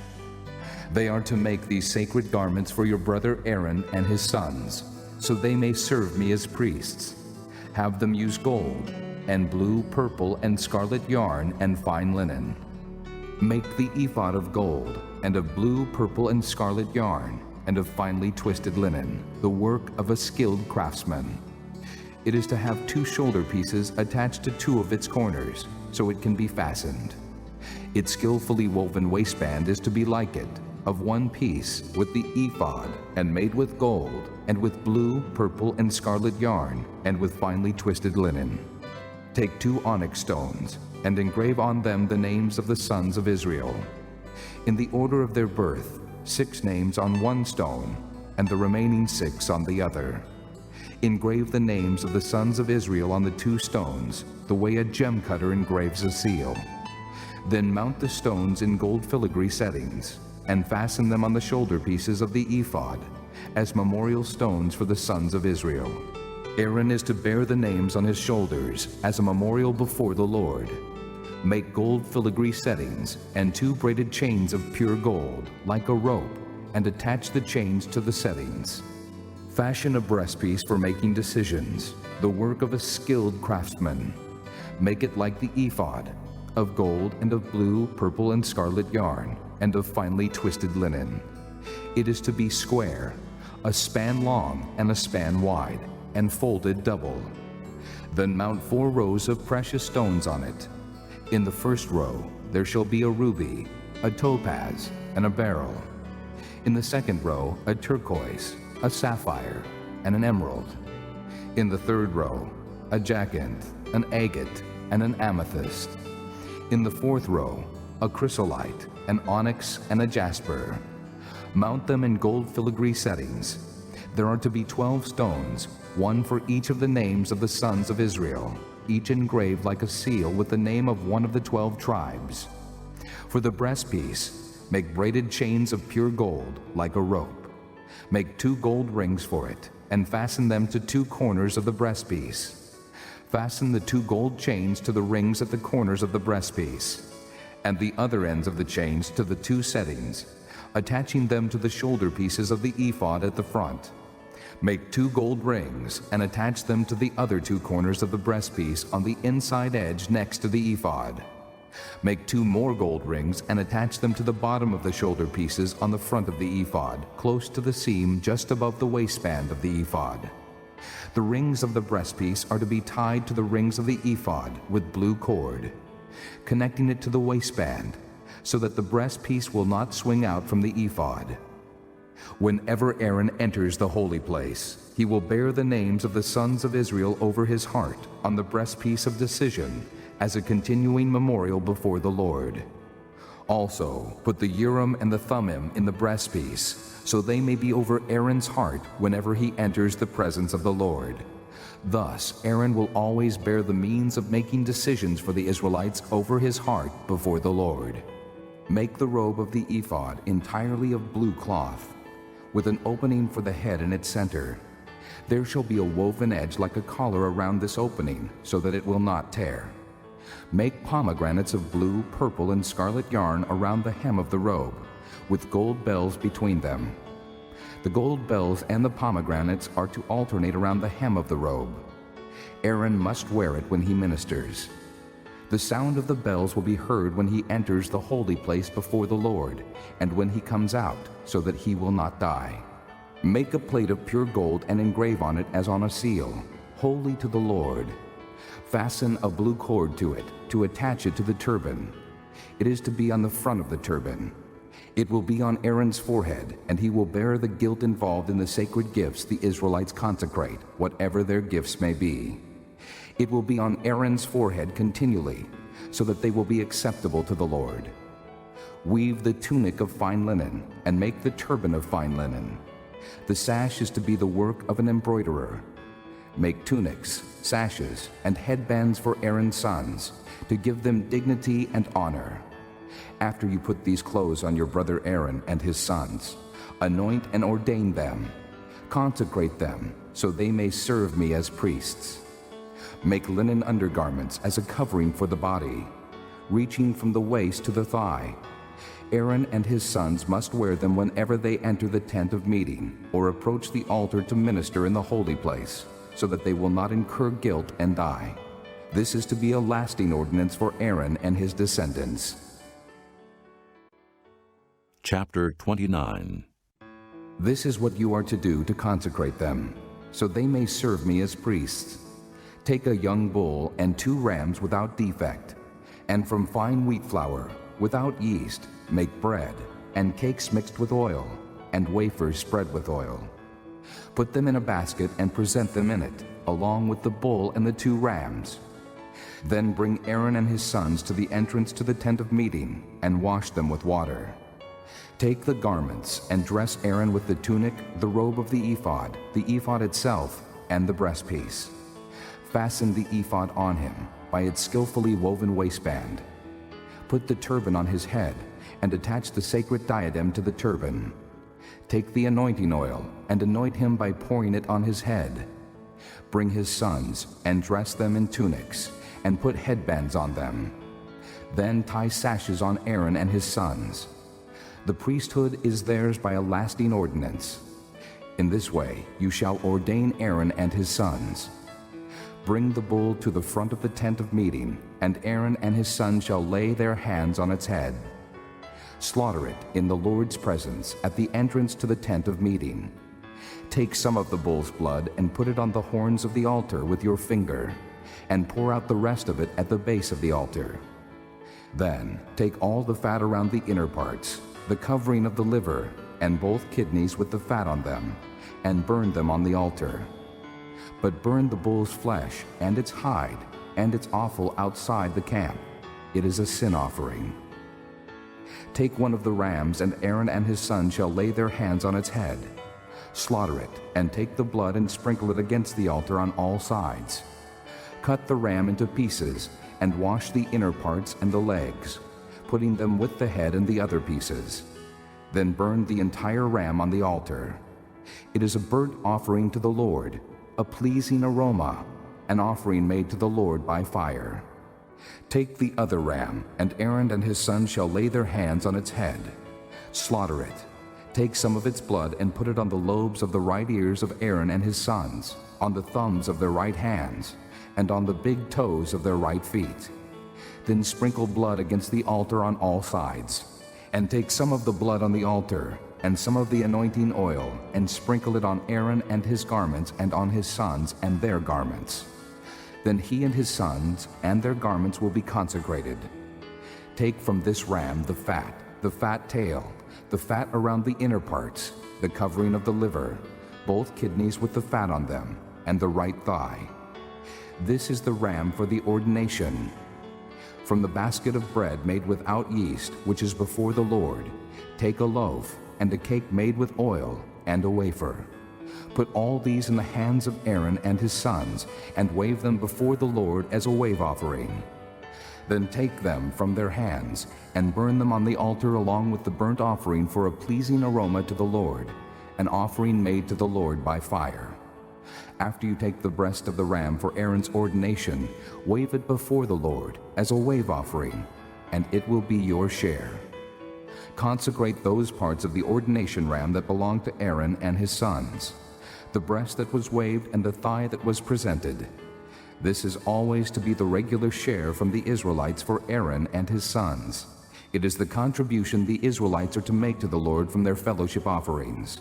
They are to make these sacred garments for your brother Aaron and his sons, so they may serve me as priests. Have them use gold, and blue, purple, and scarlet yarn, and fine linen. Make the ephod of gold, and of blue, purple, and scarlet yarn, and of finely twisted linen, the work of a skilled craftsman. It is to have 2 shoulder pieces attached to 2 of its corners, so it can be fastened. Its skillfully woven waistband is to be like it, of 1 piece with the ephod, and made with gold, and with blue, purple, and scarlet yarn, and with finely twisted linen. Take 2 onyx stones, and engrave on them the names of the sons of Israel, in the order of their birth, 6 names on 1 stone, and the remaining 6 on the other. Engrave the names of the sons of Israel on the 2 stones, the way a gem cutter engraves a seal. Then mount the stones in gold filigree settings, and fasten them on the shoulder pieces of the ephod, as memorial stones for the sons of Israel. Aaron is to bear the names on his shoulders as a memorial before the Lord. Make gold filigree settings and 2 braided chains of pure gold, like a rope, and attach the chains to the settings. Fashion a breastpiece for making decisions, the work of a skilled craftsman. Make it like the ephod, of gold and of blue, purple, and scarlet yarn, and of finely twisted linen. It is to be square, a span long and a span wide, and folded double. Then mount 4 rows of precious stones on it. In the first row there shall be a ruby, a topaz, and a beryl. In the second row a turquoise, a sapphire, and an emerald. In the third row a jacinth, an agate, and an amethyst. In the fourth row a chrysolite, an onyx, and a jasper. Mount them in gold filigree settings. There are to be 12 stones, 1 for each of the names of the sons of Israel, each engraved like a seal with the name of one of the 12 tribes. For the breastpiece, make braided chains of pure gold, like a rope. Make 2 gold rings for it, and fasten them to 2 corners of the breastpiece. Fasten the 2 gold chains to the rings at the corners of the breastpiece, and the other ends of the chains to the 2 settings, attaching them to the shoulder pieces of the ephod at the front. Make 2 gold rings, and attach them to the other 2 corners of the breastpiece on the inside edge next to the ephod. Make 2 more gold rings, and attach them to the bottom of the shoulder pieces on the front of the ephod, close to the seam just above the waistband of the ephod. The rings of the breastpiece are to be tied to the rings of the ephod with blue cord, connecting it to the waistband, so that the breastpiece will not swing out from the ephod. Whenever Aaron enters the holy place, he will bear the names of the sons of Israel over his heart on the breastpiece of decision as a continuing memorial before the Lord. Also, put the Urim and the Thummim in the breastpiece, so they may be over Aaron's heart whenever he enters the presence of the Lord. Thus, Aaron will always bear the means of making decisions for the Israelites over his heart before the Lord. Make the robe of the ephod entirely of blue cloth, with an opening for the head in its center. There shall be a woven edge like a collar around this opening, so that it will not tear. Make pomegranates of blue, purple, and scarlet yarn around the hem of the robe, with gold bells between them. The gold bells and the pomegranates are to alternate around the hem of the robe. Aaron must wear it when he ministers. The sound of the bells will be heard when he enters the holy place before the Lord, and when he comes out, so that he will not die. Make a plate of pure gold and engrave on it as on a seal. holy to the Lord. Fasten a blue cord to it, to attach it to the turban. It is to be on the front of the turban. It will be on Aaron's forehead, and he will bear the guilt involved in the sacred gifts the Israelites consecrate, whatever their gifts may be. It will be on Aaron's forehead continually, so that they will be acceptable to the Lord. Weave the tunic of fine linen, and make the turban of fine linen. The sash is to be the work of an embroiderer. Make tunics, sashes, and headbands for Aaron's sons, to give them dignity and honor. After you put these clothes on your brother Aaron and his sons, anoint and ordain them. Consecrate them, so they may serve me as priests. Make linen undergarments as a covering for the body, reaching from the waist to the thigh. Aaron and his sons must wear them whenever they enter the tent of meeting or approach the altar to minister in the holy place, so that they will not incur guilt and die. This is to be a lasting ordinance for Aaron and his descendants. Chapter 29. This is what you are to do to consecrate them, so they may serve me as priests. Take a young bull and 2 rams without defect, and from fine wheat flour, without yeast, make bread, and cakes mixed with oil, and wafers spread with oil. Put them in a basket and present them in it, along with the bull and the 2 rams. Then bring Aaron and his sons to the entrance to the tent of meeting, and wash them with water. Take the garments and dress Aaron with the tunic, the robe of the ephod itself, and the breastpiece. Fasten the ephod on him by its skillfully woven waistband. Put the turban on his head and attach the sacred diadem to the turban. Take the anointing oil and anoint him by pouring it on his head. Bring his sons and dress them in tunics and put headbands on them. Then tie sashes on Aaron and his sons. The priesthood is theirs by a lasting ordinance. In this way you shall ordain Aaron and his sons. Bring the bull to the front of the tent of meeting, and Aaron and his sons shall lay their hands on its head. Slaughter it in the Lord's presence at the entrance to the tent of meeting. Take some of the bull's blood and put it on the horns of the altar with your finger, and pour out the rest of it at the base of the altar. Then take all the fat around the inner parts, the covering of the liver, and both kidneys with the fat on them, and burn them on the altar. But burn the bull's flesh and its hide and its offal outside the camp. It is a sin offering. Take one of the rams, and Aaron and his sons shall lay their hands on its head. Slaughter it, and take the blood and sprinkle it against the altar on all sides. Cut the ram into pieces, and wash the inner parts and the legs, putting them with the head and the other pieces. Then burn the entire ram on the altar. It is a burnt offering to the Lord, a pleasing aroma, an offering made to the Lord by fire. Take the other ram, and Aaron and his sons shall lay their hands on its head. Slaughter it. Take some of its blood and put it on the lobes of the right ears of Aaron and his sons, on the thumbs of their right hands, and on the big toes of their right feet. Then sprinkle blood against the altar on all sides. And take some of the blood on the altar, and some of the anointing oil, and sprinkle it on Aaron and his garments, and on his sons and their garments. Then he and his sons and their garments will be consecrated. Take from this ram the fat tail, the fat around the inner parts, the covering of the liver, both kidneys with the fat on them, and the right thigh. This is the ram for the ordination. From the basket of bread made without yeast, which is before the Lord, take a loaf, and a cake made with oil, and a wafer. Put all these in the hands of Aaron and his sons, and wave them before the Lord as a wave offering. Then take them from their hands, and burn them on the altar along with the burnt offering for a pleasing aroma to the Lord, an offering made to the Lord by fire. After you take the breast of the ram for Aaron's ordination, wave it before the Lord as a wave offering, and it will be your share. Consecrate those parts of the ordination ram that belong to Aaron and his sons, the breast that was waved and the thigh that was presented. This is always to be the regular share from the Israelites for Aaron and his sons. It is the contribution the Israelites are to make to the Lord from their fellowship offerings.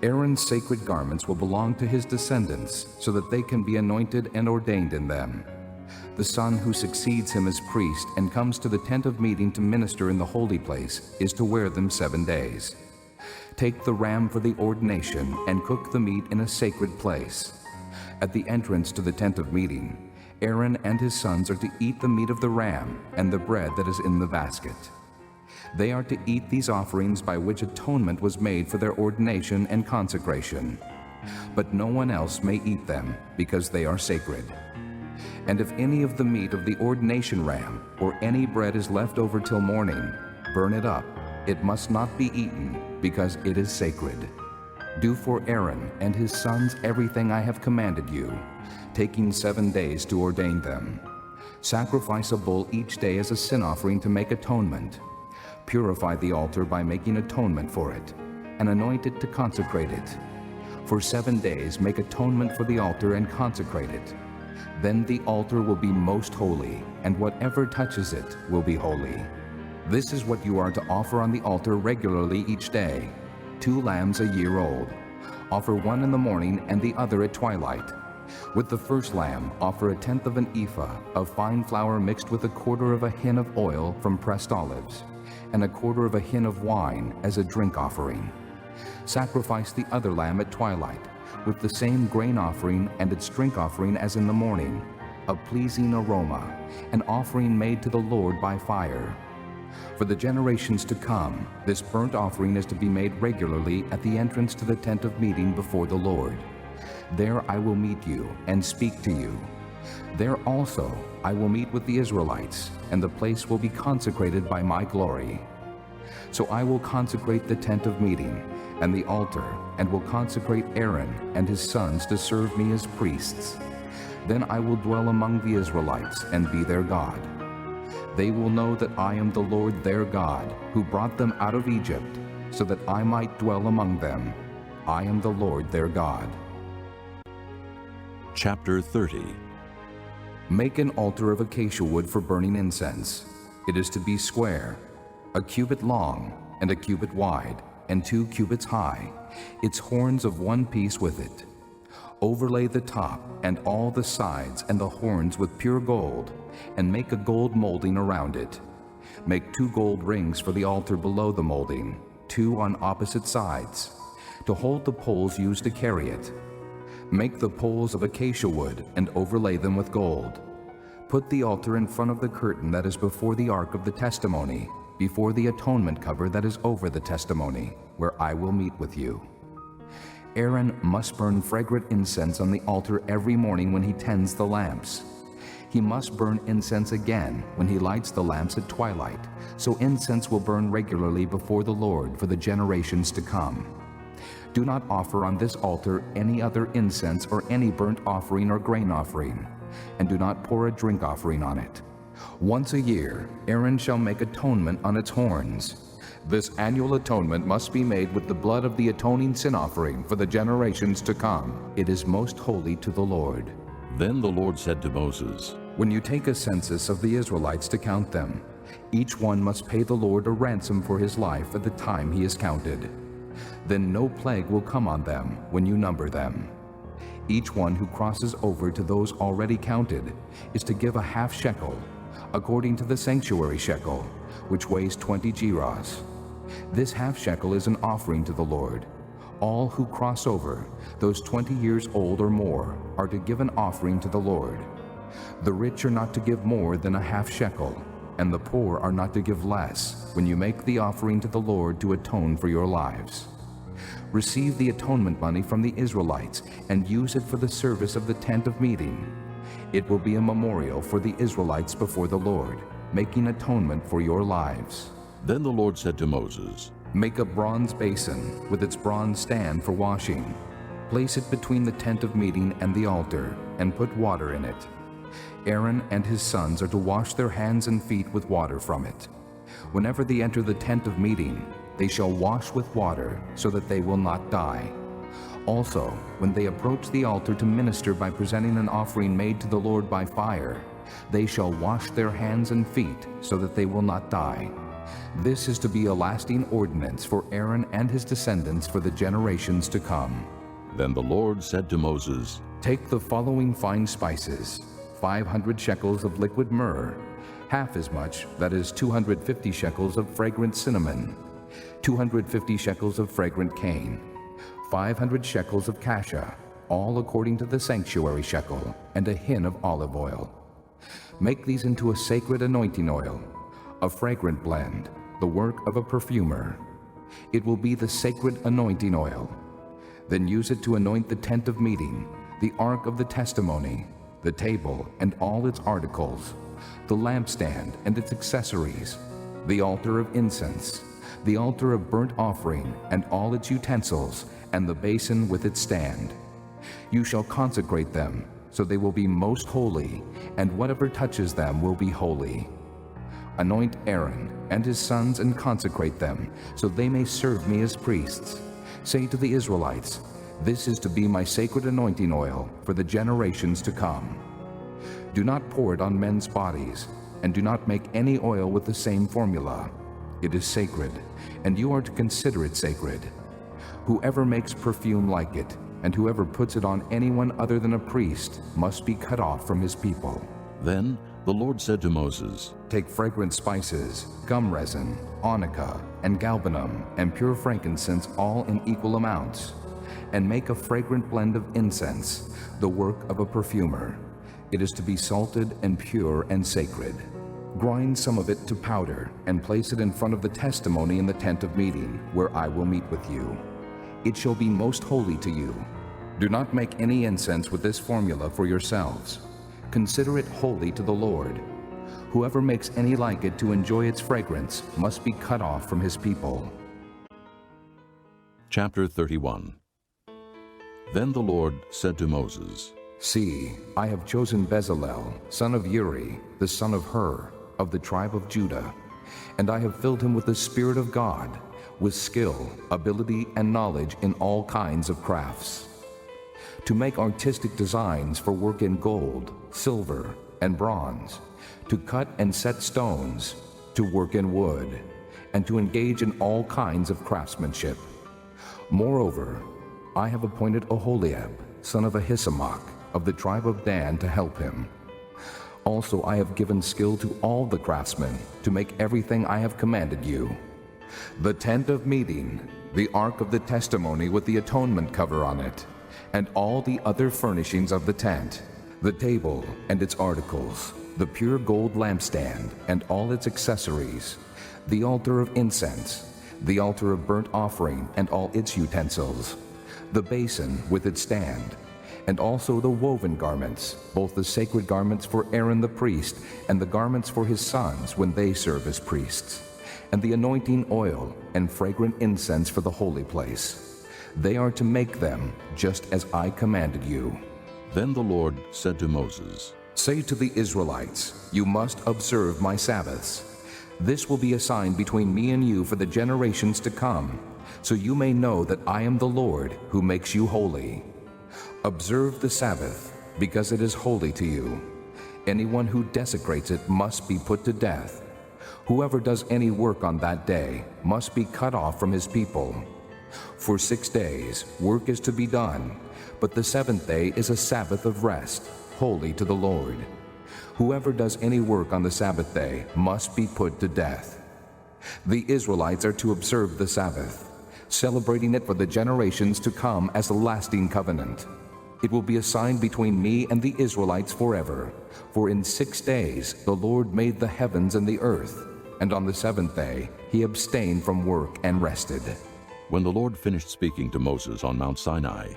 Aaron's sacred garments will belong to his descendants, so that they can be anointed and ordained in them. The son who succeeds him as priest and comes to the tent of meeting to minister in the holy place is to wear them 7 days. Take the ram for the ordination and cook the meat in a sacred place. At the entrance to the tent of meeting, Aaron and his sons are to eat the meat of the ram and the bread that is in the basket. They are to eat these offerings by which atonement was made for their ordination and consecration. But no one else may eat them, because they are sacred. And if any of the meat of the ordination ram or any bread is left over till morning, burn it up. It must not be eaten, because it is sacred. Do for Aaron and his sons everything I have commanded you, taking 7 days to ordain them. Sacrifice a bull each day as a sin offering to make atonement. Purify the altar by making atonement for it, and anoint it to consecrate it. For 7 days make atonement for the altar and consecrate it. Then the altar will be most holy, and whatever touches it will be holy. This is what you are to offer on the altar regularly each day: 2 lambs a year old. Offer one in the morning and the other at twilight. With the first lamb, offer 1/10 of an ephah of fine flour mixed with 1/4 of a hin of oil from pressed olives, and 1/4 of a hin of wine as a drink offering. Sacrifice the other lamb at twilight, with the same grain offering and its drink offering as in the morning, a pleasing aroma, an offering made to the Lord by fire. For the generations to come, this burnt offering is to be made regularly at the entrance to the tent of meeting before the Lord. There I will meet you and speak to you. There also I will meet with the Israelites, and the place will be consecrated by my glory. So I will consecrate the tent of meeting and the altar, and will consecrate Aaron and his sons to serve me as priests. Then I will dwell among the Israelites and be their God. They will know that I am the Lord their God, who brought them out of Egypt, so that I might dwell among them. I am the Lord their God. Chapter 30. Make an altar of acacia wood for burning incense. It is to be square, 1 cubit long and 1 cubit wide, and 2 cubits high, its horns of 1 piece with it. Overlay the top and all the sides and the horns with pure gold, and make a gold molding around it. Make 2 gold rings for the altar below the molding, 2 on opposite sides, to hold the poles used to carry it. Make the poles of acacia wood and overlay them with gold. Put the altar in front of the curtain that is before the ark of the testimony, before the atonement cover that is over the testimony, where I will meet with you. Aaron must burn fragrant incense on the altar every morning when he tends the lamps. He must burn incense again when he lights the lamps at twilight, so incense will burn regularly before the Lord for the generations to come. Do not offer on this altar any other incense or any burnt offering or grain offering, and do not pour a drink offering on it. Once a year, Aaron shall make atonement on its horns. This annual atonement must be made with the blood of the atoning sin offering for the generations to come. It is most holy to the Lord. Then the Lord said to Moses, When you take a census of the Israelites to count them, each one must pay the Lord a ransom for his life at the time he is counted. Then no plague will come on them when you number them. Each one who crosses over to those already counted is to give a half shekel, according to the sanctuary shekel, which weighs 20 gerahs. This half shekel is an offering to the Lord. All who cross over, those 20 years old or more, are to give an offering to the Lord. The rich are not to give more than a half shekel, and the poor are not to give less when you make the offering to the Lord to atone for your lives. Receive the atonement money from the Israelites and use it for the service of the tent of meeting. It will be a memorial for the Israelites before the Lord, making atonement for your lives. Then the Lord said to Moses, Make a bronze basin with its bronze stand for washing. Place it between the tent of meeting and the altar, and put water in it. Aaron and his sons are to wash their hands and feet with water from it. Whenever they enter the tent of meeting, they shall wash with water, so that they will not die. Also, when they approach the altar to minister by presenting an offering made to the Lord by fire, they shall wash their hands and feet, so that they will not die. This is to be a lasting ordinance for Aaron and his descendants for the generations to come. Then the Lord said to Moses, Take the following fine spices, 500 shekels of liquid myrrh, half as much, that is 250 shekels of fragrant cinnamon, 250 shekels of fragrant cane, 500 shekels of cassia, all according to the sanctuary shekel, and a hin of olive oil. Make these into a sacred anointing oil, a fragrant blend, the work of a perfumer. It will be the sacred anointing oil. Then use it to anoint the tent of meeting, the ark of the testimony, the table and all its articles, the lampstand and its accessories, the altar of incense, the altar of burnt offering and all its utensils, and the basin with its stand. You shall consecrate them, so they will be most holy, and whatever touches them will be holy. Anoint Aaron and his sons and consecrate them, so they may serve me as priests. Say to the Israelites, This is to be my sacred anointing oil for the generations to come. Do not pour it on men's bodies, and do not make any oil with the same formula. It is sacred, and you are to consider it sacred. Whoever makes perfume like it, and whoever puts it on anyone other than a priest, must be cut off from his people. Then the Lord said to Moses, Take fragrant spices, gum resin, onycha, and galbanum, and pure frankincense, all in equal amounts, and make a fragrant blend of incense, the work of a perfumer. It is to be salted and pure and sacred. Grind some of it to powder, and place it in front of the testimony in the tent of meeting, where I will meet with you. It shall be most holy to you. Do not make any incense with this formula for yourselves. Consider it holy to the Lord. Whoever makes any like it to enjoy its fragrance must be cut off from his people. Chapter 31. Then the Lord said to Moses, See, I have chosen Bezalel, son of Uri, the son of Hur, of the tribe of Judah, and I have filled him with the Spirit of God, with skill, ability, and knowledge in all kinds of crafts, to make artistic designs for work in gold, silver, and bronze, to cut and set stones, to work in wood, and to engage in all kinds of craftsmanship. Moreover, I have appointed Oholiab, son of Ahisamach, of the tribe of Dan, to help him. Also I have given skill to all the craftsmen to make everything I have commanded you: the tent of meeting, the ark of the testimony with the atonement cover on it, and all the other furnishings of the tent, the table and its articles, the pure gold lampstand and all its accessories, the altar of incense, the altar of burnt offering and all its utensils, the basin with its stand, and also the woven garments, both the sacred garments for Aaron the priest and the garments for his sons when they serve as priests, and the anointing oil and fragrant incense for the holy place. They are to make them just as I commanded you. Then the Lord said to Moses, Say to the Israelites, You must observe my Sabbaths. This will be a sign between me and you for the generations to come, so you may know that I am the Lord who makes you holy. Observe the Sabbath, because it is holy to you. Anyone who desecrates it must be put to death. Whoever does any work on that day must be cut off from his people. For 6 days work is to be done, but the seventh day is a Sabbath of rest, holy to the Lord. Whoever does any work on the Sabbath day must be put to death. The Israelites are to observe the Sabbath, celebrating it for the generations to come as a lasting covenant. It will be a sign between me and the Israelites forever, for in 6 days the Lord made the heavens and the earth, and on the seventh day he abstained from work and rested. When the Lord finished speaking to Moses on Mount Sinai,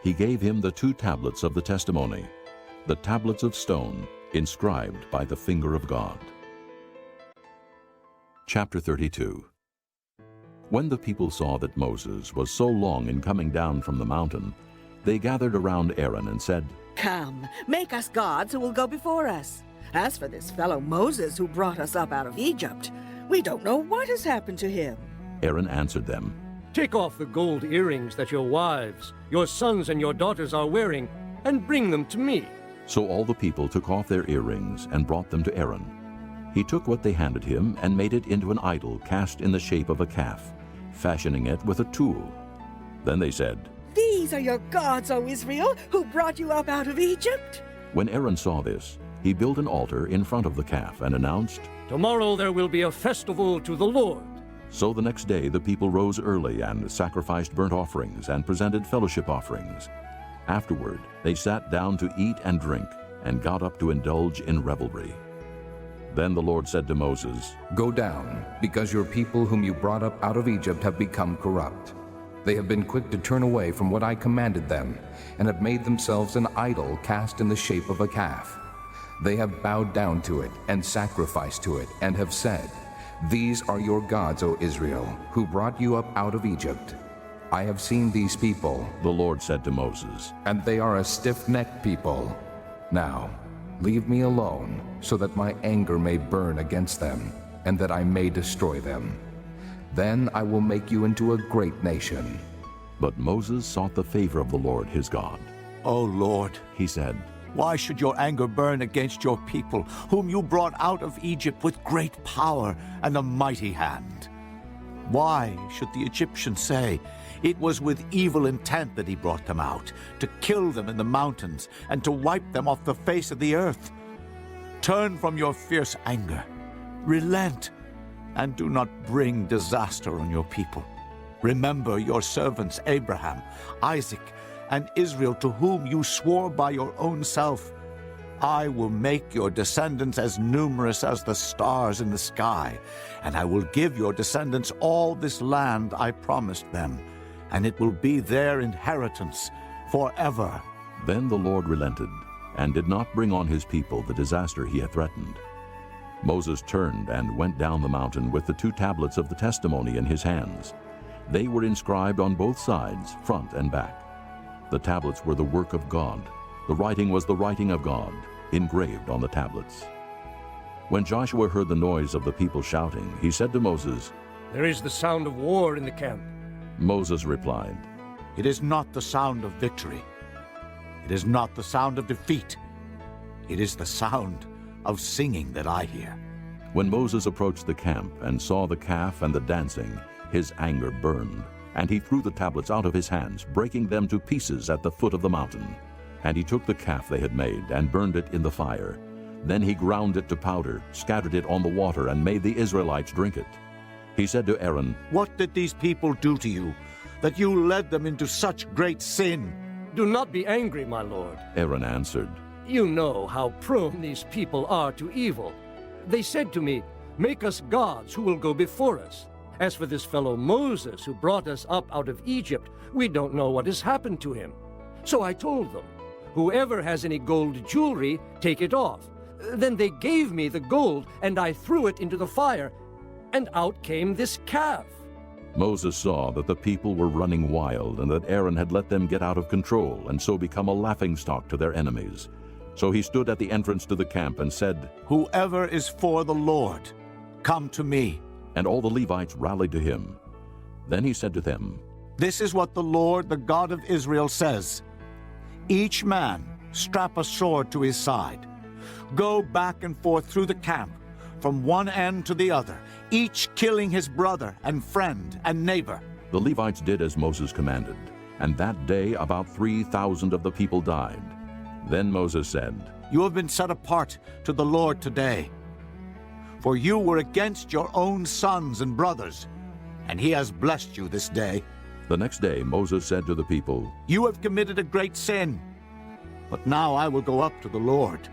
he gave him the 2 tablets of the testimony, the tablets of stone, inscribed by the finger of God. Chapter 32. When the people saw that Moses was so long in coming down from the mountain, they gathered around Aaron and said, Come, make us gods who will go before us. As for this fellow Moses who brought us up out of Egypt, we don't know what has happened to him. Aaron answered them, Take off the gold earrings that your wives, your sons and your daughters are wearing, and bring them to me. So all the people took off their earrings and brought them to Aaron. He took what they handed him and made it into an idol cast in the shape of a calf, fashioning it with a tool. Then they said, "These are your gods, O Israel, who brought you up out of Egypt." When Aaron saw this, he built an altar in front of the calf and announced, "Tomorrow there will be a festival to the Lord." So the next day the people rose early and sacrificed burnt offerings and presented fellowship offerings. Afterward they sat down to eat and drink and got up to indulge in revelry. Then the Lord said to Moses, "Go down, because your people whom you brought up out of Egypt have become corrupt. They have been quick to turn away from what I commanded them, and have made themselves an idol cast in the shape of a calf. They have bowed down to it and sacrificed to it, and have said, 'These are your gods, O Israel, who brought you up out of Egypt.' I have seen these people," the Lord said to Moses, "and they are a stiff-necked people. Now, leave me alone, so that my anger may burn against them, and that I may destroy them. Then I will make you into a great nation." But Moses sought the favor of the Lord his God. "O Lord," he said, "why should your anger burn against your people, whom you brought out of Egypt with great power and a mighty hand? Why should the Egyptians say, 'It was with evil intent that he brought them out, to kill them in the mountains and to wipe them off the face of the earth'? Turn from your fierce anger, relent, and do not bring disaster on your people. Remember your servants Abraham, Isaac, and Israel, to whom you swore by your own self. I will make your descendants as numerous as the stars in the sky, and I will give your descendants all this land I promised them, and it will be their inheritance forever." Then the Lord relented, and did not bring on his people the disaster he had threatened. Moses turned and went down the mountain with the 2 tablets of the testimony in his hands. They were inscribed on both sides, front and back. The tablets were the work of God. The writing was the writing of God, engraved on the tablets. When Joshua heard the noise of the people shouting, he said to Moses, "There is the sound of war in the camp." Moses replied, "It is not the sound of victory. It is not the sound of defeat. It is the sound of singing that I hear." When Moses approached the camp and saw the calf and the dancing, his anger burned, and he threw the tablets out of his hands, breaking them to pieces at the foot of the mountain. And he took the calf they had made and burned it in the fire. Then he ground it to powder, scattered it on the water, and made the Israelites drink it. He said to Aaron, "What did these people do to you, that you led them into such great sin?" "Do not be angry, my lord," Aaron answered. "You know how prone these people are to evil. They said to me, 'Make us gods who will go before us.' As for this fellow Moses who brought us up out of Egypt, we don't know what has happened to him. So I told them, 'Whoever has any gold jewelry, take it off.' Then they gave me the gold, and I threw it into the fire, and out came this calf." Moses saw that the people were running wild, and that Aaron had let them get out of control, and so become a laughingstock to their enemies. So he stood at the entrance to the camp and said, "Whoever is for the Lord, come to me." And all the Levites rallied to him. Then he said to them, "This is what the Lord, the God of Israel, says. Each man strap a sword to his side. Go back and forth through the camp, from one end to the other, each killing his brother and friend and neighbor." The Levites did as Moses commanded, and that day about 3,000 of the people died. Then Moses said, "You have been set apart to the Lord today, for you were against your own sons and brothers, and he has blessed you this day." The next day Moses said to the people, "You have committed a great sin, but now I will go up to the Lord.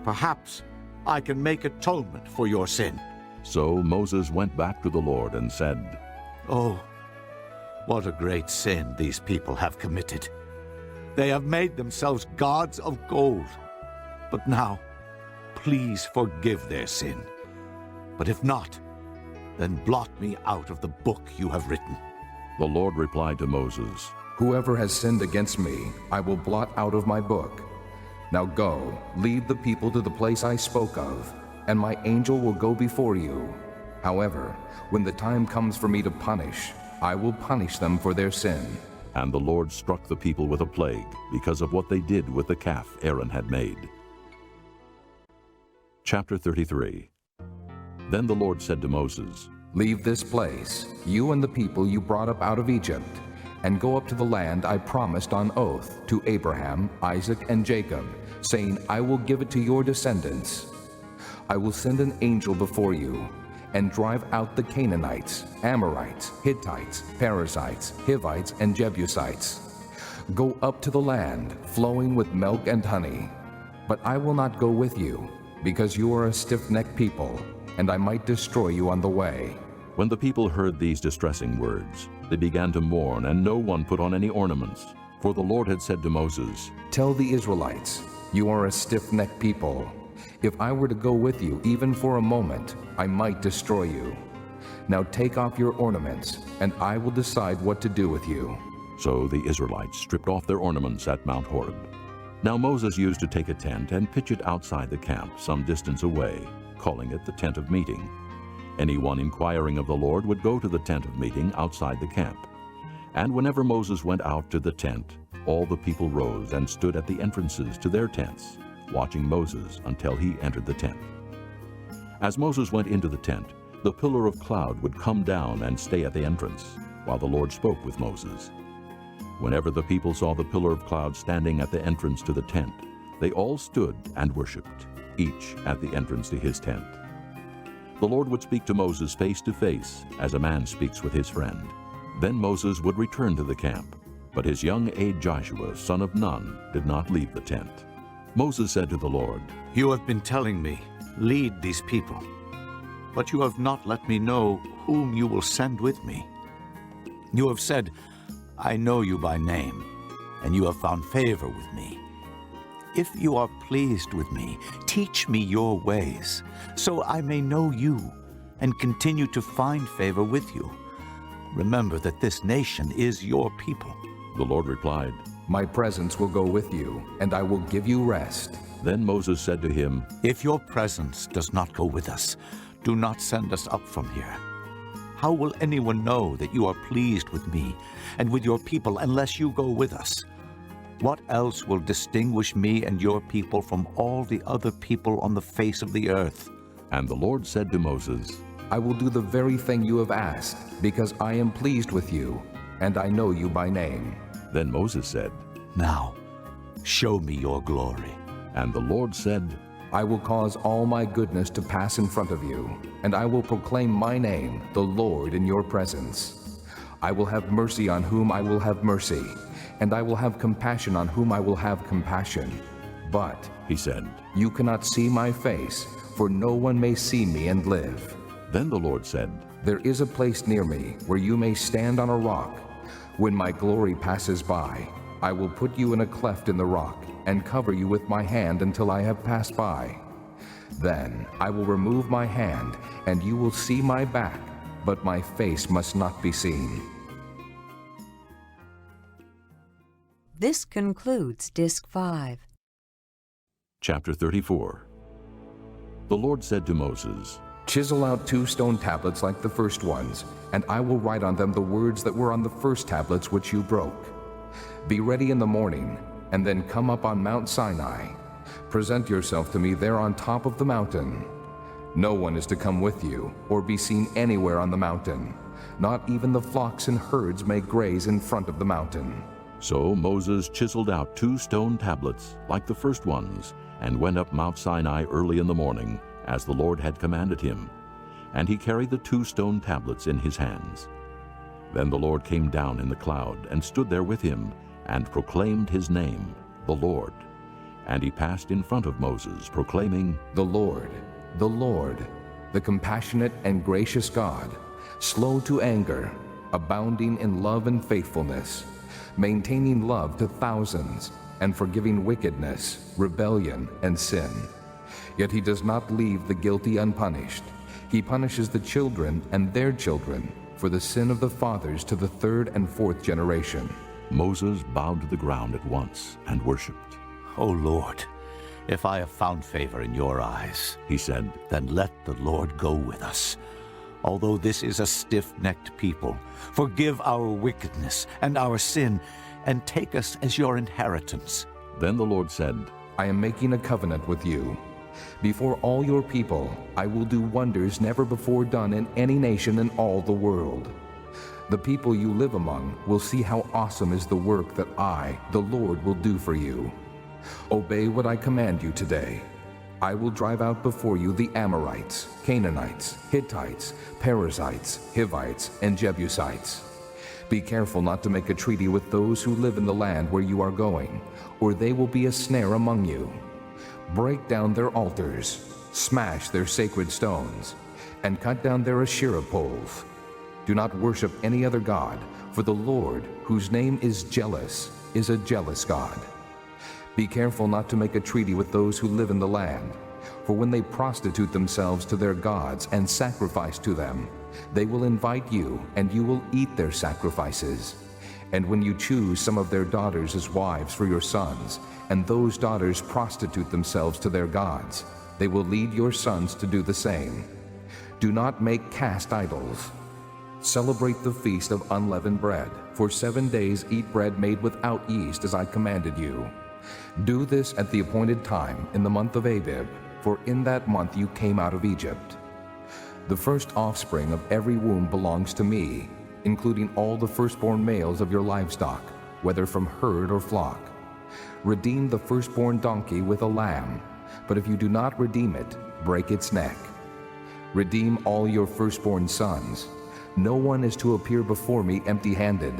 Perhaps I can make atonement for your sin." So Moses went back to the Lord and said, "Oh, what a great sin these people have committed. They have made themselves gods of gold. But now, please forgive their sin. But if not, then blot me out of the book you have written." The Lord replied to Moses, "Whoever has sinned against me, I will blot out of my book. Now go, lead the people to the place I spoke of, and my angel will go before you. However, when the time comes for me to punish, I will punish them for their sin." And the Lord struck the people with a plague because of what they did with the calf Aaron had made. Chapter 33. Then the Lord said to Moses, "Leave this place, you and the people you brought up out of Egypt, and go up to the land I promised on oath to Abraham, Isaac, and Jacob, saying, I will give it to your descendants. I will send an angel before you, and drive out the Canaanites, Amorites, Hittites, Perizzites, Hivites, and Jebusites. Go up to the land flowing with milk and honey. But I will not go with you, because you are a stiff-necked people, and I might destroy you on the way." When the people heard these distressing words, they began to mourn, and no one put on any ornaments. For the Lord had said to Moses, "Tell the Israelites, you are a stiff-necked people. If I were to go with you even for a moment, I might destroy you. Now take off your ornaments, and I will decide what to do with you." So the Israelites stripped off their ornaments at Mount Horeb. Now Moses used to take a tent and pitch it outside the camp some distance away, calling it the tent of meeting. Anyone inquiring of the Lord would go to the tent of meeting outside the camp. And whenever Moses went out to the tent, all the people rose and stood at the entrances to their tents, watching Moses until he entered the tent. As Moses went into the tent, the pillar of cloud would come down and stay at the entrance, while the Lord spoke with Moses. Whenever the people saw the pillar of cloud standing at the entrance to the tent, they all stood and worshipped, each at the entrance to his tent. The Lord would speak to Moses face to face, as a man speaks with his friend. Then Moses would return to the camp, but his young aide Joshua, son of Nun, did not leave the tent. Moses said to the Lord, "You have been telling me, lead these people, but you have not let me know whom you will send with me. You have said, I know you by name, and you have found favor with me. If you are pleased with me, teach me your ways, so I may know you and continue to find favor with you. Remember that this nation is your people." The Lord replied, "My presence will go with you, and I will give you rest." Then Moses said to him, "If your presence does not go with us, do not send us up from here. How will anyone know that you are pleased with me and with your people unless you go with us? What else will distinguish me and your people from all the other people on the face of the earth?" And the Lord said to Moses, "I will do the very thing you have asked, because I am pleased with you, and I know you by name." Then Moses said, "Now, show me your glory." And the Lord said, "I will cause all my goodness to pass in front of you, and I will proclaim my name, the Lord, in your presence. I will have mercy on whom I will have mercy, and I will have compassion on whom I will have compassion. But," he said, "you cannot see my face, for no one may see me and live." Then the Lord said, "There is a place near me where you may stand on a rock. When my glory passes by, I will put you in a cleft in the rock and cover you with my hand until I have passed by. Then I will remove my hand, and you will see my back, but my face must not be seen." This concludes Disc 5. Chapter 34. The Lord said to Moses, "Chisel out 2 stone tablets like the first ones, and I will write on them the words that were on the first tablets which you broke. Be ready in the morning, and then come up on Mount Sinai. Present yourself to me there on top of the mountain. No one is to come with you, or be seen anywhere on the mountain. Not even the flocks and herds may graze in front of the mountain." So Moses chiseled out 2 stone tablets, like the first ones, and went up Mount Sinai early in the morning, as the Lord had commanded him. And he carried the 2 stone tablets in his hands. Then the Lord came down in the cloud, and stood there with him, and proclaimed his name, the Lord. And he passed in front of Moses, proclaiming, the Lord, the compassionate and gracious God, slow to anger, abounding in love and faithfulness, maintaining love to thousands, and forgiving wickedness, rebellion, and sin. Yet he does not leave the guilty unpunished. He punishes the children and their children for the sin of the fathers to the 3rd and 4th generation." Moses bowed to the ground at once and worshipped. "O Lord, if I have found favor in your eyes," he said, "then let the Lord go with us. Although this is a stiff-necked people, forgive our wickedness and our sin, and take us as your inheritance." Then the Lord said, "I am making a covenant with you. Before all your people, I will do wonders never before done in any nation in all the world. The people you live among will see how awesome is the work that I, the Lord, will do for you. Obey what I command you today. I will drive out before you the Amorites, Canaanites, Hittites, Perizzites, Hivites, and Jebusites. Be careful not to make a treaty with those who live in the land where you are going, or they will be a snare among you. Break down their altars, smash their sacred stones, and cut down their Asherah poles. Do not worship any other god, for the Lord, whose name is jealous, is a jealous God. Be careful not to make a treaty with those who live in the land, for when they prostitute themselves to their gods and sacrifice to them, they will invite you, and you will eat their sacrifices. And when you choose some of their daughters as wives for your sons, and those daughters prostitute themselves to their gods, they will lead your sons to do the same. Do not make cast idols. Celebrate the feast of unleavened bread. For 7 days eat bread made without yeast, as I commanded you. Do this at the appointed time in the month of Abib, for in that month you came out of Egypt. The first offspring of every womb belongs to me, including all the firstborn males of your livestock, whether from herd or flock. Redeem the firstborn donkey with a lamb, but if you do not redeem it, break its neck. Redeem all your firstborn sons. No one is to appear before me empty-handed.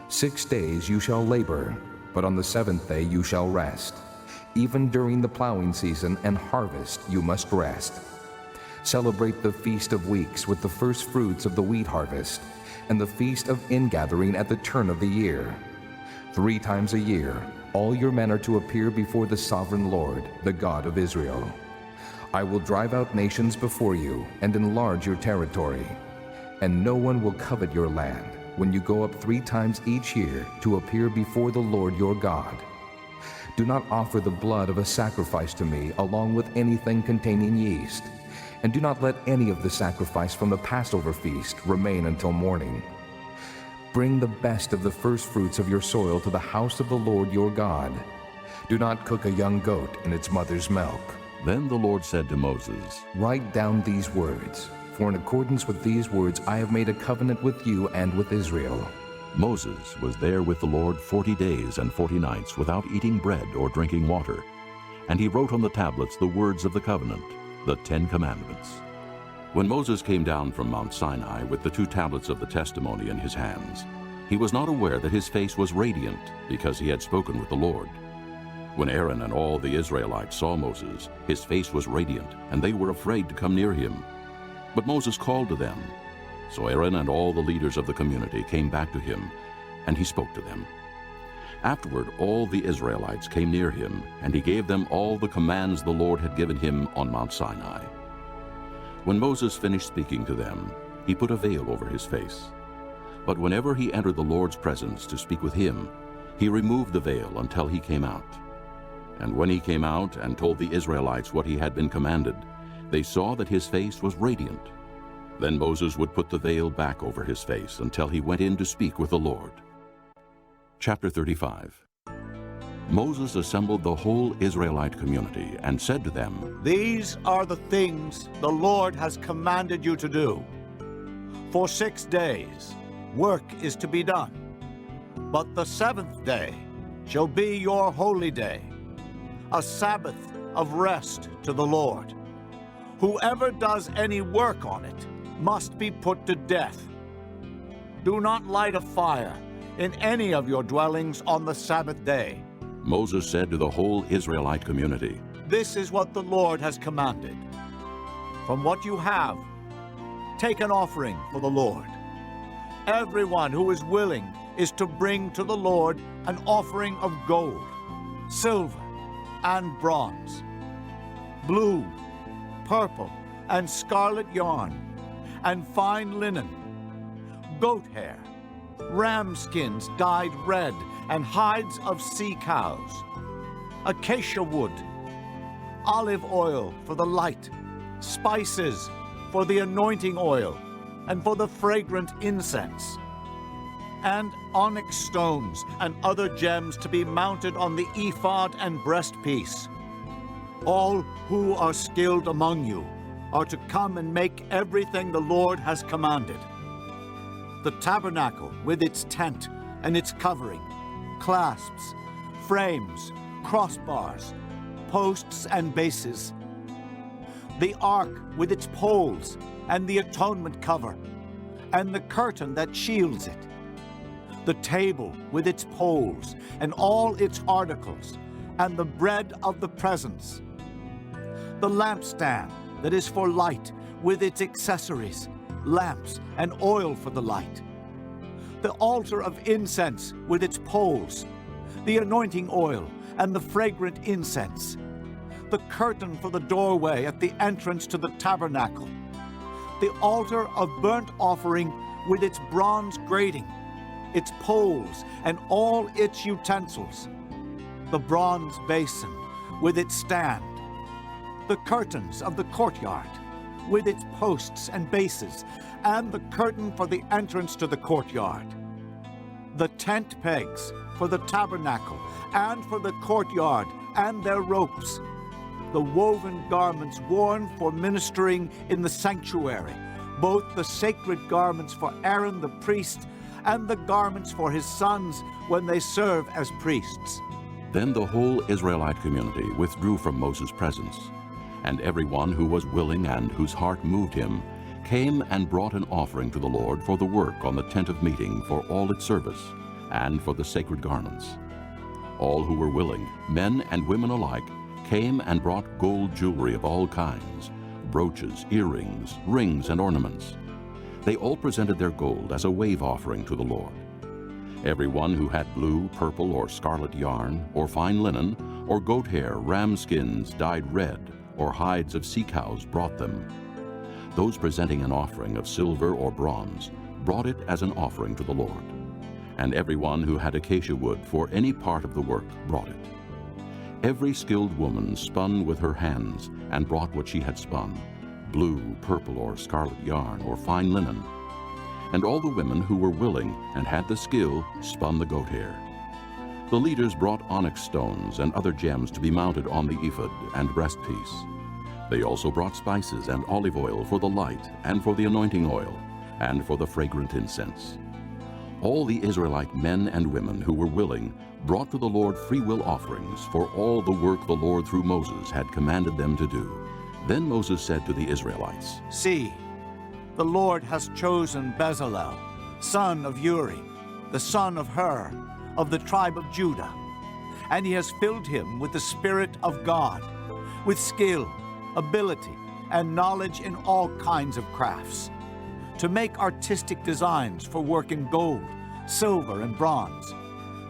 6 days you shall labor, but on the 7th day you shall rest. Even during the plowing season and harvest you must rest. Celebrate the Feast of Weeks with the first fruits of the wheat harvest, and the Feast of Ingathering at the turn of the year. 3 times a year, all your men are to appear before the sovereign Lord, the God of Israel. I will drive out nations before you and enlarge your territory, and no one will covet your land when you go up 3 times each year to appear before the Lord your God. Do not offer the blood of a sacrifice to me along with anything containing yeast, and do not let any of the sacrifice from the Passover feast remain until morning. Bring the best of the first fruits of your soil to the house of the Lord your God. Do not cook a young goat in its mother's milk. Then the Lord said to Moses, Write down these words, for in accordance with these words I have made a covenant with you and with Israel. Moses was there with the Lord 40 days and 40 nights without eating bread or drinking water. And he wrote on the tablets the words of the covenant, the 10 Commandments. When Moses came down from Mount Sinai with the 2 tablets of the testimony in his hands, he was not aware that his face was radiant, because he had spoken with the Lord. When Aaron and all the Israelites saw Moses, his face was radiant, and they were afraid to come near him. But Moses called to them. So Aaron and all the leaders of the community came back to him, and he spoke to them. Afterward, all the Israelites came near him, and he gave them all the commands the Lord had given him on Mount Sinai. When Moses finished speaking to them, he put a veil over his face. But whenever he entered the Lord's presence to speak with him, he removed the veil until he came out. And when he came out and told the Israelites what he had been commanded, they saw that his face was radiant. Then Moses would put the veil back over his face until he went in to speak with the Lord. Chapter 35. Moses assembled the whole Israelite community and said to them, These are the things the Lord has commanded you to do. For 6 days work is to be done, but the 7th day shall be your holy day, a Sabbath of rest to the Lord. Whoever does any work on it must be put to death. Do not light a fire in any of your dwellings on the Sabbath day. Moses said to the whole Israelite community, This is what the Lord has commanded. From what you have, take an offering for the Lord. Everyone who is willing is to bring to the Lord an offering of gold, silver, and bronze, blue, purple, and scarlet yarn, and fine linen, goat hair, ram skins dyed red, and hides of sea cows, acacia wood, olive oil for the light, spices for the anointing oil, and for the fragrant incense, and onyx stones and other gems to be mounted on the ephod and breastpiece. All who are skilled among you are to come and make everything the Lord has commanded. The tabernacle with its tent and its covering, clasps, frames, crossbars, posts and bases. The ark with its poles and the atonement cover, and the curtain that shields it. The table with its poles and all its articles, and the bread of the presence. The lampstand that is for light with its accessories, lamps and oil for the light. The altar of incense with its poles, the anointing oil and the fragrant incense. The curtain for the doorway at the entrance to the tabernacle. The altar of burnt offering with its bronze grating, its poles and all its utensils. The bronze basin with its stand. The curtains of the courtyard with its posts and bases, and the curtain for the entrance to the courtyard. The tent pegs for the tabernacle and for the courtyard and their ropes. The woven garments worn for ministering in the sanctuary, both the sacred garments for Aaron the priest and the garments for his sons when they serve as priests. Then the whole Israelite community withdrew from Moses' presence, and everyone who was willing and whose heart moved him came and brought an offering to the Lord for the work on the tent of meeting for all its service, and for the sacred garments. All who were willing, men and women alike, came and brought gold jewelry of all kinds, brooches, earrings, rings, and ornaments. They all presented their gold as a wave offering to the Lord. Everyone who had blue, purple, or scarlet yarn, or fine linen, or goat hair, ram skins dyed red, or hides of sea cows brought them. Those presenting an offering of silver or bronze brought it as an offering to the Lord. And everyone who had acacia wood for any part of the work brought it. Every skilled woman spun with her hands and brought what she had spun, blue, purple, or scarlet yarn, or fine linen. And all the women who were willing and had the skill spun the goat hair. The leaders brought onyx stones and other gems to be mounted on the ephod and breastpiece. They also brought spices and olive oil for the light, and for the anointing oil, and for the fragrant incense. All the Israelite men and women who were willing brought to the Lord freewill offerings for all the work the Lord through Moses had commanded them to do. Then Moses said to the Israelites, See, the Lord has chosen Bezalel, son of Uri, the son of Hur, of the tribe of Judah, and he has filled him with the Spirit of God, with skill, ability, and knowledge in all kinds of crafts, to make artistic designs for work in gold, silver, and bronze,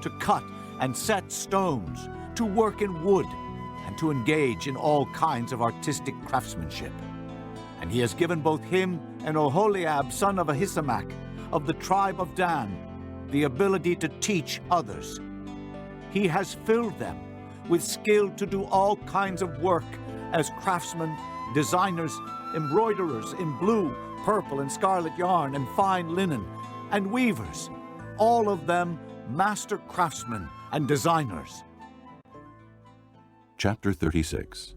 to cut and set stones, to work in wood, and to engage in all kinds of artistic craftsmanship. And he has given both him and Oholiab, son of Ahisamach, of the tribe of Dan, the ability to teach others. He has filled them with skill to do all kinds of work as craftsmen, designers, embroiderers in blue, purple, and scarlet yarn and fine linen, and weavers, all of them master craftsmen and designers. Chapter 36.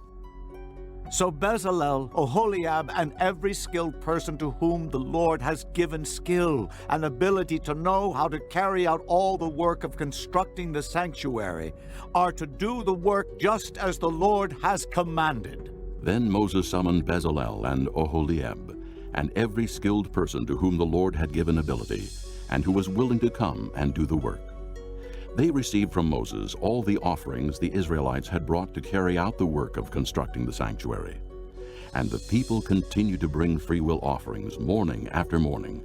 So Bezalel, Oholiab, and every skilled person to whom the Lord has given skill and ability to know how to carry out all the work of constructing the sanctuary are to do the work just as the Lord has commanded. Then Moses summoned Bezalel and Oholiab, and every skilled person to whom the Lord had given ability, and who was willing to come and do the work. They received from Moses all the offerings the Israelites had brought to carry out the work of constructing the sanctuary. And the people continued to bring freewill offerings morning after morning.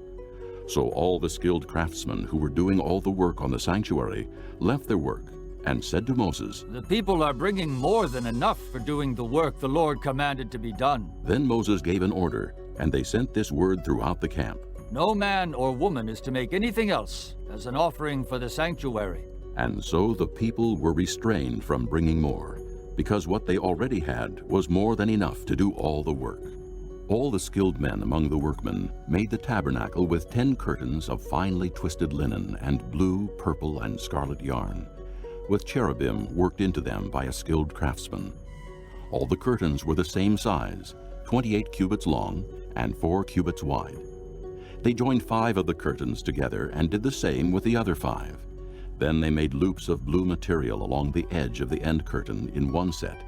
So all the skilled craftsmen who were doing all the work on the sanctuary left their work and said to Moses, The people are bringing more than enough for doing the work the Lord commanded to be done. Then Moses gave an order, and they sent this word throughout the camp. No man or woman is to make anything else as an offering for the sanctuary. And so the people were restrained from bringing more, because what they already had was more than enough to do all the work. All the skilled men among the workmen made the tabernacle with 10 curtains of finely twisted linen and blue, purple, and scarlet yarn, with cherubim worked into them by a skilled craftsman. All the curtains were the same size, 28 cubits long and 4 cubits wide. They joined 5 of the curtains together and did the same with the other 5. Then they made loops of blue material along the edge of the end curtain in one set,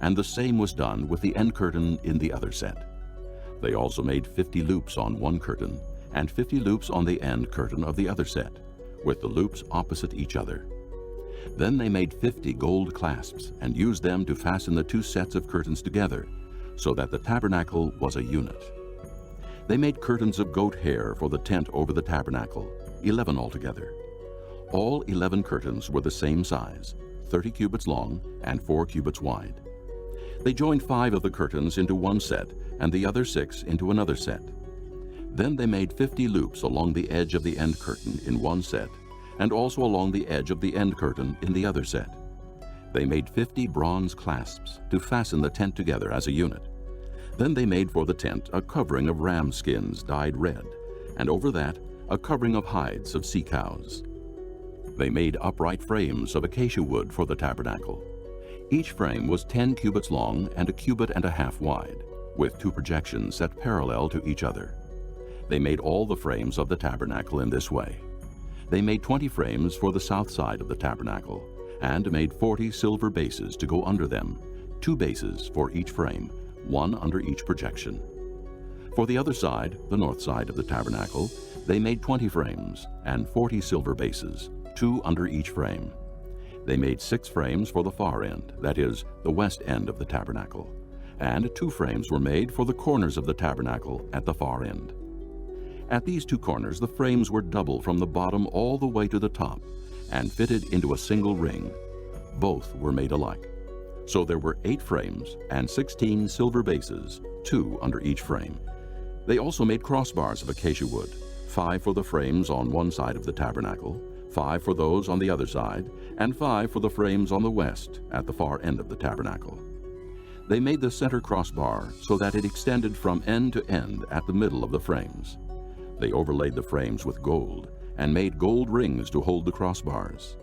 and the same was done with the end curtain in the other set. They also made 50 loops on one curtain and 50 loops on the end curtain of the other set, with the loops opposite each other. Then they made 50 gold clasps and used them to fasten the 2 sets of curtains together, so that the tabernacle was a unit. They made curtains of goat hair for the tent over the tabernacle, 11 altogether. All 11 curtains were the same size, 30 cubits long and 4 cubits wide. They joined 5 of the curtains into one set and the other 6 into another set. Then they made 50 loops along the edge of the end curtain in one set, and also along the edge of the end curtain in the other set. They made 50 bronze clasps to fasten the tent together as a unit. Then they made for the tent a covering of ram skins dyed red, and over that a covering of hides of sea cows. They made upright frames of acacia wood for the tabernacle. Each frame was 10 cubits long and a cubit and a half wide, with 2 projections set parallel to each other. They made all the frames of the tabernacle in this way. They made 20 frames for the south side of the tabernacle, and made 40 silver bases to go under them, 2 bases for each frame, 1 under each projection. For the other side, the north side of the tabernacle, they made 20 frames and 40 silver bases, 2 under each frame. They made 6 frames for the far end, that is, the west end of the tabernacle, and 2 frames were made for the corners of the tabernacle at the far end. At these 2 corners the frames were double from the bottom all the way to the top, and fitted into a single ring. Both were made alike. So there were 8 frames and 16 silver bases, 2 under each frame. They also made crossbars of acacia wood, 5 for the frames on one side of the tabernacle, 5 for those on the other side, and 5 for the frames on the west at the far end of the tabernacle. They made the center crossbar so that it extended from end to end at the middle of the frames. They overlaid the frames with gold and made gold rings to hold the crossbars.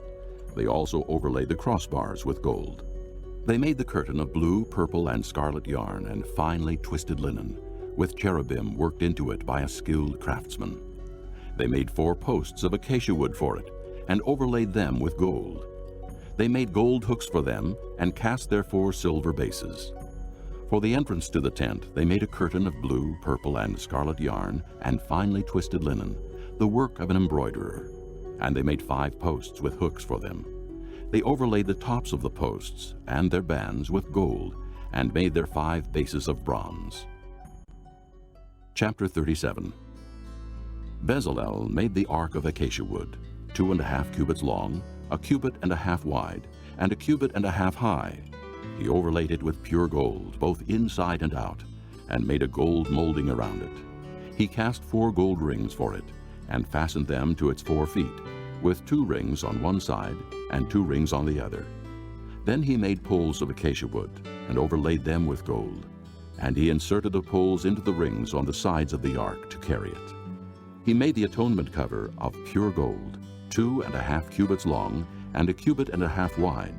They also overlaid the crossbars with gold. They made the curtain of blue, purple, and scarlet yarn and finely twisted linen, with cherubim worked into it by a skilled craftsman. They made 4 posts of acacia wood for it and overlaid them with gold. They made gold hooks for them and cast their 4 silver bases. For the entrance to the tent, they made a curtain of blue, purple, and scarlet yarn and finely twisted linen, the work of an embroiderer. And they made 5 posts with hooks for them. They overlaid the tops of the posts and their bands with gold and made their 5 bases of bronze. Chapter 37. Bezalel made the ark of acacia wood, 2.5 cubits long, a cubit and a half wide, and a cubit and a half high. He overlaid it with pure gold, both inside and out, and made a gold molding around it. He cast 4 gold rings for it, and fastened them to its 4 feet, with 2 rings on one side and 2 rings on the other. Then he made poles of acacia wood, and overlaid them with gold. And he inserted the poles into the rings on the sides of the ark to carry it. He made the atonement cover of pure gold, 2.5 cubits long, and a cubit and a half wide.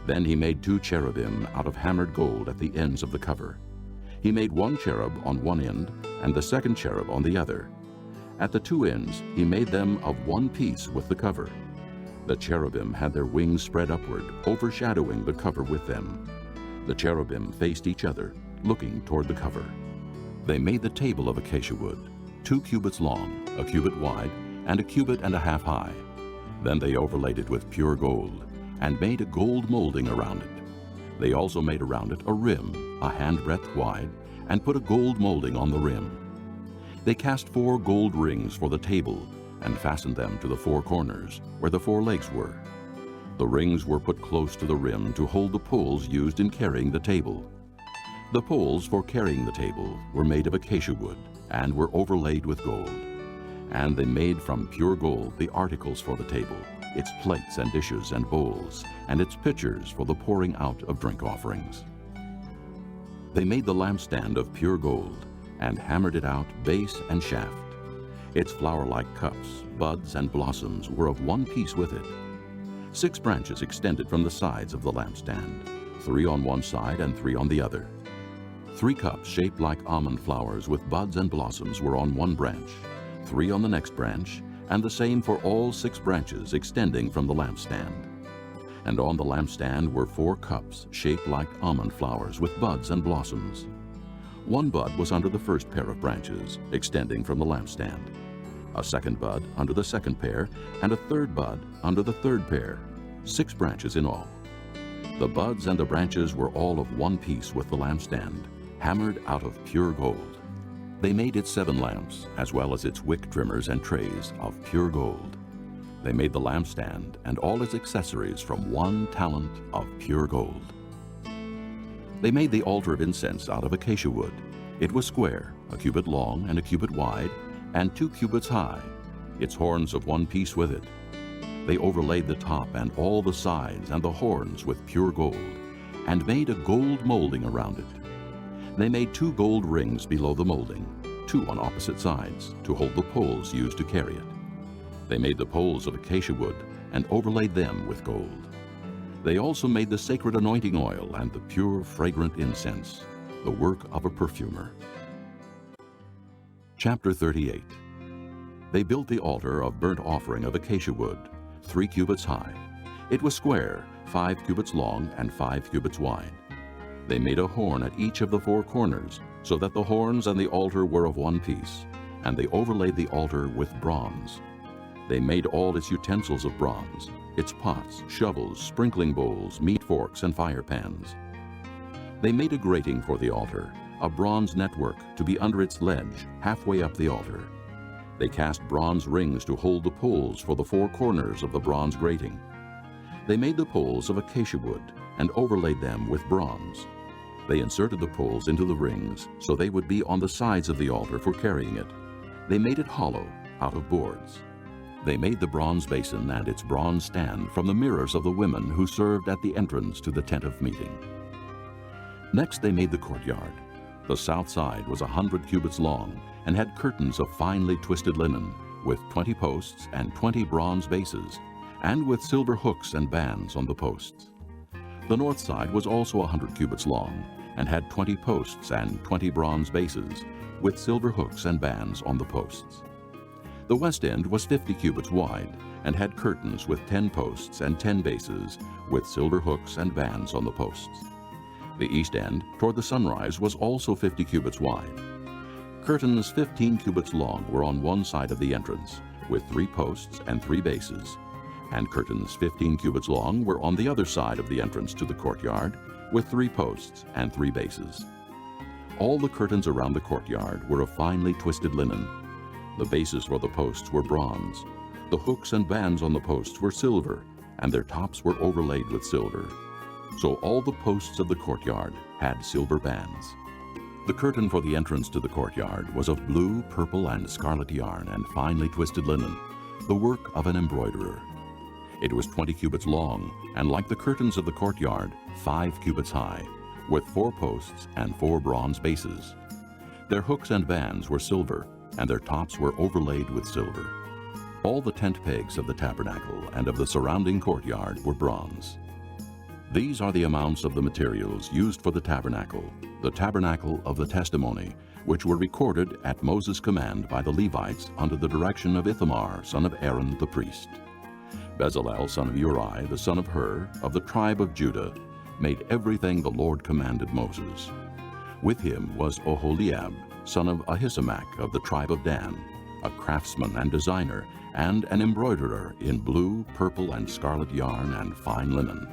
Then he made 2 cherubim out of hammered gold at the ends of the cover. He made 1 cherub on one end, and the second cherub on the other. At the 2 ends he made them of one piece with the cover. The cherubim had their wings spread upward, overshadowing the cover with them. The cherubim faced each other, looking toward the cover. They made the table of acacia wood, 2 cubits long, a cubit wide, and a cubit and a half high. Then they overlaid it with pure gold, and made a gold molding around it. They also made around it a rim, a handbreadth wide, and put a gold molding on the rim. They cast 4 gold rings for the table, and fastened them to the 4 corners, where the 4 legs were. The rings were put close to the rim to hold the poles used in carrying the table. The poles for carrying the table were made of acacia wood, and were overlaid with gold. And they made from pure gold the articles for the table, its plates and dishes and bowls, and its pitchers for the pouring out of drink offerings. They made the lampstand of pure gold, and hammered it out base and shaft. Its flower-like cups, buds, and blossoms were of one piece with it. 6 branches extended from the sides of the lampstand. 3 on one side and 3 on the other. 3 cups shaped like almond flowers with buds and blossoms were on one branch, 3 on the next branch, and the same for all 6 branches extending from the lampstand. And on the lampstand were 4 cups shaped like almond flowers with buds and blossoms. 1 bud was under the first pair of branches, extending from the lampstand, a second bud under the second pair, and a third bud under the third pair, 6 branches in all. The buds and the branches were all of one piece with the lampstand, hammered out of pure gold. They made its 7 lamps, as well as its wick trimmers and trays, of pure gold. They made the lampstand and all its accessories from 1 talent of pure gold. They made the altar of incense out of acacia wood. It was square, a cubit long and a cubit wide, and 2 cubits high, its horns of one piece with it. They overlaid the top and all the sides and the horns with pure gold, and made a gold molding around it. They made 2 gold rings below the molding, 2 on opposite sides, to hold the poles used to carry it. They made the poles of acacia wood and overlaid them with gold. They also made the sacred anointing oil and the pure fragrant incense, the work of a perfumer. Chapter 38. They built the altar of burnt offering of acacia wood, 3 cubits high. It was square, 5 cubits long and 5 cubits wide. They made a horn at each of the 4 corners, so that the horns and the altar were of one piece, and they overlaid the altar with bronze. They made all its utensils of bronze, its pots, shovels, sprinkling bowls, meat forks, and fire pans. They made a grating for the altar, a bronze network to be under its ledge, halfway up the altar. They cast bronze rings to hold the poles for the 4 corners of the bronze grating. They made the poles of acacia wood and overlaid them with bronze. They inserted the poles into the rings so they would be on the sides of the altar for carrying it. They made it hollow, out of boards. They made the bronze basin and its bronze stand from the mirrors of the women who served at the entrance to the tent of meeting. Next they made the courtyard. The south side was 100 cubits long and had curtains of finely twisted linen, with 20 posts and 20 bronze bases, and with silver hooks and bands on the posts. The north side was also 100 cubits long, and had 20 posts and 20 bronze bases, with silver hooks and bands on the posts. The west end was 50 cubits wide, and had curtains with 10 posts and 10 bases, with silver hooks and bands on the posts. The east end, toward the sunrise, was also 50 cubits wide. Curtains 15 cubits long were on one side of the entrance, with 3 posts and 3 bases, and curtains 15 cubits long were on the other side of the entrance to the courtyard, with 3 posts and 3 bases. All the curtains around the courtyard were of finely twisted linen. The bases for the posts were bronze. The hooks and bands on the posts were silver, and their tops were overlaid with silver. So all the posts of the courtyard had silver bands. The curtain for the entrance to the courtyard was of blue, purple, and scarlet yarn and finely twisted linen, the work of an embroiderer. It was 20 cubits long, and like the curtains of the courtyard, 5 cubits high, with 4 posts and 4 bronze bases. Their hooks and bands were silver, and their tops were overlaid with silver. All the tent pegs of the tabernacle and of the surrounding courtyard were bronze. These are the amounts of the materials used for the tabernacle of the testimony, which were recorded at Moses' command by the Levites under the direction of Ithamar, son of Aaron the priest. Bezalel, son of Uri, the son of Hur, of the tribe of Judah, made everything the Lord commanded Moses. With him was Oholiab, son of Ahisamach of the tribe of Dan, a craftsman and designer, and an embroiderer in blue, purple, and scarlet yarn and fine linen.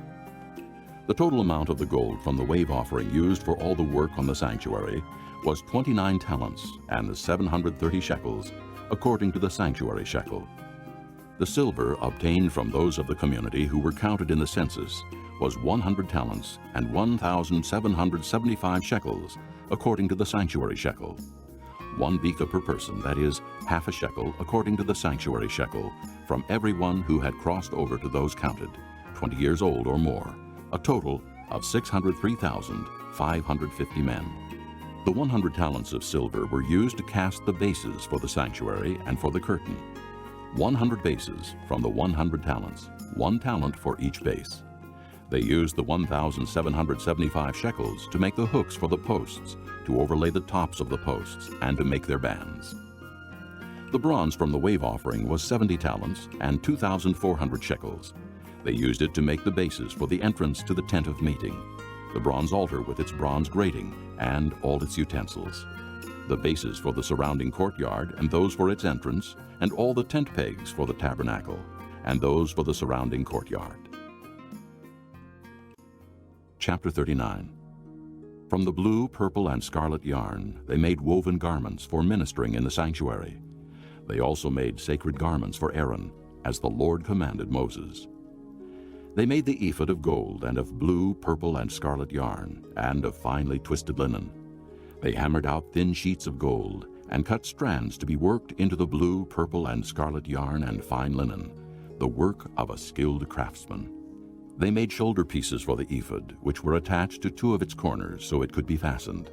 The total amount of the gold from the wave offering used for all the work on the sanctuary was 29 talents and 730 shekels, according to the sanctuary shekel. The silver obtained from those of the community who were counted in the census was 100 talents and 1,775 shekels, according to the sanctuary shekel. 1 beka per person, that is, half a shekel, according to the sanctuary shekel, from everyone who had crossed over to those counted, 20 years old or more, a total of 603,550 men. The 100 talents of silver were used to cast the bases for the sanctuary and for the curtain. 100 bases from the 100 talents, 1 talent for each base. They used the 1,775 shekels to make the hooks for the posts, to overlay the tops of the posts, and to make their bands. The bronze from the wave offering was 70 talents and 2,400 shekels. They used it to make the bases for the entrance to the tent of meeting, the bronze altar with its bronze grating and all its utensils, the bases for the surrounding courtyard and those for its entrance, and all the tent pegs for the tabernacle, and those for the surrounding courtyard. Chapter 39. From the blue, purple, and scarlet yarn they made woven garments for ministering in the sanctuary. They also made sacred garments for Aaron, as the Lord commanded Moses. They made the ephod of gold and of blue, purple, and scarlet yarn, and of finely twisted linen. They hammered out thin sheets of gold, and cut strands to be worked into the blue, purple, and scarlet yarn and fine linen, the work of a skilled craftsman. They made shoulder pieces for the ephod, which were attached to two of its corners so it could be fastened.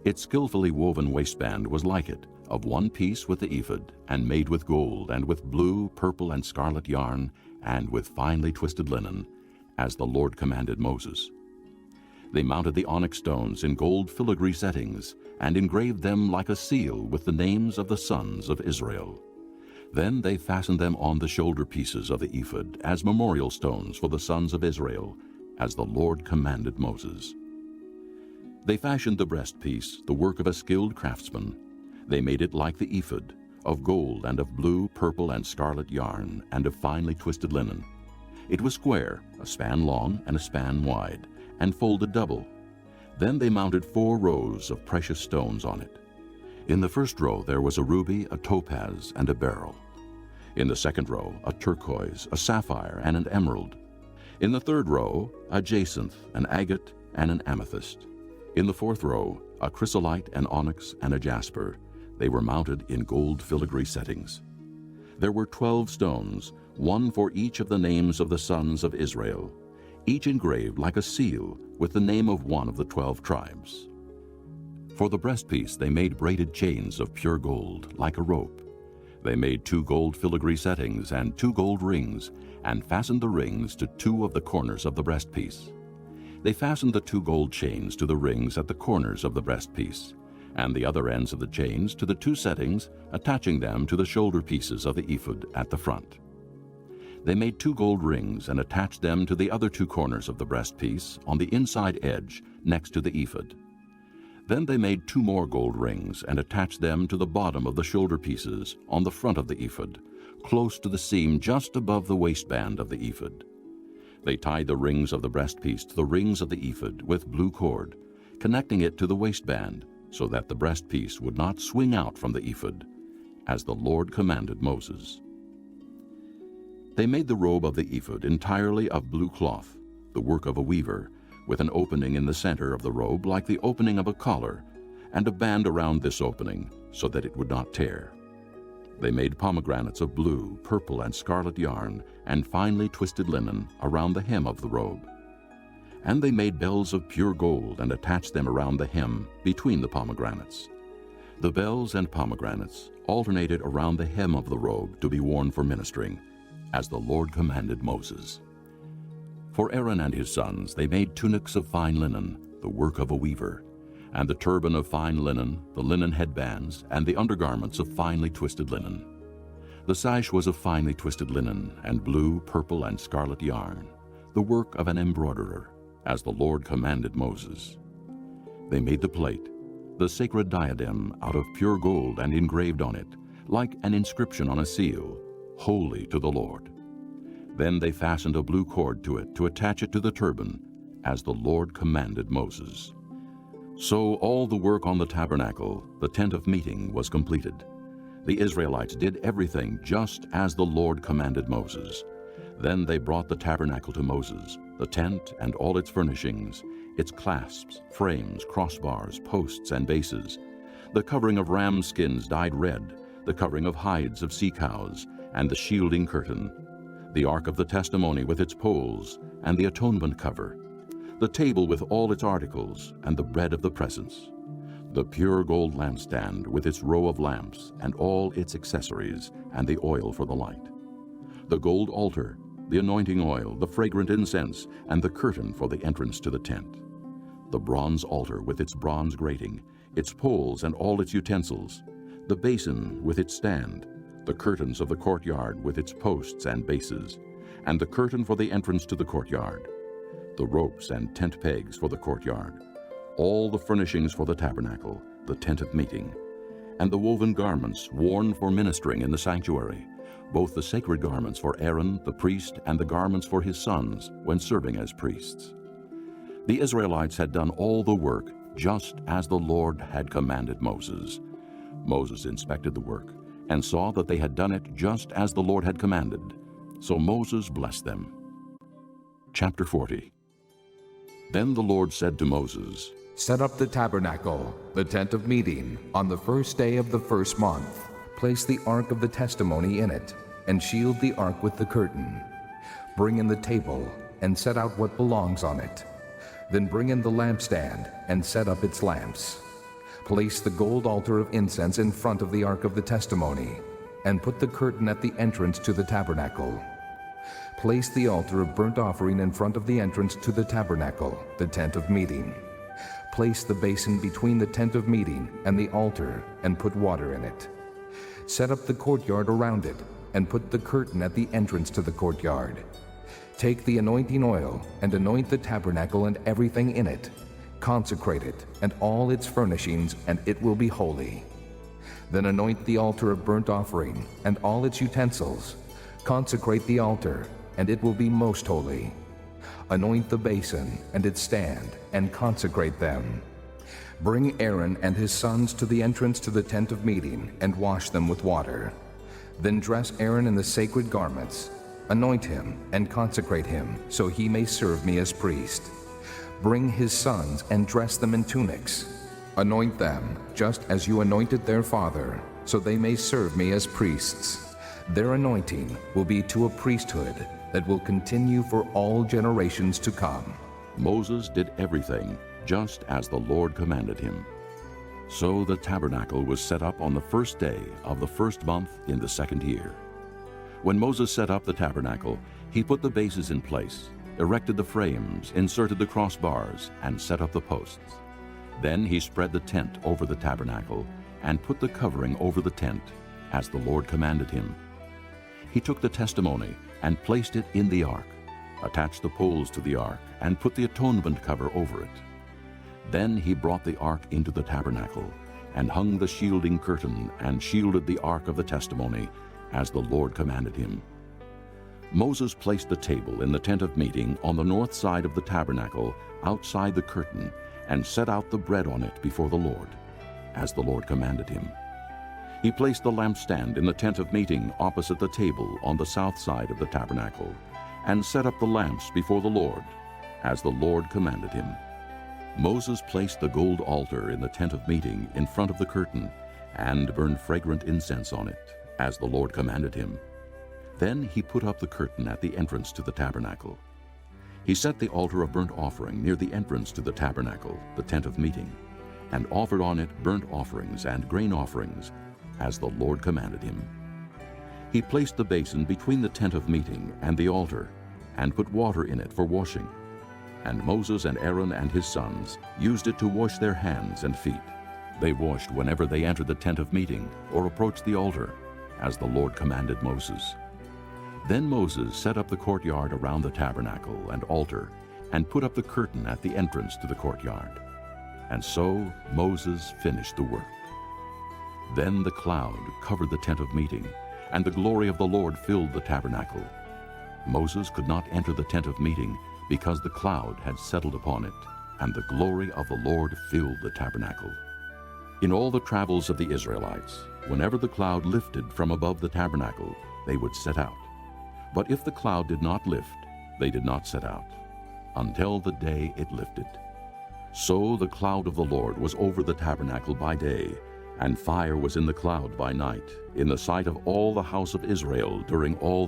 Its skillfully woven waistband was like it, of one piece with the ephod, and made with gold, and with blue, purple, and scarlet yarn, and with finely twisted linen, as the Lord commanded Moses. They mounted the onyx stones in gold filigree settings, and engraved them like a seal with the names of the sons of Israel. Then they fastened them on the shoulder pieces of the ephod as memorial stones for the sons of Israel, as the Lord commanded Moses. They fashioned the breastpiece, the work of a skilled craftsman. They made it like the ephod, of gold and of blue, purple, and scarlet yarn, and of finely twisted linen. It was square, a span long and a span wide, and folded double. Then they mounted 4 rows of precious stones on it. In the first row there was a ruby, a topaz, and a beryl. In the second row, a turquoise, a sapphire, and an emerald. In the third row, a jacinth, an agate, and an amethyst. In the fourth row, a chrysolite, an onyx, and a jasper. They were mounted in gold filigree settings. There were 12 stones, one for each of the names of the sons of Israel, each engraved like a seal with the name of one of the 12 tribes. For the breastpiece they made braided chains of pure gold, like a rope. They made 2 gold filigree settings and 2 gold rings, and fastened the rings to 2 of the corners of the breastpiece. They fastened the 2 gold chains to the rings at the corners of the breastpiece, and the other ends of the chains to the 2 settings, attaching them to the shoulder pieces of the ephod at the front. They made 2 gold rings and attached them to the other 2 corners of the breastpiece on the inside edge next to the ephod. Then they made 2 more gold rings and attached them to the bottom of the shoulder pieces on the front of the ephod, close to the seam just above the waistband of the ephod. They tied the rings of the breastpiece to the rings of the ephod with blue cord, connecting it to the waistband, so that the breastpiece would not swing out from the ephod, as the Lord commanded Moses. They made the robe of the ephod entirely of blue cloth, the work of a weaver, with an opening in the center of the robe like the opening of a collar, and a band around this opening, so that it would not tear. They made pomegranates of blue, purple, and scarlet yarn, and finely twisted linen around the hem of the robe. And they made bells of pure gold and attached them around the hem between the pomegranates. The bells and pomegranates alternated around the hem of the robe to be worn for ministering, as the Lord commanded Moses. For Aaron and his sons they made tunics of fine linen, the work of a weaver, and the turban of fine linen, the linen headbands, and the undergarments of finely twisted linen. The sash was of finely twisted linen and blue, purple, and scarlet yarn, the work of an embroiderer, as the Lord commanded Moses. They made the plate, the sacred diadem, out of pure gold and engraved on it, like an inscription on a seal, "Holy to the Lord." Then they fastened a blue cord to it to attach it to the turban, as the Lord commanded Moses. So all the work on the tabernacle, the tent of meeting, was completed. The Israelites did everything just as the Lord commanded Moses. Then they brought the tabernacle to Moses, the tent and all its furnishings, its clasps, frames, crossbars, posts, and bases, the covering of ram skins dyed red, the covering of hides of sea cows, and the shielding curtain, the ark of the testimony with its poles, and the atonement cover, the table with all its articles, and the bread of the presence, the pure gold lampstand with its row of lamps and all its accessories, and the oil for the light, the gold altar, the anointing oil, the fragrant incense, and the curtain for the entrance to the tent, the bronze altar with its bronze grating, its poles and all its utensils, the basin with its stand, the curtains of the courtyard with its posts and bases, and the curtain for the entrance to the courtyard, the ropes and tent pegs for the courtyard, all the furnishings for the tabernacle, the tent of meeting, and the woven garments worn for ministering in the sanctuary, both the sacred garments for Aaron the priest and the garments for his sons when serving as priests. The Israelites had done all the work just as the Lord had commanded Moses. Moses inspected the work and saw that they had done it just as the Lord had commanded. So Moses blessed them. Chapter 40. Then the Lord said to Moses, Set up the tabernacle, the tent of meeting, on the first day of the first month. Place the ark of the testimony in it, and shield the ark with the curtain. Bring in the table, and set out what belongs on it. Then bring in the lampstand, and set up its lamps. Place the gold altar of incense in front of the ark of the testimony, and put the curtain at the entrance to the tabernacle. Place the altar of burnt offering in front of the entrance to the tabernacle, the tent of meeting. Place the basin between the tent of meeting and the altar, and put water in it. Set up the courtyard around it, and put the curtain at the entrance to the courtyard. Take the anointing oil, and anoint the tabernacle and everything in it. Consecrate it, and all its furnishings, and it will be holy. Then anoint the altar of burnt offering, and all its utensils. Consecrate the altar, and it will be most holy. Anoint the basin and its stand, and consecrate them. Bring Aaron and his sons to the entrance to the tent of meeting, and wash them with water. Then dress Aaron in the sacred garments. Anoint him and consecrate him, so he may serve me as priest. Bring his sons and dress them in tunics. Anoint them, just as you anointed their father, so they may serve me as priests. Their anointing will be to a priesthood that will continue for all generations to come. Moses did everything just as the Lord commanded him. So the tabernacle was set up on the first day of the first month in the second year. When Moses set up the tabernacle, he put the bases in place, erected the frames, inserted the crossbars, and set up the posts. Then he spread the tent over the tabernacle and put the covering over the tent, as the Lord commanded him. He took the testimony and placed it in the ark, attached the poles to the ark, and put the atonement cover over it. Then he brought the ark into the tabernacle, and hung the shielding curtain, and shielded the ark of the testimony, as the Lord commanded him. Moses placed the table in the tent of meeting on the north side of the tabernacle, outside the curtain, and set out the bread on it before the Lord, as the Lord commanded him. He placed the lampstand in the tent of meeting opposite the table on the south side of the tabernacle, and set up the lamps before the Lord, as the Lord commanded him. Moses placed the gold altar in the tent of meeting in front of the curtain, and burned fragrant incense on it, as the Lord commanded him. Then he put up the curtain at the entrance to the tabernacle. He set the altar of burnt offering near the entrance to the tabernacle, the tent of meeting, and offered on it burnt offerings and grain offerings, as the Lord commanded him. He placed the basin between the tent of meeting and the altar, and put water in it for washing. And Moses and Aaron and his sons used it to wash their hands and feet. They washed whenever they entered the tent of meeting or approached the altar, as the Lord commanded Moses. Then Moses set up the courtyard around the tabernacle and altar, and put up the curtain at the entrance to the courtyard. And so Moses finished the work. Then the cloud covered the tent of meeting, and the glory of the Lord filled the tabernacle. Moses could not enter the tent of meeting, because the cloud had settled upon it, and the glory of the Lord filled the tabernacle. In all the travels of the Israelites, whenever the cloud lifted from above the tabernacle, they would set out. But if the cloud did not lift, they did not set out, until the day it lifted. So the cloud of the Lord was over the tabernacle by day, and fire was in the cloud by night, in the sight of all the house of Israel during all